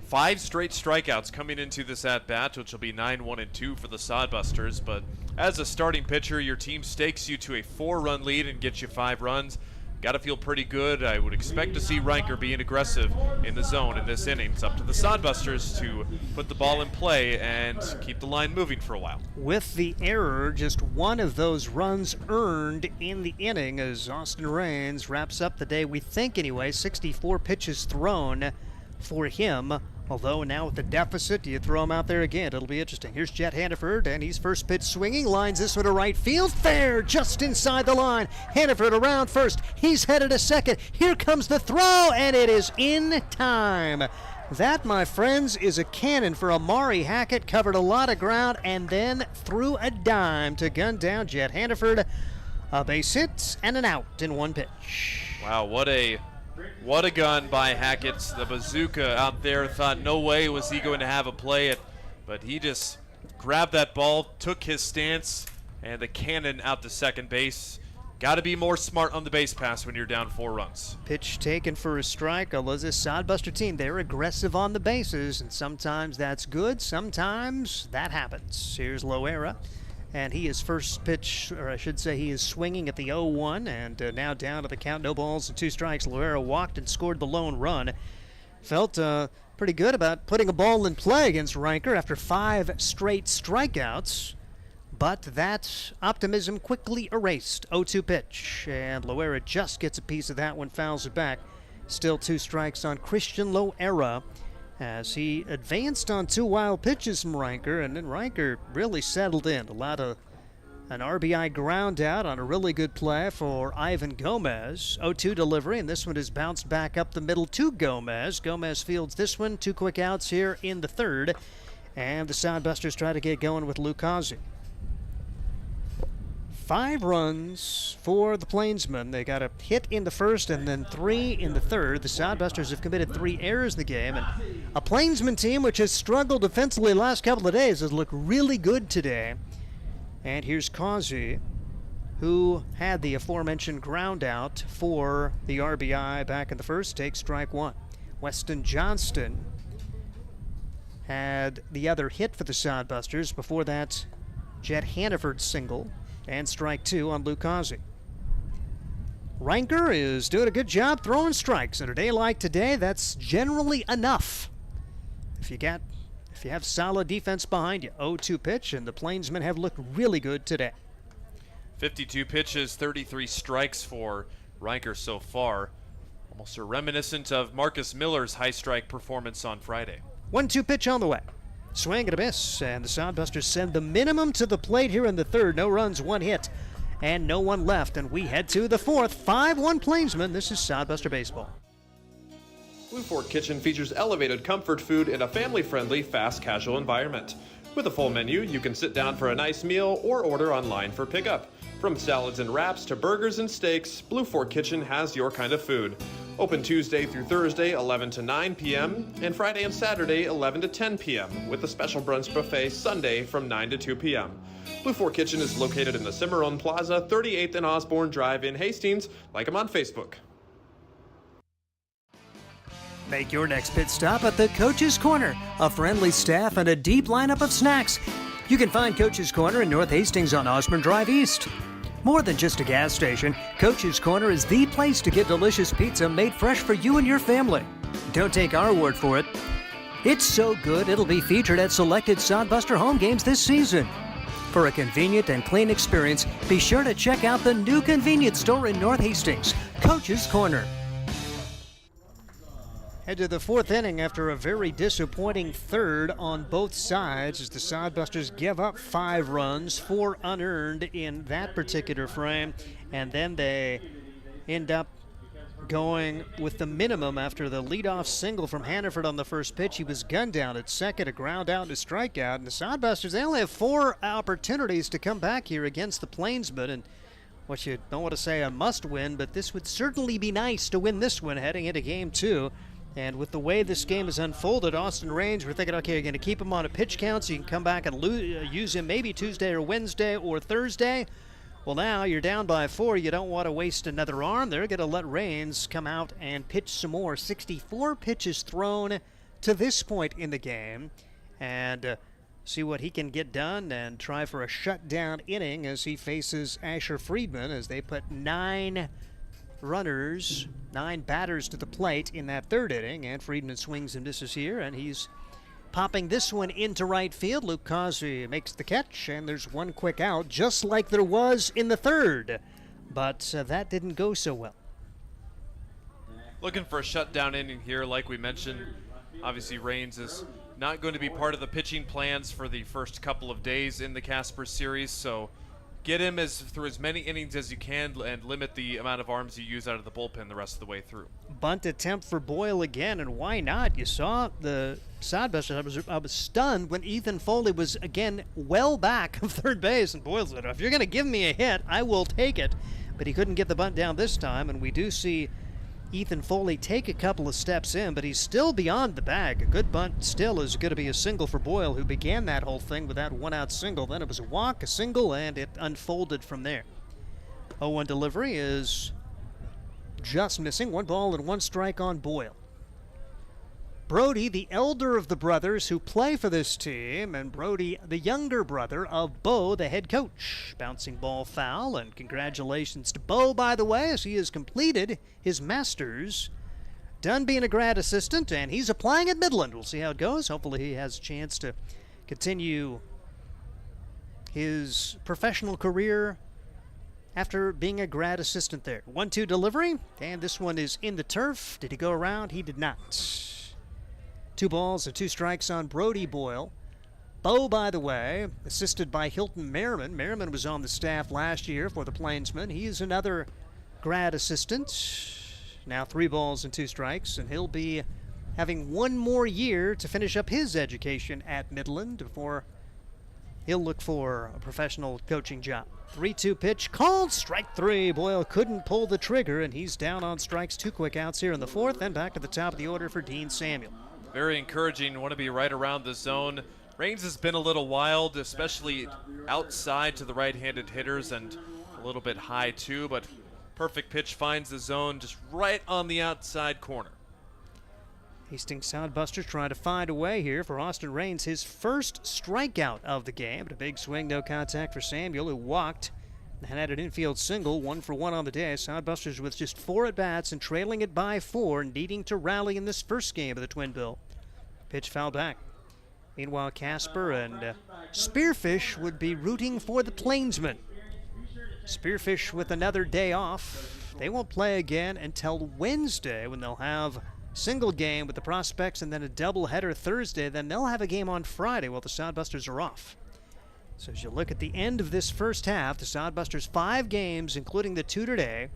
5 straight strikeouts coming into this at-bat, which will be 9-1-2 for the Sodbusters. But as a starting pitcher, your team stakes you to a 4-run lead and gets you 5 runs. Got to feel pretty good. I would expect to see Riker being aggressive in the zone in this inning. It's up to the Sodbusters to put the ball in play and keep the line moving for a while. With the error, just one of those runs earned in the inning as Austin Raines wraps up the day, we think anyway. 64 pitches thrown for him. Although now with the deficit, you throw him out there again. It'll be interesting. Here's Jet Hannaford, and he's first pitch swinging. Lines this one to right field. Fair, just inside the line. Hannaford around first. He's headed to second. Here comes the throw, and it is in time. That, my friends, is a cannon for Amari Hackett. Covered a lot of ground, and then threw a dime to gun down Jet Hannaford. A base hit and an out in one pitch. Wow, what a gun by Hackett. The bazooka out there, thought no way was he going to have a play it, but he just grabbed that ball, took his stance, and the cannon out to second base. Got to be more smart on the base pass when you're down 4 runs. Pitch taken for a strike. Although this Sodbuster team, they're aggressive on the bases, and sometimes that's good, sometimes that happens. Here's Loera. And he is first pitch, or I should say he is swinging at the 0-1, and now down to the count, no balls and 2 strikes. Loera walked and scored the lone run. Felt pretty good about putting a ball in play against Riker after 5 straight strikeouts, but that optimism quickly erased. 0-2 pitch, and Loera just gets a piece of that one, fouls it back. Still 2 strikes on Christian Loera, as he advanced on 2 wild pitches from Riker, and then Riker really settled in. Allowed an RBI ground out on a really good play for Ivan Gomez. 0-2 delivery, and this one is bounced back up the middle to Gomez. Gomez fields this one. 2 quick outs here in the 3rd, and the Sodbusters try to get going with Lucazi. 5 runs for the Plainsmen. They got a hit in the 1st and then 3 in the 3rd. The Sodbusters have committed 3 errors in the game, and a Plainsman team which has struggled defensively the last couple of days has looked really good today. And here's Causey, who had the aforementioned ground out for the RBI back in the 1st, takes strike 1. Weston Johnston had the other hit for the Sodbusters. Before that, Jet Hannaford single. And strike 2 on Lucazi. Riker is doing a good job throwing strikes. On a day like today, that's generally enough. If you have solid defense behind you. 0-2 pitch, and the Plainsmen have looked really good today. 52 pitches, 33 strikes for Riker so far. Almost reminiscent of Marcus Miller's high strike performance on Friday. 1-2 pitch on the way. Swing and a miss, and the Sodbusters send the minimum to the plate here in the third. No runs, one hit, and no one left. And we head to the fourth. 5-1 Plainsmen. This is Sodbuster Baseball. Blue Fork Kitchen features elevated comfort food in a family-friendly, fast casual environment. With a full menu, you can sit down for a nice meal or order online for pickup. From salads and wraps to burgers and steaks, Blue Fork Kitchen has your kind of food. Open Tuesday through Thursday, 11 to 9 p.m., and Friday and Saturday, 11 to 10 p.m., with a special brunch buffet Sunday from 9 to 2 p.m. Blue Fork Kitchen is located in the Cimarron Plaza, 38th and Osborne Drive in Hastings. Like them on Facebook. Make your next pit stop at the Coach's Corner. A friendly staff and a deep lineup of snacks. You can find Coach's Corner in North Hastings on Osborne Drive East. More than just a gas station, Coach's Corner is the place to get delicious pizza made fresh for you and your family. Don't take our word for it. It's so good it'll be featured at selected Sodbuster home games this season. For a convenient and clean experience, be sure to check out the new convenience store in North Hastings, Coach's Corner. Head to the fourth inning after a very disappointing third on both sides as the Sodbusters give up 5 runs, 4 unearned in that particular frame, and then they end up going with the minimum after the leadoff single from Hannaford on the first pitch. He was gunned down at second, a ground out and a strikeout, and the Sodbusters, they only have 4 opportunities to come back here against the Plainsmen, and what you don't want to say a must win, but this would certainly be nice to win this one heading into game 2. And with the way this game has unfolded, Austin Raines, we're thinking, okay, you're going to keep him on a pitch count so you can come back and use him maybe Tuesday or Wednesday or Thursday. Well, now you're down by 4. You don't want to waste another arm. They're going to let Raines come out and pitch some more. 64 pitches thrown to this point in the game. And see what he can get done and try for a shutdown inning as he faces Asher Friedman as they put 9 batters to the plate in that third inning, and Friedman swings and misses here, and he's popping this one into right field. Luke Causey makes the catch, and there's one quick out, just like there was in the third, but that didn't go so well. Looking for a shutdown inning here, like we mentioned. Obviously, Raines is not going to be part of the pitching plans for the first couple of days in the Casper series, so get him through as many innings as you can and limit the amount of arms you use out of the bullpen the rest of the way through. Bunt attempt for Boyle again, and why not? You saw the Sodbusters. I was stunned when Ethan Foley was again well back of third base, and Boyle said, if you're going to give me a hit, I will take it. But he couldn't get the bunt down this time, and we do see Ethan Foley take a couple of steps in, but he's still beyond the bag. A good bunt still is going to be a single for Boyle, who began that whole thing with that one-out single. Then it was a walk, a single, and it unfolded from there. 0-1 delivery is just missing. 1 ball and 1 strike on Boyle. Brody, the elder of the brothers who play for this team, and Brody, the younger brother of Bo, the head coach. Bouncing ball foul, and congratulations to Bo, by the way, as he has completed his master's. Done being a grad assistant, and he's applying at Midland. We'll see how it goes. Hopefully he has a chance to continue his professional career after being a grad assistant there. 1-2 delivery, and this one is in the turf. Did he go around? He did not. 2 balls and 2 strikes on Brody Boyle. Bo, by the way, assisted by Hilton Merriman. Merriman was on the staff last year for the Plainsmen. He is another grad assistant. Now 3 balls and 2 strikes, and he'll be having 1 more year to finish up his education at Midland before he'll look for a professional coaching job. 3-2 pitch called, strike 3. Boyle couldn't pull the trigger, and he's down on strikes. 2 quick outs here in the 4th, then back to the top of the order for Dean Samuel. Very encouraging. Want to be right around the zone. Raines has been a little wild, especially outside to the right-handed hitters and a little bit high too, but perfect pitch finds the zone just right on the outside corner. Hastings Sodbusters trying to find a way here for Austin Raines, his first strikeout of the game. But a big swing, no contact for Samuel, who walked and had an infield single, 1 for 1 on the day. Sodbusters with just 4 at-bats and trailing it by 4, needing to rally in this first game of the Twin Bill. Pitch fouled back. Meanwhile, Casper and Spearfish would be rooting for the Plainsmen. Spearfish with another day off. They won't play again until Wednesday when they'll have single game with the Prospects and then a doubleheader Thursday. Then they'll have a game on Friday while the Sodbusters are off. So as you look at the end of this first half, the Sodbusters 5 games, including the 2 today.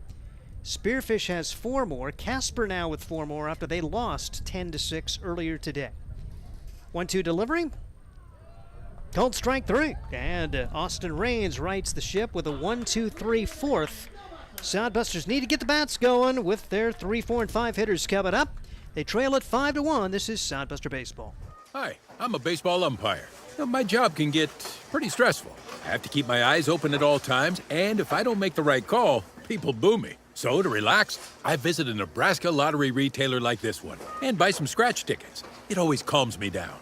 Spearfish has 4 more. Casper now with 4 more after they lost 10-6 earlier today. 1-2 delivery. Cold strike 3. And Austin Raines rights the ship with a 1-2-3 fourth. Sodbusters need to get the bats going with their 3, 4, and 5 hitters coming up. They trail at 5-1. This is Sodbuster Baseball. Hi, I'm a baseball umpire. My job can get pretty stressful. I have to keep my eyes open at all times, and if I don't make the right call, people boo me. So to relax, I visit a Nebraska lottery retailer like this one and buy some scratch tickets. It always calms me down.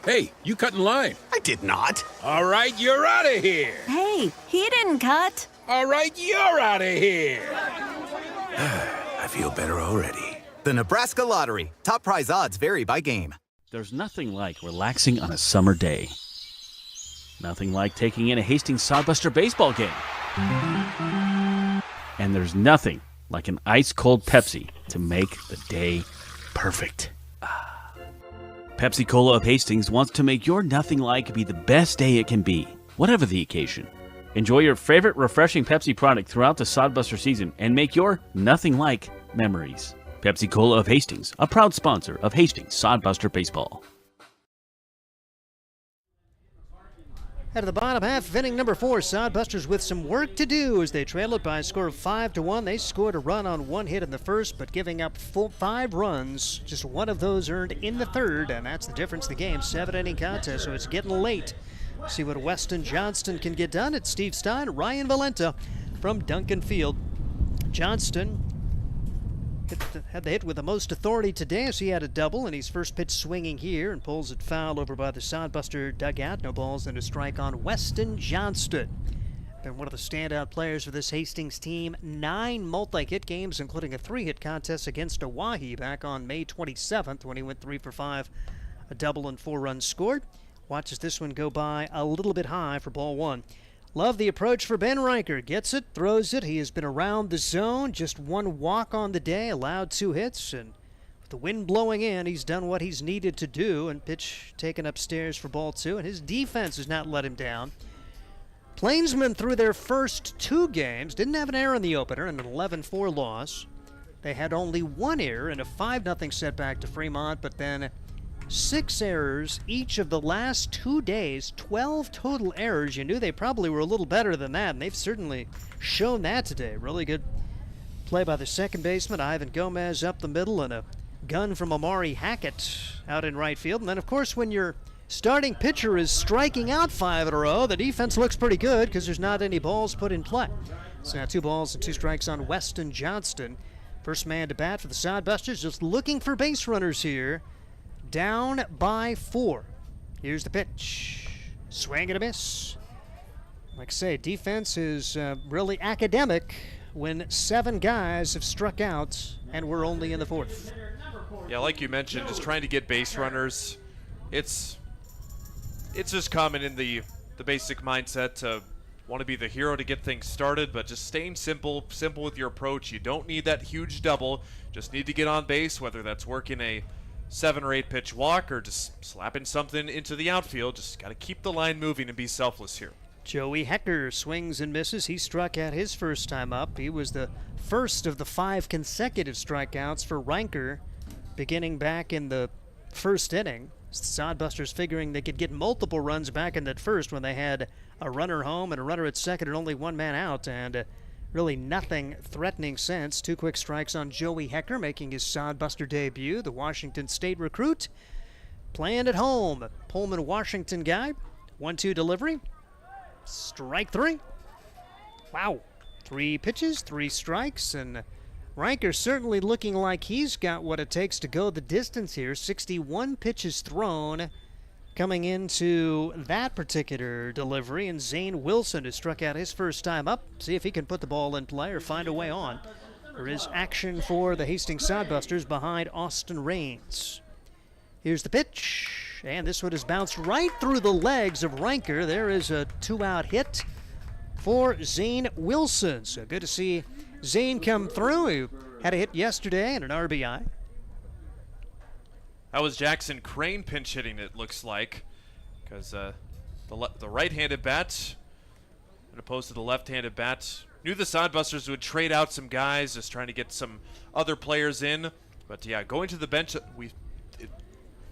Hey, you cut in line. I did not. All right, you're out of here. Hey, he didn't cut. All right, you're out of here. I feel better already. The Nebraska Lottery. Top prize odds vary by game. There's nothing like relaxing on a summer day. Nothing like taking in a Hastings Sodbuster baseball game. And there's nothing like an ice-cold Pepsi to make the day perfect. Pepsi Cola of Hastings wants to make your nothing like be the best day it can be, whatever the occasion. Enjoy your favorite refreshing Pepsi product throughout the Sodbuster season and make your nothing like memories. Pepsi Cola of Hastings, a proud sponsor of Hastings Sodbuster Baseball. Out of the bottom half of inning number 4, Sodbusters with some work to do as they trail it by a score of 5-1. They scored a run on 1 hit in the first, but giving up 5 runs. Just 1 of those earned in the third, and that's the difference in the game. 7-inning contest, so it's getting late. See what Weston Johnston can get done. It's Steve Stein, Ryan Valenta from Duncan Field. Johnston had the hit with the most authority today as he had a double, and he's first pitch swinging here and pulls it foul over by the Sodbuster dugout. No balls and a strike on Weston Johnston. Been one of the standout players for this Hastings team. 9 multi-hit games, including a 3-hit contest against Oahe back on May 27th when he went 3 for 5, a double and 4 runs scored. Watches this one go by a little bit high for ball 1. Love the approach for Ben Riker. Gets it, throws it. He has been around the zone. Just 1 walk on the day, allowed 2 hits. And with the wind blowing in, he's done what he's needed to do. And pitch taken upstairs for ball 2. And his defense has not let him down. Plainsmen, through their first 2 games, didn't have an error in the opener and an 11-4 loss. They had only 1 error in a 5-0 setback to Fremont, but then 6 errors each of the last 2 days, 12 total errors. You knew they probably were a little better than that, and they've certainly shown that today. Really good play by the second baseman, Ivan Gomez, up the middle, and a gun from Amari Hackett out in right field. And then, of course, when your starting pitcher is striking out 5 in a row, the defense looks pretty good because there's not any balls put in play. So now 2 balls and 2 strikes on Weston Johnston. First man to bat for the Sodbusters, just looking for base runners here. Down by 4. Here's the pitch. Swing and a miss. Like I say, defense is really academic when 7 guys have struck out and we're only in the 4th. Yeah, like you mentioned, just trying to get base runners. It's just common in the basic mindset to want to be the hero to get things started, but just staying simple with your approach. You don't need that huge double. Just need to get on base, whether that's working a 7 or 8 pitch walk or just slapping something into the outfield. Just got to keep the line moving and be selfless here. Joey Hecker swings and misses. He struck out his first time up. He was the first of the 5 consecutive strikeouts for Reinker beginning back in the first inning. Sodbusters figuring they could get multiple runs back in that first when they had a runner home and a runner at second and only 1 man out, and really nothing threatening since. 2 quick strikes on Joey Hecker, making his Sodbuster debut. The Washington State recruit playing at home. Pullman, Washington guy. 1-2 delivery. Strike 3. Wow. 3 pitches, 3 strikes, and Reinker certainly looking like he's got what it takes to go the distance here. 61 pitches thrown coming into that particular delivery, and Zane Wilson, who struck out his first time up, see if he can put the ball in play or find a way on. There is action for the Hastings Sodbusters behind Austin Raines. Here's the pitch, and this one is bounced right through the legs of Reinker. There is a 2-out hit for Zane Wilson. So good to see Zane come through. He had a hit yesterday and an RBI. That was Jackson Crane pinch hitting, it looks like, because the right-handed bat, opposed to the left-handed bat, knew the Sodbusters would trade out some guys, just trying to get some other players in. But yeah, going to the bench, it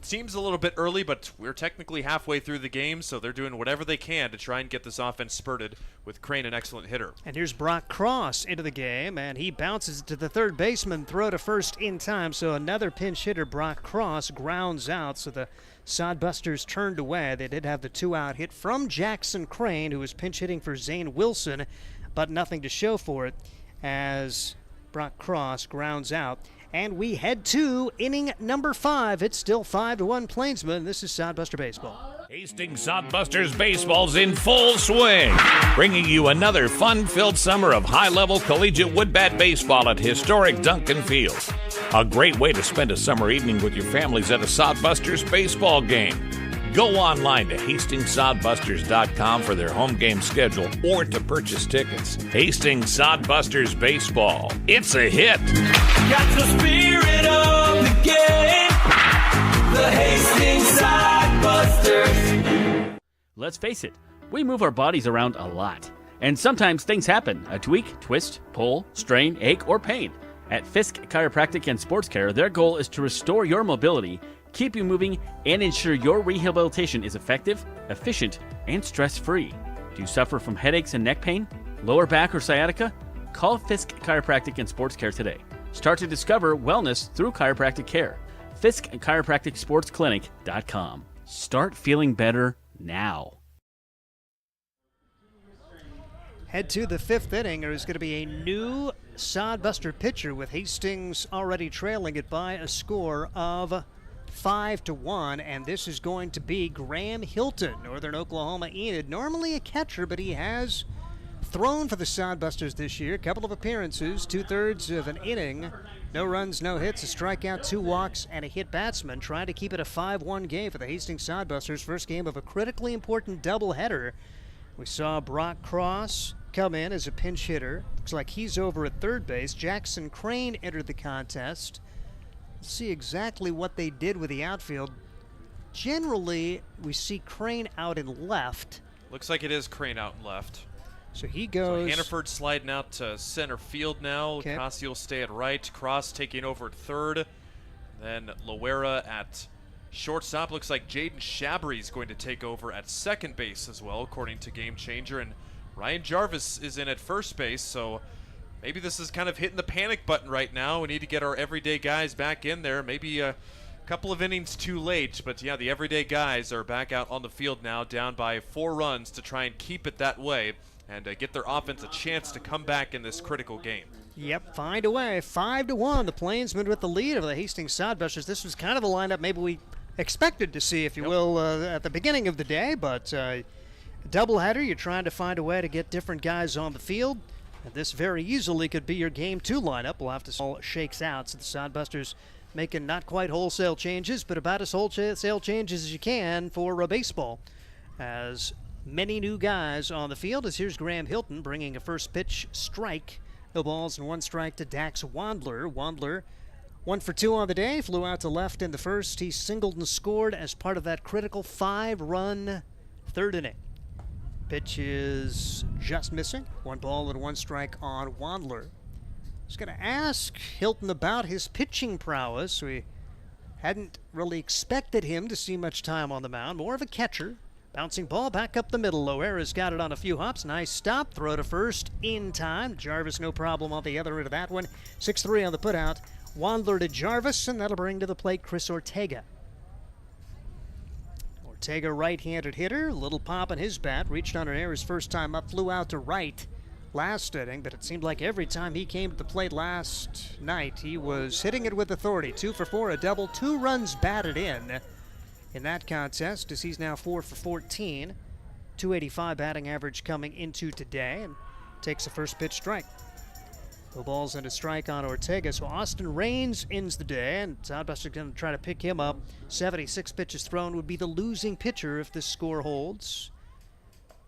seems a little bit early, but we're technically halfway through the game, so they're doing whatever they can to try and get this offense spurted with Crane, an excellent hitter. And here's Brock Cross into the game, and he bounces to the third baseman, throw to first in time, so another pinch hitter, Brock Cross, grounds out, so the Sodbusters turned away. They did have the 2-out hit from Jackson Crane, who was pinch hitting for Zane Wilson, but nothing to show for it as Brock Cross grounds out. And we head to inning number 5. It's still 5-1 Plainsmen. This is Sodbuster Baseball. Hastings Sodbusters Baseball's in full swing, bringing you another fun-filled summer of high-level collegiate woodbat baseball at historic Duncan Field. A great way to spend a summer evening with your families at a Sodbusters baseball game. Go online to HastingsSodbusters.com for their home game schedule or to purchase tickets. Hastings Sodbusters Baseball. It's a hit. Got the spirit of the game. The Hastings Sodbusters. Let's face it, we move our bodies around a lot. And sometimes things happen. A tweak, twist, pull, strain, ache, or pain. At Fisk Chiropractic and Sports Care, their goal is to restore your mobility, keep you moving, and ensure your rehabilitation is effective, efficient, and stress-free. Do you suffer from headaches and neck pain, lower back, or sciatica? Call Fisk Chiropractic and Sports Care today. Start to discover wellness through chiropractic care. Fisk Chiropractic Sports Clinic.com. Start feeling better now. Head to the 5th inning. There's going to be a new Sodbuster pitcher with Hastings already trailing it by a score of 5-1, and this is going to be Graham Hilton, Northern Oklahoma Enid. Normally a catcher, but he has thrown for the Sodbusters this year. A couple of appearances, 2/3 of an inning. No runs, no hits, a strikeout, 2 walks, and a hit batsman. Trying to keep it a 5-1 game for the Hastings Sodbusters. First game of a critically important doubleheader. We saw Brock Cross come in as a pinch hitter. Looks like he's over at third base. Jackson Crane entered the contest. Let's see exactly what they did with the outfield. Generally, we see Crane out in left. Looks like it is Crane out in left. So he goes. So Hannaford sliding out to center field now. Okay. Cossey will stay at right. Cross taking over at third. Then Loera at shortstop. Looks like Jaden Shabry is going to take over at second base as well, according to Game Changer. And Ryan Jarvis is in at first base, so maybe this is kind of hitting the panic button right now. We need to get our everyday guys back in there. Maybe a couple of innings too late, but yeah, the everyday guys are back out on the field now, down by 4 runs to try and keep it that way and get their offense a chance to come back in this critical game. Yep, find a way. 5-1, the Plainsmen with the lead over the Hastings Sodbusters. This was kind of the lineup maybe we expected to see, if you will, at the beginning of the day, but a doubleheader, you're trying to find a way to get different guys on the field. And this very easily could be your Game 2 lineup. We'll have to see how it shakes out. So the Sodbusters making not quite wholesale changes, but about as wholesale changes as you can for baseball. As many new guys on the field, as here's Graham Hilton bringing a first pitch strike. No balls and 1 strike to Dax Wandler. Wandler 1 for 2 on the day, flew out to left in the first. He singled and scored as part of that critical 5-run third inning. Pitch is just missing. 1 ball and 1 strike on Wandler. I was going to ask Hilton about his pitching prowess. We hadn't really expected him to see much time on the mound. More of a catcher. Bouncing ball back up the middle. Loera's got it on a few hops. Nice stop. Throw to first in time. Jarvis no problem on the other end of that one. 6-3 on the putout. Wandler to Jarvis, and that'll bring to the plate Chris Ortega. Ortega, right-handed hitter. Little pop on his bat. Reached on an air his first time up. Flew out to right last inning, but it seemed like every time he came to the plate last night, he was hitting it with authority. 2 for 4, a double. 2 runs batted in that contest, as he's now 4 for 14. 285 batting average coming into today, and takes a first pitch strike. No balls and a strike on Ortega. So Austin Raines ends the day, and Sodbusters going to try to pick him up. 76 pitches thrown, would be the losing pitcher if this score holds.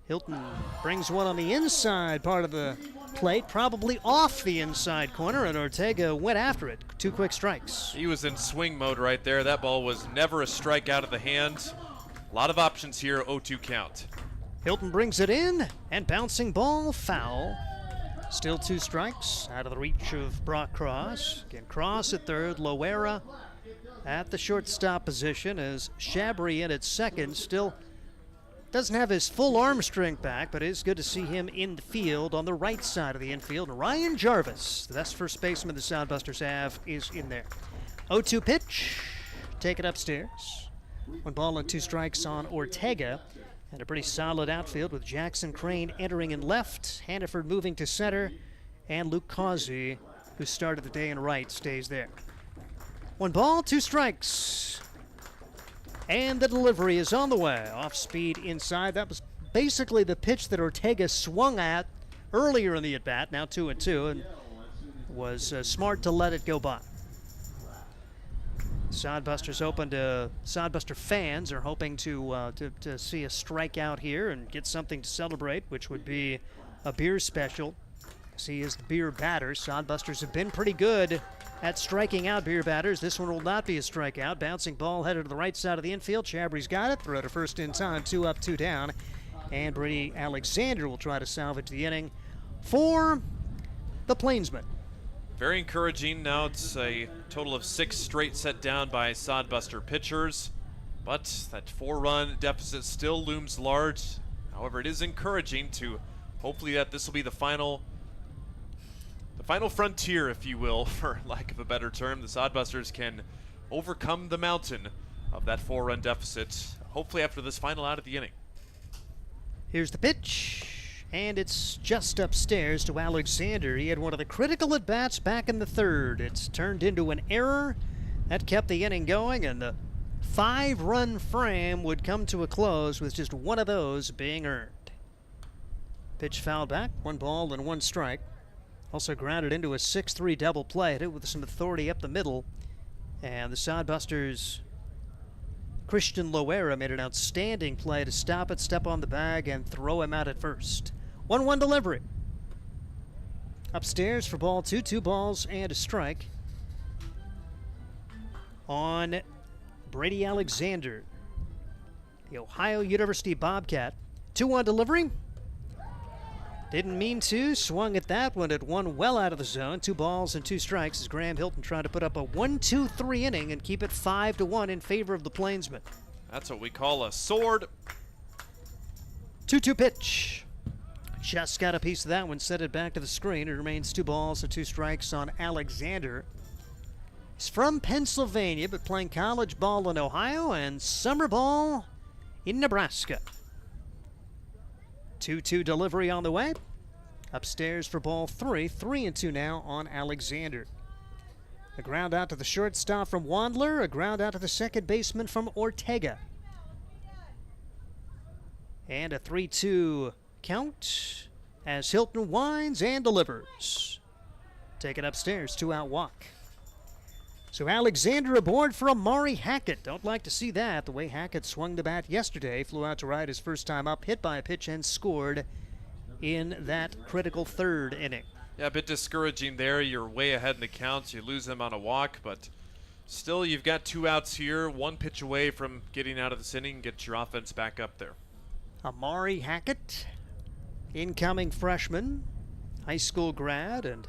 Hilton brings one on the inside part of the plate, probably off the inside corner, and Ortega went after it. 2 quick strikes. He was in swing mode right there. That ball was never a strike out of the hand. A lot of options here, 0-2 count. Hilton brings it in, and bouncing ball, foul. Still 2 strikes, out of the reach of Brock Cross. Again, Cross at third, Loera at the shortstop position as Shabry in at second. Still doesn't have his full arm strength back, but it is good to see him in the field on the right side of the infield. Ryan Jarvis, the best first baseman the Sodbusters have, is in there. 0-2 pitch, take it upstairs. 1 ball and 2 strikes on Ortega. And a pretty solid outfield with Jackson Crane entering in left, Hannaford moving to center, and Luke Causey, who started the day in right, stays there. 1 ball, 2 strikes. And the delivery is on the way. Off speed inside. That was basically the pitch that Ortega swung at earlier in the at-bat, now 2-2, and was smart to let it go by. Sodbusters open to Sodbuster fans are hoping to see a strikeout here and get something to celebrate, which would be a beer special. See as the beer batters. Sodbusters have been pretty good at striking out beer batters. This one will not be a strikeout. Bouncing ball headed to the right side of the infield. Shabry's got it. Throw to first in time. 2 up, 2 down. And Brady Alexander will try to salvage the inning for the Plainsmen. Very encouraging. Now it's a total of 6 straight set down by Sodbuster pitchers, but that 4-run deficit still looms large. However, it is encouraging to hopefully that this will be the final frontier, if you will, for lack of a better term. The Sodbusters can overcome the mountain of that 4-run deficit, hopefully after this final out of the inning. Here's the pitch. And it's just upstairs to Alexander. He had one of the critical at-bats back in the 3rd. It's turned into an error. That kept the inning going, and the 5-run frame would come to a close with just one of those being earned. Pitch fouled back, 1 ball and 1 strike. Also grounded into a 6-3 double play. Hit it with some authority up the middle. And the Sodbusters' Christian Loera made an outstanding play to stop it, step on the bag, and throw him out at first. 1-1 delivery. Upstairs for ball 2, 2 balls and a strike on Brady Alexander, the Ohio University Bobcat. 2-1 delivery. Didn't mean to, swung at that one, at one well out of the zone. 2 balls and 2 strikes as Graham Hilton trying to put up a 1-2-3 inning and keep it 5-1 in favor of the Plainsmen. That's what we call a sword. 2-2 pitch. Just got a piece of that one, set it back to the screen. It remains 2 balls and 2 strikes on Alexander. He's from Pennsylvania, but playing college ball in Ohio and summer ball in Nebraska. 2-2 delivery on the way. Upstairs for ball 3. 3-2 now on Alexander. A ground out to the shortstop from Wandler. A ground out to the second baseman from Ortega. And a 3-2 count as Hilton winds and delivers. Taken upstairs, 2-out walk. So Alexander aboard for Amari Hackett. Don't like to see that. The way Hackett swung the bat yesterday, flew out to right his first time up, hit by a pitch, and scored in that critical 3rd inning. Yeah, a bit discouraging there. You're way ahead in the counts. You lose them on a walk, but still you've got 2 outs here, 1 pitch away from getting out of this inning, get your offense back up there. Amari Hackett, incoming freshman, high school grad, and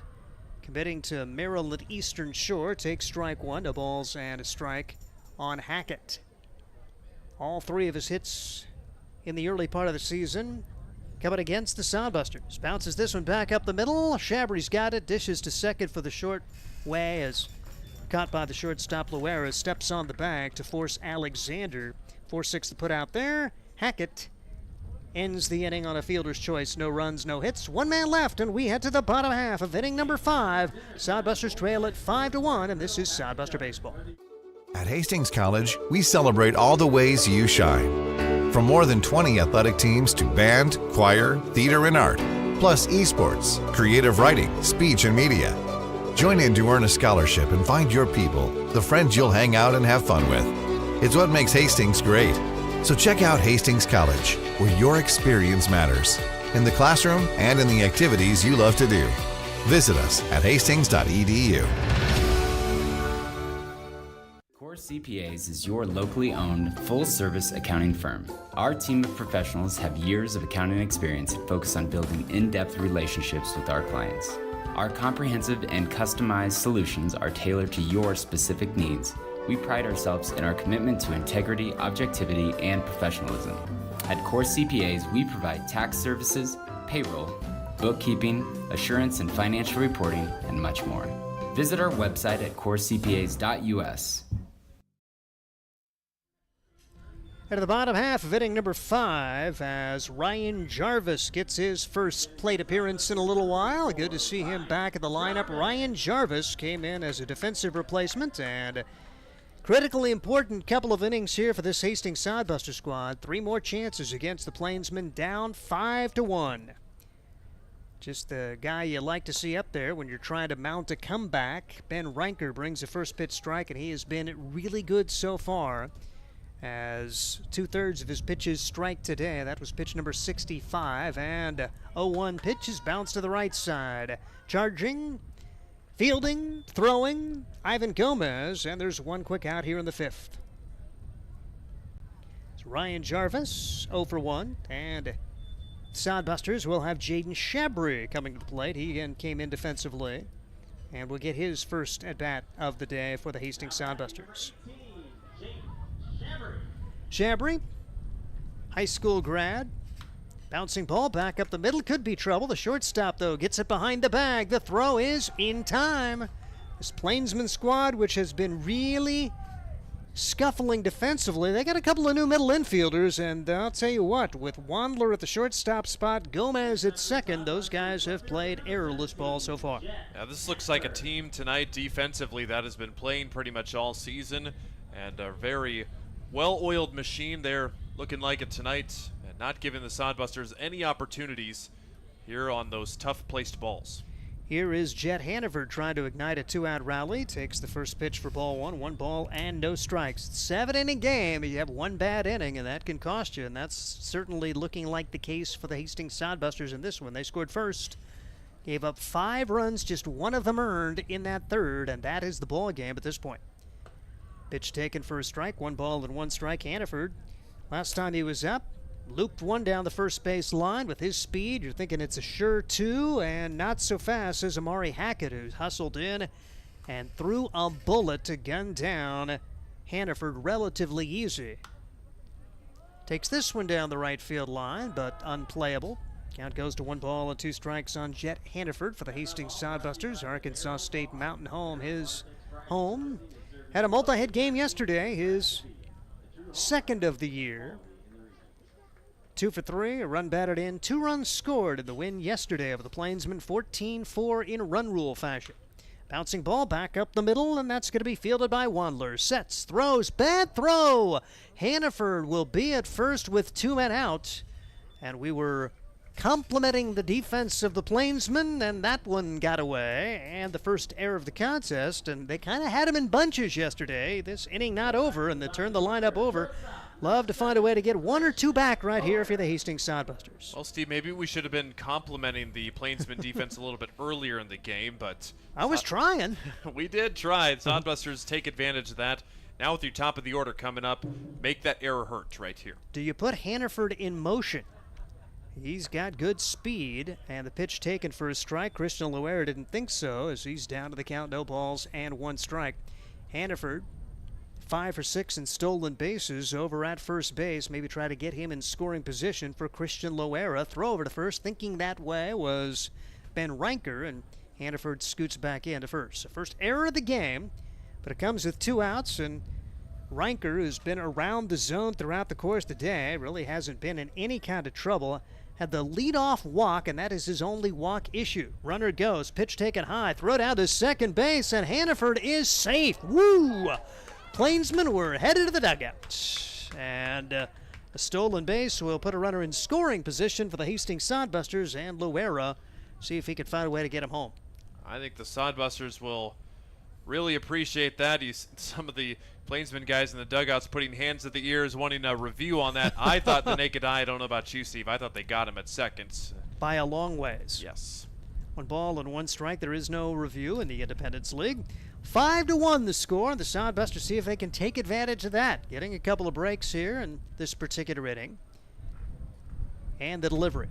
committing to Maryland Eastern Shore. Takes strike 1, 2 balls and a strike on Hackett. All 3 of his hits in the early part of the season coming against the Sodbusters. Bounces this one back up the middle. Shabry's got it. Dishes to second for the short way as caught by the shortstop Loera. Steps on the bag to force Alexander. 4-6 to put out there. Hackett ends the inning on a fielder's choice. No runs, no hits. 1 man left, and we head to the bottom half of inning number 5. Sodbusters trail at 5-1, and this is Sodbuster Baseball. At Hastings College, we celebrate all the ways you shine. From more than 20 athletic teams to band, choir, theater, and art, plus esports, creative writing, speech, and media. Join in to earn a scholarship and find your people, the friends you'll hang out and have fun with. It's what makes Hastings great. So check out Hastings College. where your experience matters, in the classroom and in the activities you love to do. Visit us at hastings.edu. Core CPAs is your locally owned, full-service accounting firm. Our team of professionals have years of accounting experience and focus on building in-depth relationships with our clients. Our comprehensive and customized solutions are tailored to your specific needs. We pride ourselves in our commitment to integrity, objectivity, and professionalism. At Core CPAs, we provide tax services, payroll, bookkeeping, assurance and financial reporting, and much more. Visit our website at corecpas.us. At the bottom half of inning number 5, as Ryan Jarvis gets his first plate appearance in a little while. Good to see him back in the lineup. Ryan Jarvis came in as a defensive replacement, and critically important couple of innings here for this Hastings Sodbuster squad. 3 more chances against the Plainsmen, down 5-1. Just the guy you like to see up there when you're trying to mount a comeback. Ben Reinker brings a first pitch strike, and he has been really good so far, as 2/3 of his pitches strike today. That was pitch number 65, and 0-1 pitch is bounced to the right side. Charging, fielding, throwing, Ivan Gomez, and there's 1 quick out here in the 5th. It's Ryan Jarvis, 0 for 1, and Sodbusters will have Jaden Shabry coming to the plate. He again came in defensively, and will get his first at-bat of the day for the Hastings Sodbusters. Shabry, high school grad. Bouncing ball back up the middle, could be trouble. The shortstop, though, gets it behind the bag. The throw is in time. This Plainsman squad, which has been really scuffling defensively, they got a couple of new middle infielders, and I'll tell you what, with Wandler at the shortstop spot, Gomez at second, those guys have played errorless ball so far. Yeah, this looks like a team tonight defensively that has been playing pretty much all season, and a very well-oiled machine. They're looking like it tonight, and not giving the Sodbusters any opportunities here on those tough-placed balls. Here is Jet Hannaford trying to ignite a 2-out rally. Takes the first pitch for ball 1. 1 ball and no strikes. 7-inning game. You have 1 bad inning, and that can cost you, and that's certainly looking like the case for the Hastings Sodbusters in this one. They scored first, gave up 5 runs, just 1 of them earned in that 3rd, and that is the ball game at this point. Pitch taken for a strike, 1 ball and 1 strike. Hannaford, last time he was up, looped 1 down the first base line with his speed. You're thinking it's a sure 2, and not so fast as Amari Hackett, who's hustled in and threw a bullet to gun down Hannaford relatively easy. Takes this one down the right field line, but unplayable. Count goes to 1 ball and 2 strikes on Jet Hannaford for the Hastings Sodbusters. Arkansas State Mountain Home, his home. Had a multi-hit game yesterday, his 2nd of the year. 2 for 3, a run batted in, 2 runs scored in the win yesterday of the Plainsmen, 14-4 in run rule fashion. Bouncing ball back up the middle, and that's going to be fielded by Wandler. Sets, throws, bad throw. Hannaford will be at first with 2 men out, and we were complimenting the defense of the Plainsmen, and that one got away, and the first error of the contest, and they kind of had him in bunches yesterday. This inning not over, and they turned the lineup over. Love to find a way to get 1 or 2 back right here for the Hastings Sodbusters. Well, Steve, maybe we should have been complimenting the Plainsman defense a little bit earlier in the game, but I was trying. We did try. Sodbusters take advantage of that. Now with your top of the order coming up, make that error hurt right here. Do you put Hannaford in motion? He's got good speed, and the pitch taken for a strike. Christian Loera didn't think so, as he's down to the count, no balls and 1 strike. Hannaford, 5 for 6 in stolen bases over at first base. Maybe try to get him in scoring position for Christian Loera. Throw over to first, thinking that way was Ben Reinker, and Hannaford scoots back into first. So first error of the game, but it comes with 2 outs, and Reinker, who's been around the zone throughout the course of the day, really hasn't been in any kind of trouble. Had the leadoff walk, and that is his only walk issue. Runner goes, pitch taken high, throw down to second base, and Hannaford is safe. Woo! Plainsmen were headed to the dugout. And a stolen base will put a runner in scoring position for the Hastings Sodbusters, and Loera see if he can find a way to get him home. I think the Sodbusters will Really appreciate that. Some of the Plainsmen guys in the dugouts putting hands at the ears, wanting a review on that. I thought the naked eye, I don't know about you, Steve, I thought they got him at seconds. By a long ways. Yes. 1 ball and 1 strike. There is no review in the Independence League. 5-1 the score. The Sodbusters see if they can take advantage of that. Getting a couple of breaks here in this particular inning. And the delivery.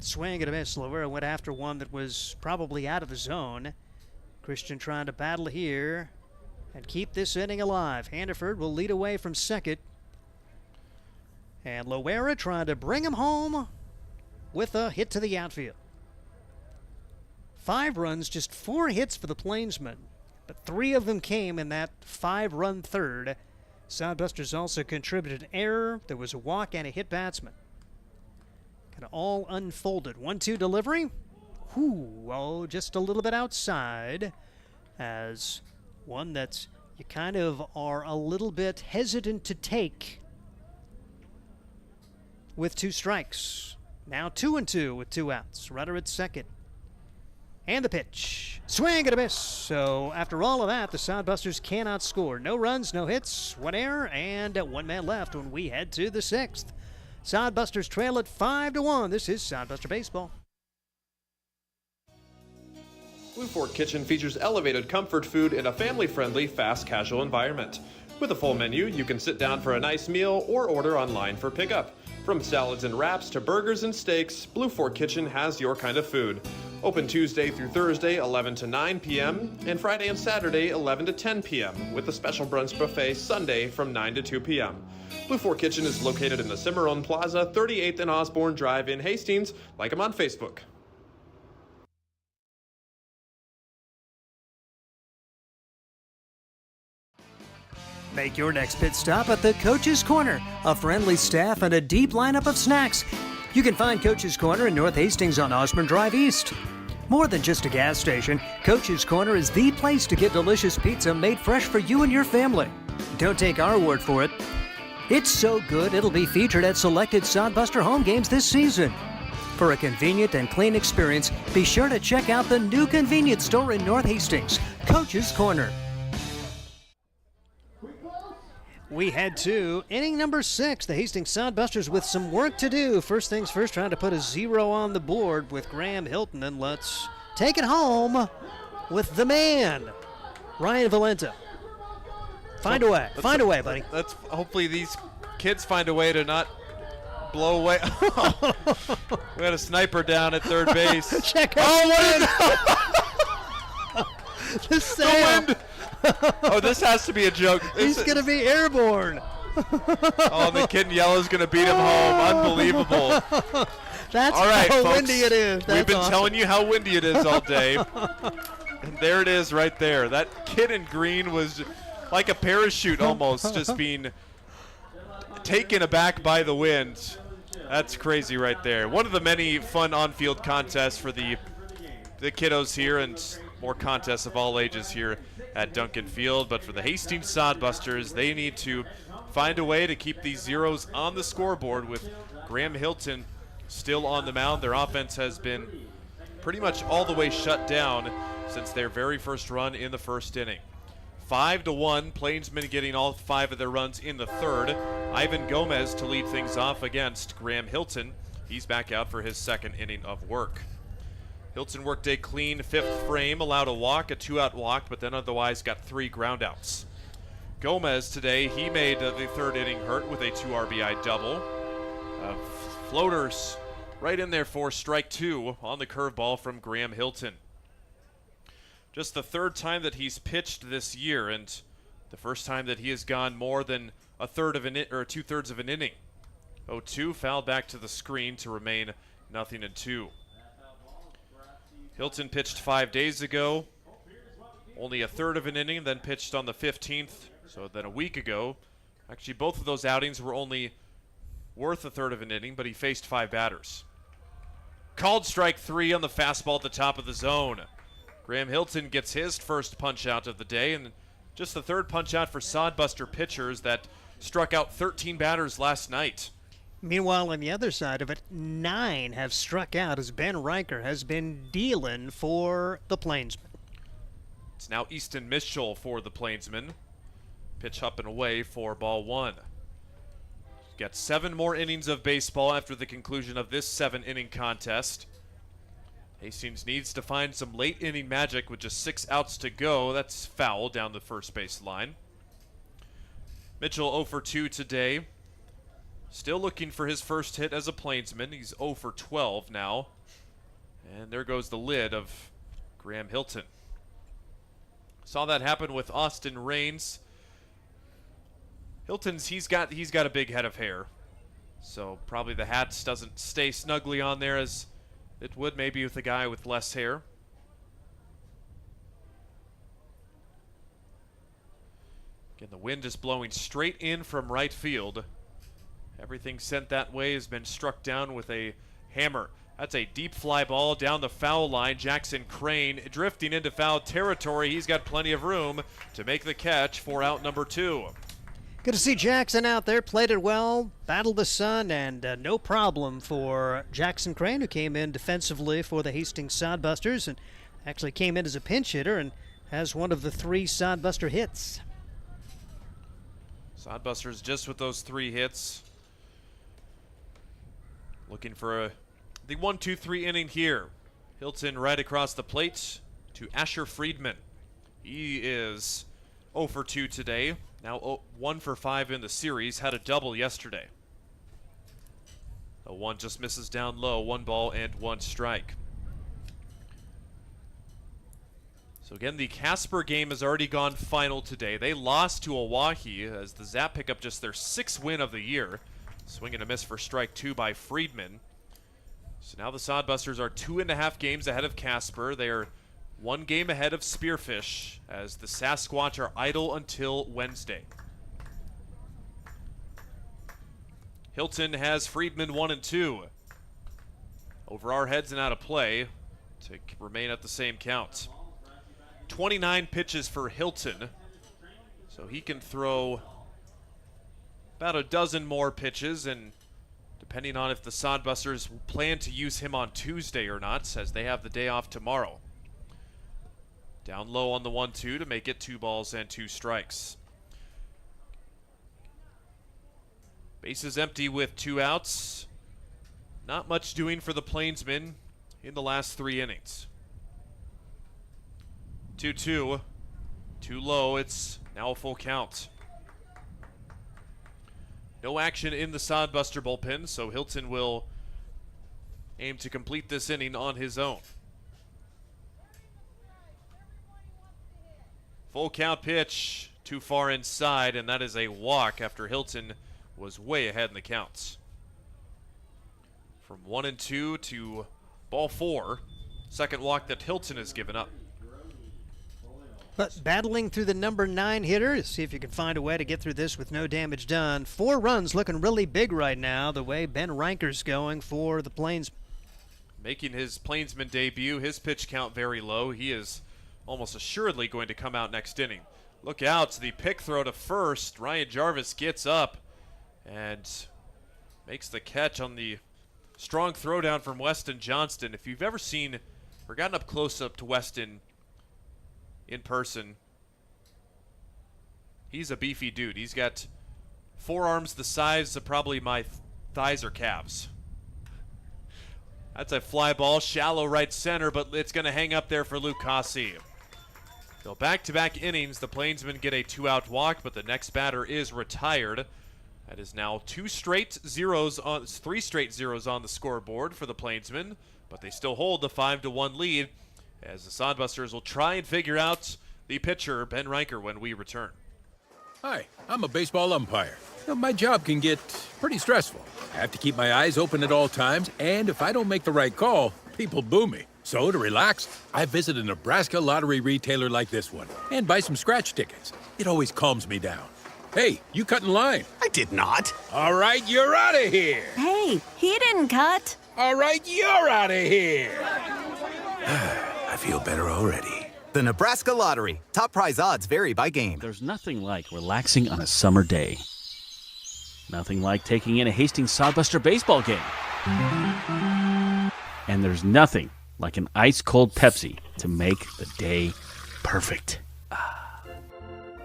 Swing and a miss. Loera went after one that was probably out of the zone. Christian trying to battle here and keep this inning alive. Hannaford will lead away from second. And Loera trying to bring him home with a hit to the outfield. 5 runs, just 4 hits for the Plainsmen, but 3 of them came in that 5-run third. Sodbusters also contributed an error. There was a walk and a hit batsman. Kind of all unfolded. 1-2 delivery. Oh, just a little bit outside, as one that you kind of are a little bit hesitant to take with 2 strikes. Now 2-2 with 2 outs. Runner at second. And the pitch. Swing and a miss. So after all of that, the Sodbusters cannot score. No runs, no hits, 1 error, and 1 man left when we head to the 6th. Sodbusters trail at 5-1. This is Sodbuster Baseball. Blue Fork Kitchen features elevated comfort food in a family-friendly, fast casual environment. With a full menu, you can sit down for a nice meal or order online for pickup. From salads and wraps to burgers and steaks, Blue Fork Kitchen has your kind of food. Open Tuesday through Thursday, 11 to 9 p.m., and Friday and Saturday, 11 to 10 p.m., with a special brunch buffet Sunday from 9 to 2 p.m. Blue Fork Kitchen is located in the Cimarron Plaza, 38th and Osborne Drive in Hastings. Like them on Facebook. Make your next pit stop at the Coach's Corner. A friendly staff and a deep lineup of snacks. You can find Coach's Corner in North Hastings on Osborne Drive East. More than just a gas station, Coach's Corner is the place to get delicious pizza made fresh for you and your family. Don't take our word for it. It's so good it'll be featured at selected Sodbuster home games this season. For a convenient and clean experience, be sure to check out the new convenience store in North Hastings, Coach's Corner. We head to inning number 6. The Hastings Sodbusters with some work to do. First things first, trying to put a 0 on the board with Graham Hilton. And let's take it home with the man, Ryan Valenta. Find a way. Find a way, buddy. Let's hopefully these kids find a way to not blow away. We had a sniper down at third base. Check out the sail. Oh, this has to be a joke. He's going to be airborne. Oh, the kid in yellow is going to beat him home. Unbelievable. That's all right, how folks, windy it is. We've been telling you how windy it is all day. And there it is right there. That kid in green was like a parachute almost, just being taken aback by the wind. That's crazy right there. One of the many fun on-field contests for the kiddos here, and more contests of all ages here at Duncan Field. But for the Hastings Sodbusters, they need to find a way to keep these zeros on the scoreboard with Graham Hilton still on the mound. Their offense has been pretty much all the way shut down since their very first run in the first inning. 5-1, Plainsmen getting all 5 of their runs in the third. Ivan Gomez to lead things off against Graham Hilton. He's back out for his second inning of work. Hilton worked a clean 5th frame, allowed a walk, a 2-out walk, but then otherwise got 3 groundouts. Gomez today, he made the third inning hurt with a 2 RBI double. Floaters right in there for strike 2 on the curveball from Graham Hilton. Just the 3rd time that he's pitched this year, and the first time that he has gone more than a third of an or 2/3 of an inning. 0-2 fouled back to the screen to remain 0-2. Hilton pitched 5 days ago, only a third of an inning, then pitched on the 15th, so then a week ago. Actually, both of those outings were only worth a third of an inning, but he faced 5 batters. Called strike 3 on the fastball at the top of the zone. Graham Hilton gets his first punch out of the day, and just the 3rd punch out for Sodbuster pitchers that struck out 13 batters last night. Meanwhile, on the other side of it, 9 have struck out as Ben Riker has been dealing for the Plainsmen. It's now Easton Mitchell for the Plainsmen. Pitch up and away for ball 1. Got 7 more innings of baseball after the conclusion of this 7-inning contest. Hastings needs to find some late inning magic with just 6 outs to go. That's foul down the first base line. Mitchell 0 for 2 today. Still looking for his first hit as a Plainsman. He's 0 for 12 now. And there goes the lid of Graham Hilton. Saw that happen with Austin Raines. Hilton's, he's got a big head of hair. So probably the hat doesn't stay snugly on there as it would maybe with a guy with less hair. Again, the wind is blowing straight in from right field. Everything sent that way has been struck down with a hammer. That's a deep fly ball down the foul line. Jackson Crane drifting into foul territory. He's got plenty of room to make the catch for out number 2. Good to see Jackson out there. Played it well, battled the sun, and no problem for Jackson Crane, who came in defensively for the Hastings Sodbusters and actually came in as a pinch hitter and has one of the 3 Sodbuster hits. Sodbusters just with those 3 hits. Looking for the 1-2-3 inning here. Hilton right across the plate to Asher Friedman. He is 0 for 2 today. Now 1 for 5 in the series. Had a double yesterday. The 1 just misses down low. 1 ball and 1 strike. So again, the Casper game has already gone final today. They lost to Oahe as the Zap pick up just their 6th win of the year. Swing and a miss for strike 2 by Friedman. So now the Sodbusters are 2.5 games ahead of Casper. They are 1 game ahead of Spearfish as the Sasquatch are idle until Wednesday. Hilton has Friedman 1 and 2. Over our heads and out of play to remain at the same count. 29 pitches for Hilton. So he can throw about a dozen more pitches, and depending on if the Sodbusters plan to use him on Tuesday or not, as they have the day off tomorrow. Down low on the 1-2 to make it 2 balls and 2 strikes. Bases empty with 2 outs. Not much doing for the Plainsmen in the last 3 innings. 2-2. Too low. It's now a full count. No action in the Sodbuster bullpen, so Hilton will aim to complete this inning on his own. Full count pitch, too far inside, and that is a walk after Hilton was way ahead in the counts. From 1 and 2 to ball 4, second walk that Hilton has given up. But battling through the number 9 hitter, see if you can find a way to get through this with no damage done. 4 runs looking really big right now, the way Ben Reinker's going for the Plains. Making his Plainsman debut, his pitch count very low. He is almost assuredly going to come out next inning. Look out, the pick throw to first. Ryan Jarvis gets up and makes the catch on the strong throwdown from Weston Johnston. If you've ever seen or gotten up close up to Weston in person, he's a beefy dude. He's got forearms the size of probably my thighs or calves. That's a fly ball, shallow right center, but it's going to hang up there for Luke Cossey. So back-to-back innings, the Plainsmen get a 2-out walk, but the next batter is retired. That is now 3 straight zeros on the scoreboard for the Plainsmen, but they still hold the 5-1 lead as the Sodbusters will try and figure out the pitcher, Ben Reinker, when we return. Hi, I'm a baseball umpire. My job can get pretty stressful. I have to keep my eyes open at all times, and if I don't make the right call, people boo me. So to relax, I visit a Nebraska lottery retailer like this one and buy some scratch tickets. It always calms me down. Hey, you cut in line. I did not. All right, you're out of here. Hey, he didn't cut. All right, you're out of here. I feel better already. The Nebraska Lottery. Top prize odds vary by game. There's nothing like relaxing on a summer day. Nothing like taking in a Hastings Sodbuster baseball game. And there's nothing like an ice-cold Pepsi to make the day perfect.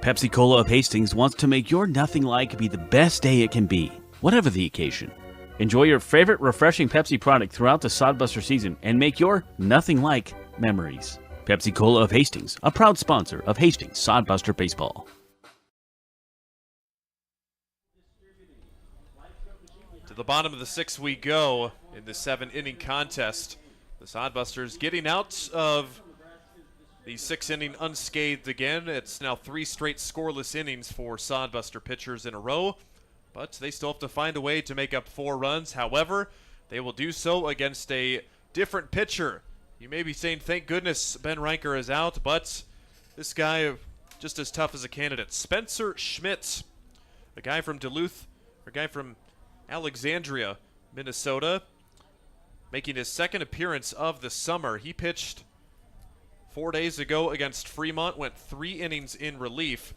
Pepsi Cola of Hastings wants to make your nothing like be the best day it can be, whatever the occasion. Enjoy your favorite refreshing Pepsi product throughout the Sodbuster season and make your nothing like memories. Pepsi Cola of Hastings, a proud sponsor of Hastings Sodbuster Baseball. To the bottom of the 6th we go in the 7-inning contest. The Sodbusters getting out of the 6th inning unscathed again. It's now 3 straight scoreless innings for Sodbuster pitchers in a row, but they still have to find a way to make up 4 runs. However, they will do so against a different pitcher. You may be saying, thank goodness Ben Reinker is out, but this guy just as tough as a candidate. Spencer Schmidt, a guy from Duluth, or a guy from Alexandria, Minnesota, making his 2nd appearance of the summer. He pitched 4 days ago against Fremont, went 3 innings in relief,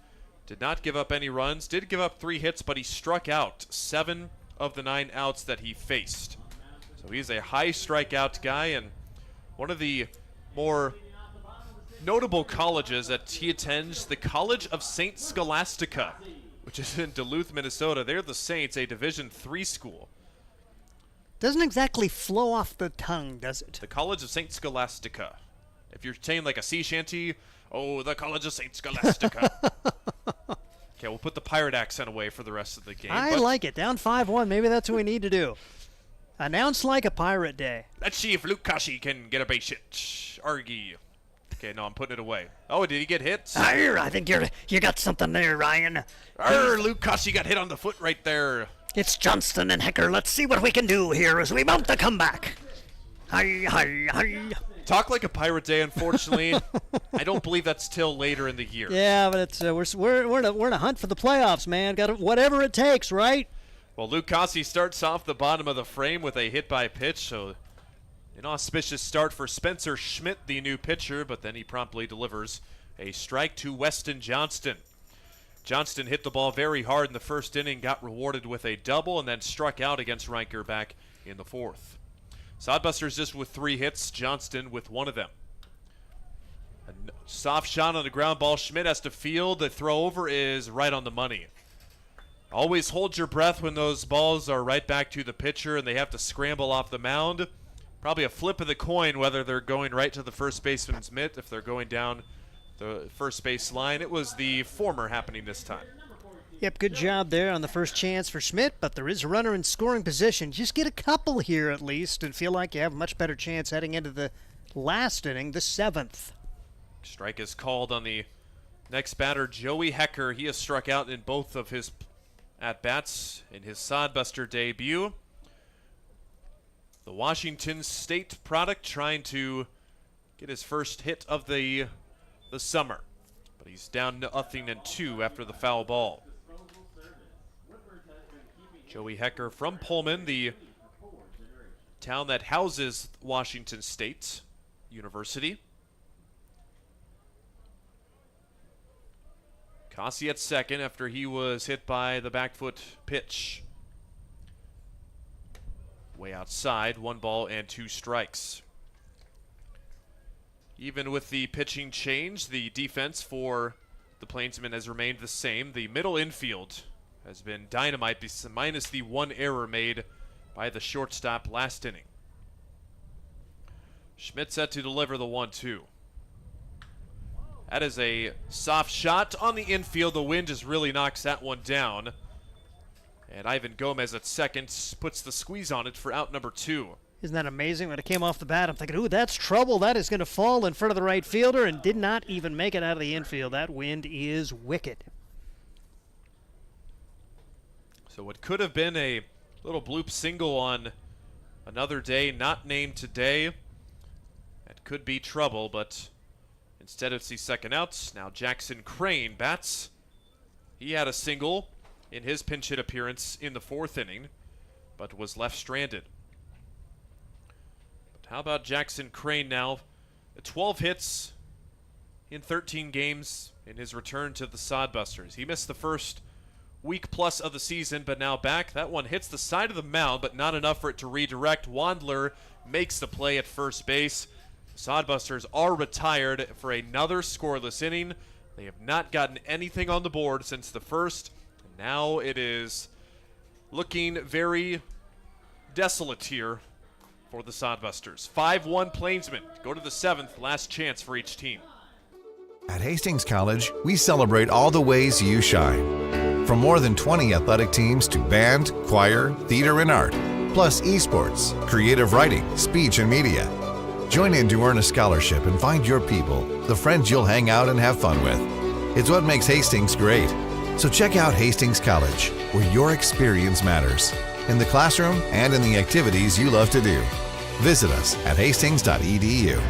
did not give up any runs, did give up 3 hits, but he struck out 7 of the 9 outs that he faced. So he's a high strikeout guy, and one of the more notable colleges that he attends, the College of St. Scholastica, which is in Duluth, Minnesota. They're the Saints, a Division III school. Doesn't exactly flow off the tongue, does it? The College of St. Scholastica. If you're saying like a sea shanty, oh, the College of St. Scholastica. Okay, we'll put the pirate accent away for the rest of the game. I like it. Down 5-1. Maybe that's what we need to do. Announce like a pirate day. Let's see if Luke Kashi can get a base hit. Argy. Okay, no, I'm putting it away. Oh, did he get hit? I think you got something there, Ryan. Luke Kashi got hit on the foot right there. It's Johnston and Hecker. Let's see what we can do here as we mount the comeback. Hi. Talk like a pirate day, unfortunately. I don't believe that's till later in the year. Yeah, but it's we're in a hunt for the playoffs, man. Got whatever it takes, right? Well, Luke Kashi starts off the bottom of the frame with a hit by pitch, so an auspicious start for Spencer Schmidt, the new pitcher, but then he promptly delivers a strike to Weston Johnston. Johnston hit the ball very hard in the 1st inning, got rewarded with a double, and then struck out against Reinker back in the 4th. Sodbusters just with 3 hits, Johnston with 1 of them. A soft shot on the ground ball. Schmidt has to field. The throw over is right on the money. Always hold your breath when those balls are right back to the pitcher and they have to scramble off the mound. Probably a flip of the coin whether they're going right to the first baseman's mitt, if they're going down the first base line. It was the former happening this time. Yep, good job there on the first chance for Schmidt, but there is a runner in scoring position. Just get a couple here at least and feel like you have a much better chance heading into the last inning, the 7th. Strike is called on the next batter, Joey Hecker. He has struck out in both of his at-bats in his Sodbuster debut. The Washington State product trying to get his first hit of the summer, but he's down 0-2 after the foul ball. Joey Hecker from Pullman, the town that houses Washington State University. Kashi at second after he was hit by the back foot pitch. Way outside, 1 ball and 2 strikes. Even with the pitching change, the defense for the Plainsmen has remained the same. The middle infield has been dynamite, minus the 1 error made by the shortstop last inning. Schmidt set to deliver the 1-2. That is a soft shot on the infield. The wind just really knocks that one down. And Ivan Gomez at second puts the squeeze on it for out number 2. Isn't that amazing? When it came off the bat, I'm thinking, ooh, that's trouble. That is going to fall in front of the right fielder, and did not even make it out of the infield. That wind is wicked. So what could have been a little bloop single on another day, not named today, that could be trouble, but instead it's the second out. Now Jackson Crane bats. He had a single in his pinch hit appearance in the 4th inning, but was left stranded. But how about Jackson Crane now? 12 hits in 13 games in his return to the Sodbusters. He missed the first week plus of the season, but now back. That one hits the side of the mound, but not enough for it to redirect. Wandler makes the play at first base. Sodbusters are retired for another scoreless inning. They have not gotten anything on the board since the first. And now it is looking very desolate here for the Sodbusters. 5-1 Plainsmen. Go to the 7th. Last chance for each team. At Hastings College, we celebrate all the ways you shine. From more than 20 athletic teams to band, choir, theater, and art, plus esports, creative writing, speech, and media. Join in to earn a scholarship and find your people, the friends you'll hang out and have fun with. It's what makes Hastings great. So check out Hastings College, where your experience matters, in the classroom and in the activities you love to do. Visit us at hastings.edu.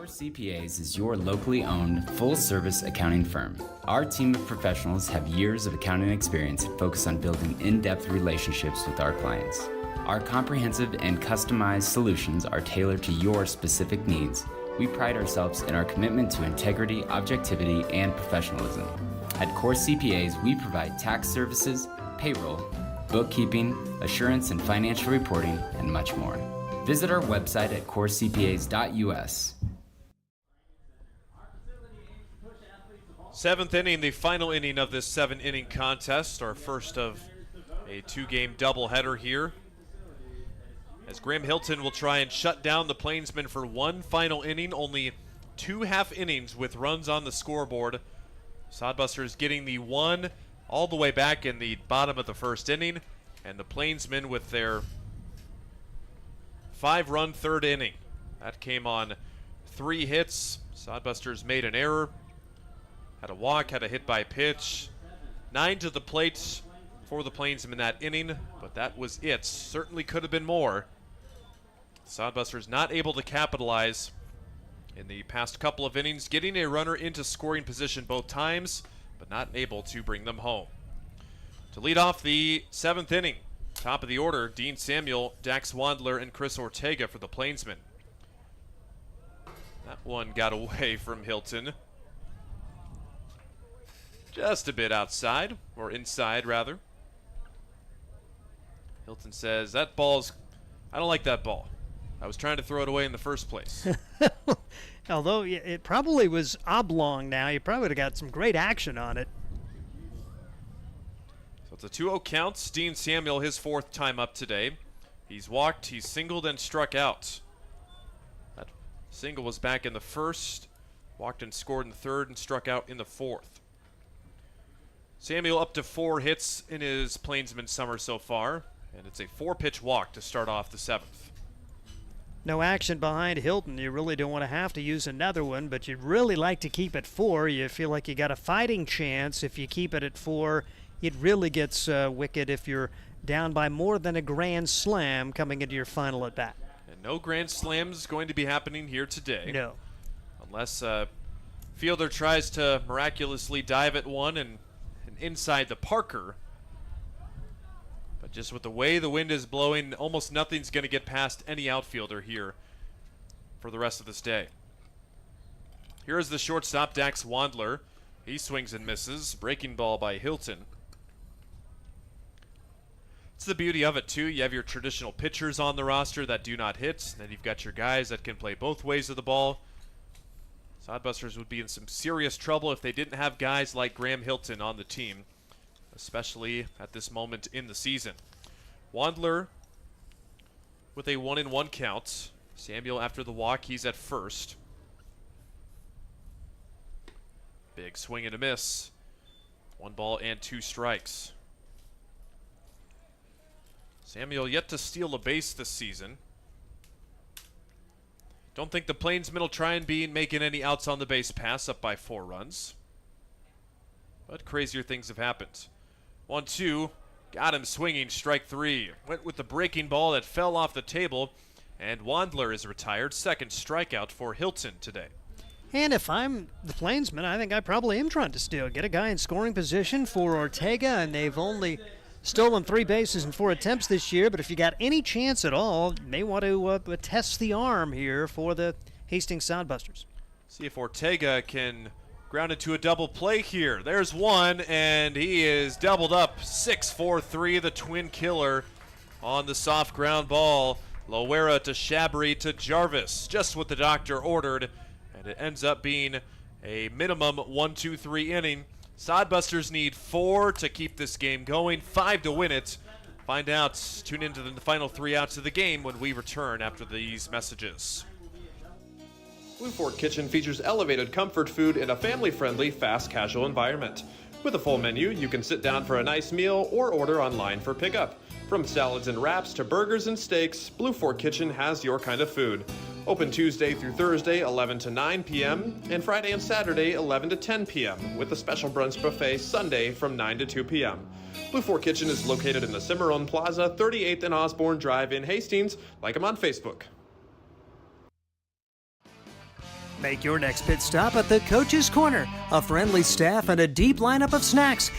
CPAs is your locally owned, full-service accounting firm. Our team of professionals have years of accounting experience and focus on building in-depth relationships with our clients. Our comprehensive and customized solutions are tailored to your specific needs. We pride ourselves in our commitment to integrity, objectivity, and professionalism. At Core CPAs, we provide tax services, payroll, bookkeeping, assurance and financial reporting, and much more. Visit our website at corecpas.us. 7th inning, the final inning of this 7-inning contest, our first of a 2-game doubleheader here. As Graham Hilton will try and shut down the Plainsmen for one final inning, only 2 half innings with runs on the scoreboard. Sodbusters getting the one all the way back in the bottom of the first inning, and the Plainsmen with their 5-run third inning. That came on 3 hits. Sodbusters made an error. Had a walk, had a hit by pitch. 9 to the plate for the Plainsmen that inning, but that was it. Certainly could have been more. Sodbusters not able to capitalize in the past couple of innings, getting a runner into scoring position both times, but not able to bring them home. To lead off the 7th inning, top of the order, Dean Samuel, Dax Wandler, and Chris Ortega for the Plainsmen. That one got away from Hilton. Just a bit outside, or inside rather. Hilton says, that ball's, I don't like that ball. I was trying to throw it away in the first place. Although it probably was oblong now, you probably would have got some great action on it. So it's a 2-0 count. Dean Samuel, his 4th time up today. He's walked, he's singled, and struck out. That single was back in the first, walked and scored in the third, and struck out in the 4th. Samuel up to 4 hits in his Plainsman summer so far, and it's a 4-pitch walk to start off the 7th. No action behind Hilton. You really don't want to have to use another one, but you'd really like to keep it 4. You feel like you got a fighting chance if you keep it at 4. It really gets wicked if you're down by more than a grand slam coming into your final at bat. And no grand slams going to be happening here today. No. Unless fielder tries to miraculously dive at one and inside the Parker. But just with the way the wind is blowing, almost nothing's going to get past any outfielder here for the rest of this day. Here is the shortstop, Dax Wandler. He swings and misses. Breaking ball by Hilton. It's the beauty of it, too. You have your traditional pitchers on the roster that do not hit. Then you've got your guys that can play both ways of the ball. Sodbusters would be in some serious trouble if they didn't have guys like Graham Hilton on the team, especially at this moment in the season. Wandler with a 1-1 count. Samuel after the walk, he's at first. Big swing and a miss. 1 ball and 2 strikes. Samuel yet to steal a base this season. Don't think the Plainsmen will try and be making any outs on the base pass, up by 4 runs. But crazier things have happened. 1-2, got him swinging, strike 3. Went with the breaking ball that fell off the table, and Wandler is retired. 2nd strikeout for Hilton today. And if I'm the Plainsmen, I think I probably am trying to steal. Get a guy in scoring position for Ortega, and they've only stolen 3 bases in 4 attempts this year, but if you got any chance at all, you may want to test the arm here for the Hastings Sodbusters. See if Ortega can ground into a double play here. There's one, and he is doubled up. 6-4-3, the twin killer on the soft ground ball. Loera to Shabry to Jarvis, just what the doctor ordered, and it ends up being a minimum 1-2-3 inning. Sodbusters need 4 to keep this game going, 5 to win it. Find out, tune into the final 3 outs of the game when we return after these messages. Blue Fork Kitchen features elevated comfort food in a family-friendly, fast casual environment. With a full menu, you can sit down for a nice meal or order online for pickup. From salads and wraps to burgers and steaks, Blue Fork Kitchen has your kind of food. Open Tuesday through Thursday, 11 to 9 p.m., and Friday and Saturday, 11 to 10 p.m., with a special brunch buffet Sunday from 9 to 2 p.m. Blue Fork Kitchen is located in the Cimarron Plaza, 38th and Osborne Drive in Hastings. Like them on Facebook. Make your next pit stop at the Coach's Corner. A friendly staff and a deep lineup of snacks.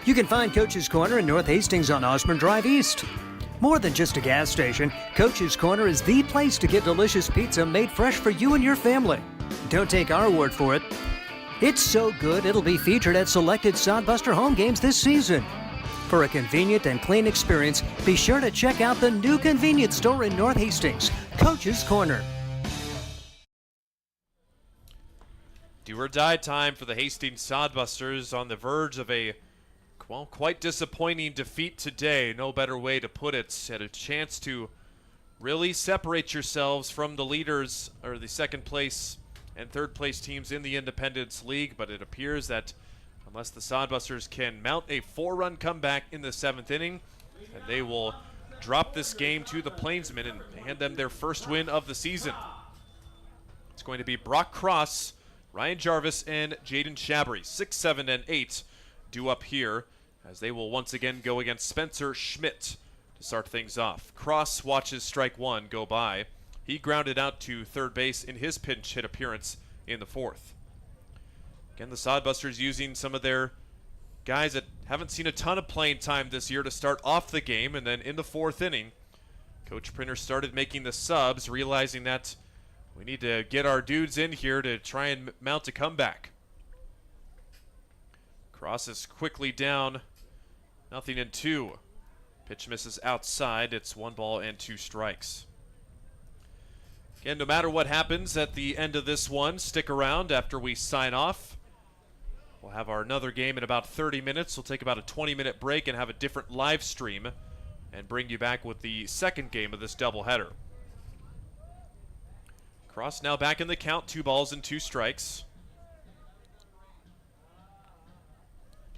You can find Coach's Corner in North Hastings on Osborne Drive East. More than just a gas station, Coach's Corner is the place to get delicious pizza made fresh for you and your family. Don't take our word for it. It's so good it'll be featured at selected Sodbuster home games this season. For a convenient and clean experience, be sure to check out the new convenience store in North Hastings, Coach's Corner. Do or die time for the Hastings Sodbusters on the verge of a, well, quite disappointing defeat today. No better way to put it. Had a chance to really separate yourselves from the leaders, or the second place and third place teams in the Independence League, but it appears that unless the Sodbusters can mount a 4-run comeback in the 7th inning, and they will drop this game to the Plainsmen and hand them their first win of the season. It's going to be Brock Cross, Ryan Jarvis, and Jaden Shabry, 6, 7, and 8, due up here, as they will once again go against Spencer Schmidt to start things off. Cross watches strike 1 go by. He grounded out to third base in his pinch hit appearance in the 4th. Again, the Sodbusters using some of their guys that haven't seen a ton of playing time this year to start off the game, and then in the 4th inning, Coach Printer started making the subs, realizing that we need to get our dudes in here to try and mount a comeback. Cross is quickly down, 0-2. Pitch misses outside. It's 1 ball and 2 strikes. Again, no matter what happens at the end of this one, stick around after we sign off. We'll have our another game in about 30 minutes. We'll take about a 20-minute break and have a different live stream and bring you back with the second game of this doubleheader. Cross now back in the count, 2 balls and 2 strikes.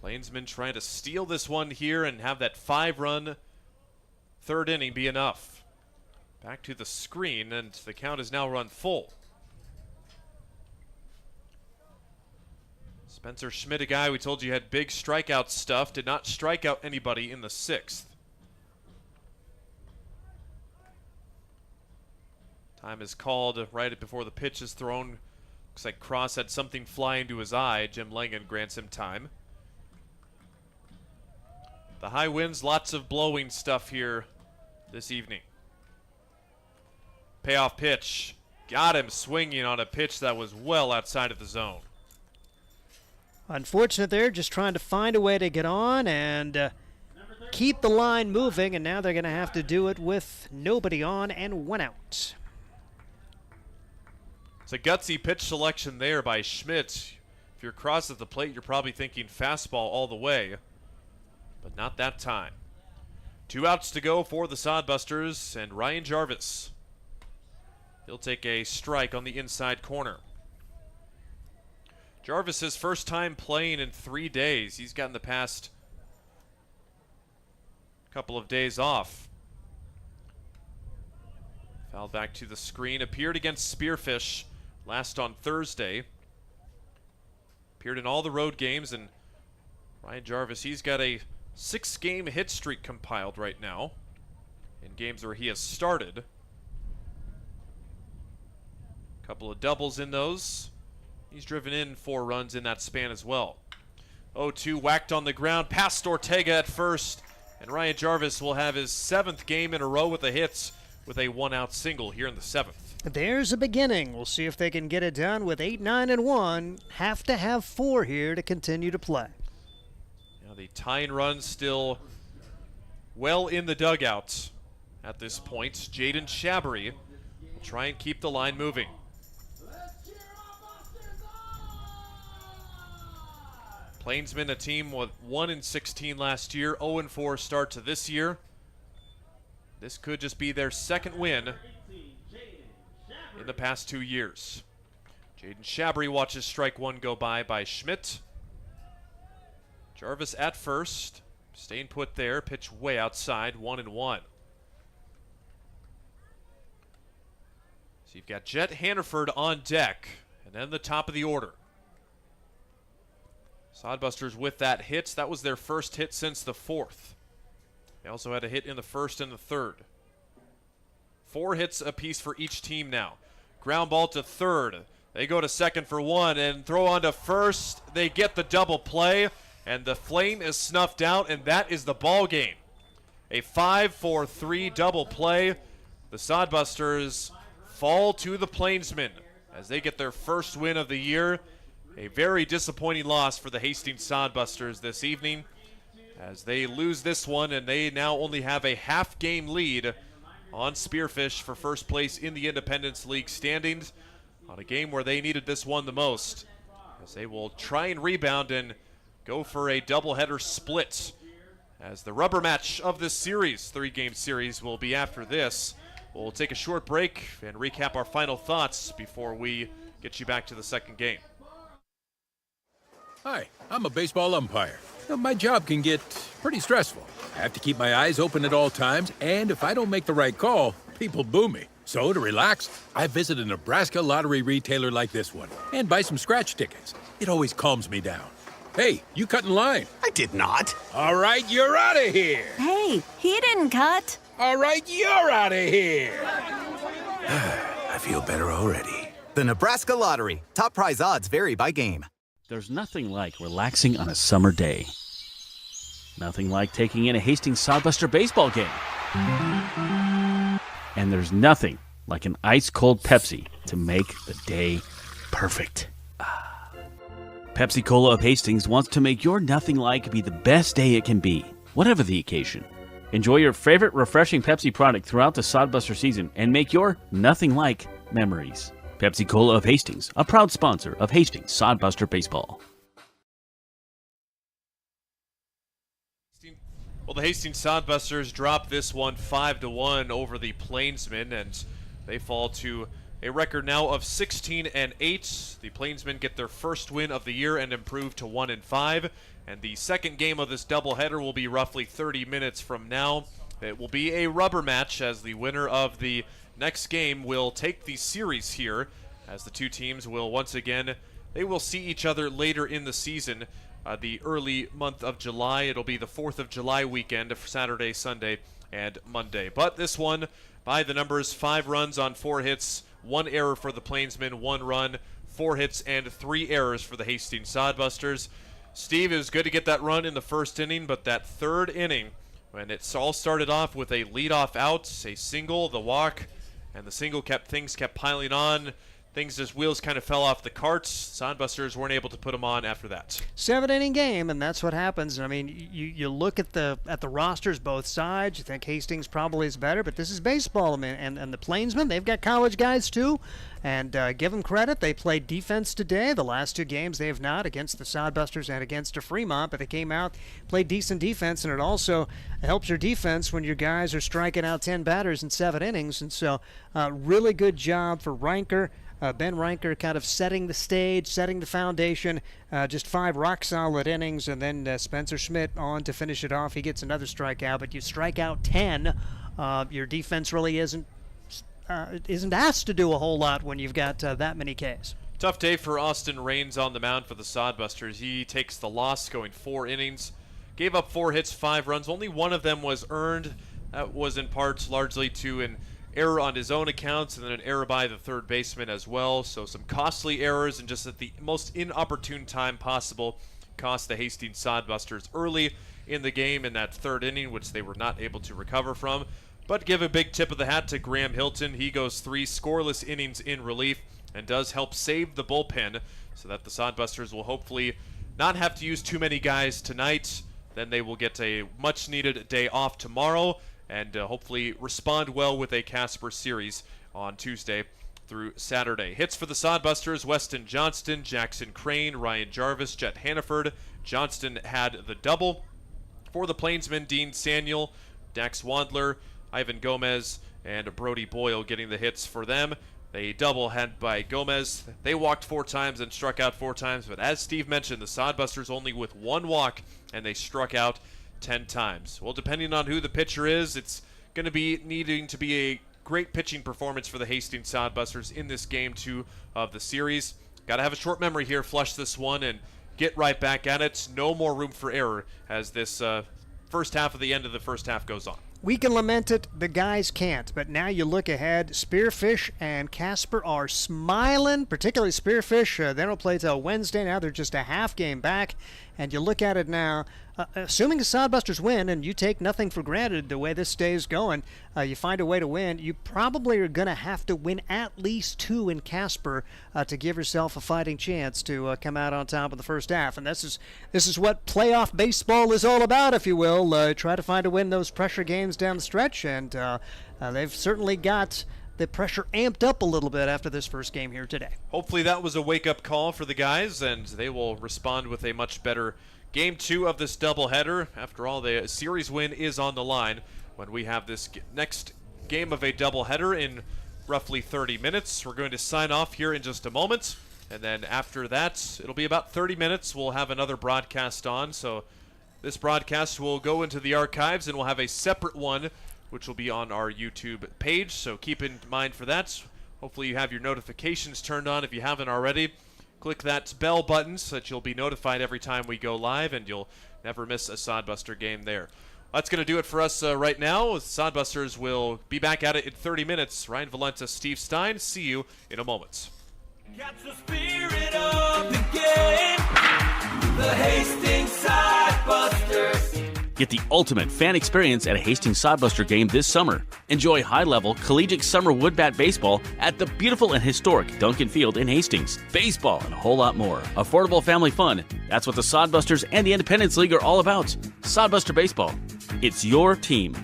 Plainsmen trying to steal this one here and have that 5-run 3rd inning be enough. Back to the screen, and the count is now run full. Spencer Schmidt, a guy we told you had big strikeout stuff, did not strike out anybody in the 6th. Time is called right before the pitch is thrown. Looks like Cross had something fly into his eye. Jim Langen grants him time. The high winds, lots of blowing stuff here this evening. Payoff pitch. Got him swinging on a pitch that was well outside of the zone. Unfortunate there, just trying to find a way to get on and keep the line moving, and now they're going to have to do it with nobody on and 1 out. It's a gutsy pitch selection there by Schmidt. If you're Cross at the plate, you're probably thinking fastball all the way, but not that time. 2 outs to go for the Sodbusters, and Ryan Jarvis. He'll take a strike on the inside corner. Jarvis's first time playing in 3 days. He's gotten the past couple of days off. Fouled back to the screen. Appeared against Spearfish last on Thursday. Appeared in all the road games, and Ryan Jarvis, he's got a 6-game hit streak compiled right now in games where he has started. Couple of doubles in those. He's driven in 4 runs in that span as well. 0-2 whacked on the ground past Ortega at first, and Ryan Jarvis will have his 7th game in a row with the hits with a 1-out single here in the 7th. There's a beginning. We'll see if they can get it done with 8, 9, and 1. Have to have 4 here to continue to play. Now the tying run still well in the dugouts at this point. Jaden Shabry will try and keep the line moving. Plainsmen, a team with 1-16 last year, 0-4 start to this year. This could just be their second win in the past 2 years. Jaden Shabry watches strike one go by Schmidt. Jarvis at first, staying put there, pitch way outside, 1-1. So you've got Jet Hannaford on deck, and then the top of the order. Sodbusters with that hit. That was their first hit since the 4th. They also had a hit in the 1st and the 3rd. 4 hits apiece for each team now. Ground ball to 3rd. They go to 2nd for 1 and throw on to 1st. They get the double play, and the flame is snuffed out, and that is the ball game. A 5-4-3 double play. The Sodbusters fall to the Plainsmen as they get their first win of the year. A very disappointing loss for the Hastings Sodbusters this evening as they lose this one, and they now only have a half-game lead on Spearfish for first place in the Independence League standings on a game where they needed this one the most, as they will try and rebound and go for a doubleheader split, as the rubber match of this series, 3-game series, will be after this. We'll take a short break and recap our final thoughts before we get you back to the second game. Hi, I'm a baseball umpire. My job can get pretty stressful. I have to keep my eyes open at all times, and if I don't make the right call, people boo me. So to relax, I visit a Nebraska lottery retailer like this one and buy some scratch tickets. It always calms me down. Hey, you cut in line. I did not. All right, you're out of here. Hey, he didn't cut. All right, you're out of here. I feel better already. The Nebraska Lottery. Top prize odds vary by game. There's nothing like relaxing on a summer day. Nothing like taking in a Hastings Sodbuster baseball game. And there's nothing like an ice-cold Pepsi to make the day perfect. Pepsi Cola of Hastings wants to make your nothing like be the best day it can be, whatever the occasion. Enjoy your favorite refreshing Pepsi product throughout the Sodbuster season and make your nothing like memories. Pepsi Cola of Hastings, a proud sponsor of Hastings Sodbuster Baseball. Well, the Hastings Sodbusters drop this one 5-1 over the Plainsmen, and they fall to a record now of 16-8. The Plainsmen get their first win of the year and improve to 1-5. And the second game of this doubleheader will be roughly 30 minutes from now. It will be a rubber match, as the winner of the next game will take the series here, as the two teams will once again, they will see each other later in the season, the early month of July. It'll be the 4th of July weekend of Saturday, Sunday, and Monday. But this one, by the numbers, 5 runs on 4 hits, 1 error for the Plainsmen, 1 run, 4 hits, and 3 errors for the Hastings Sodbusters. Steve, it was good to get that run in the first inning, but that third inning, when it all started off with a leadoff out, a single, the walk, and the single things kept piling on. Things just wheels kind of fell off the carts. Sodbusters weren't able to put them on after that. 7-inning game, and that's what happens. I mean, you look at the rosters, both sides. You think Hastings probably is better, but this is baseball. I mean, and the Plainsmen, they've got college guys too, and give them credit. They played defense today. The last 2 games they have not, against the Sodbusters and against Fremont, but they came out, played decent defense, and it also helps your defense when your guys are striking out 10 batters in 7 innings. And so, really good job for Reinker. Ben Reinker kind of setting the stage, setting the foundation, just 5 rock-solid innings, and then Spencer Schmidt on to finish it off. He gets another strikeout, but you strike out 10. Your defense really isn't asked to do a whole lot when you've got that many Ks. Tough day for Austin Raines on the mound for the Sodbusters. He takes the loss, going 4 innings. Gave up 4 hits, 5 runs. Only one of them was earned. That was in parts largely to an error on his own accounts, and then an error by the third baseman as well. So some costly errors, and just at the most inopportune time possible, cost the Hastings Sodbusters early in the game in that 3rd inning, which they were not able to recover from. But give a big tip of the hat to Graham Hilton. He goes 3 scoreless innings in relief and does help save the bullpen, so that the Sodbusters will hopefully not have to use too many guys tonight. Then they will get a much-needed day off tomorrow, and hopefully respond well with a Casper series on Tuesday through Saturday. Hits for the Sodbusters: Weston Johnston, Jackson Crane, Ryan Jarvis, Jet Hannaford. Johnston had the double. For the Plainsmen, Dean Saniel, Dax Wandler, Ivan Gomez, and Brody Boyle getting the hits for them. They double had by Gomez. They walked 4 times and struck out 4 times, but as Steve mentioned, the Sodbusters only with 1 walk, and they struck out 10 times. Well, depending on who the pitcher is, it's going to be needing to be a great pitching performance for the Hastings Sodbusters in this Game 2 of the series. Got to have a short memory here, flush this one, and get right back at it. No more room for error as this first half of the end of the first half goes on. We can lament it, the guys can't. But now you look ahead, Spearfish and Casper are smiling, particularly Spearfish. They don't play till Wednesday. Now they're just a half game back. And you look at it now, assuming the Sodbusters win, and you take nothing for granted the way this day is going, you find a way to win, you probably are going to have to win at least 2 in Casper to give yourself a fighting chance to come out on top of the first half. And this is what playoff baseball is all about, if you will. Try to find a win those pressure games down the stretch, and they've certainly got the pressure amped up a little bit after this first game here today. Hopefully that was a wake-up call for the guys, and they will respond with a much better Game 2 of this doubleheader. After all, the series win is on the line when we have this next game of a doubleheader in roughly 30 minutes. We're going to sign off here in just a moment, and then after that, it'll be about 30 minutes. We'll have another broadcast on, so this broadcast will go into the archives, and we'll have a separate one which will be on our YouTube page, so keep in mind for that. Hopefully you have your notifications turned on if you haven't already. Click that bell button so that you'll be notified every time we go live, and you'll never miss a Sodbuster game there. That's going to do it for us right now. Sodbusters will be back at it in 30 minutes. Ryan Valenta, Steve Stein, see you in a moment. Catch the spirit of the game, the Hastings Sodbusters. Get the ultimate fan experience at a Hastings Sodbuster game this summer. Enjoy high-level collegiate summer wood bat baseball at the beautiful and historic Duncan Field in Hastings. Baseball and a whole lot more. Affordable family fun. That's what the Sodbusters and the Independence League are all about. Sodbuster Baseball. It's your team.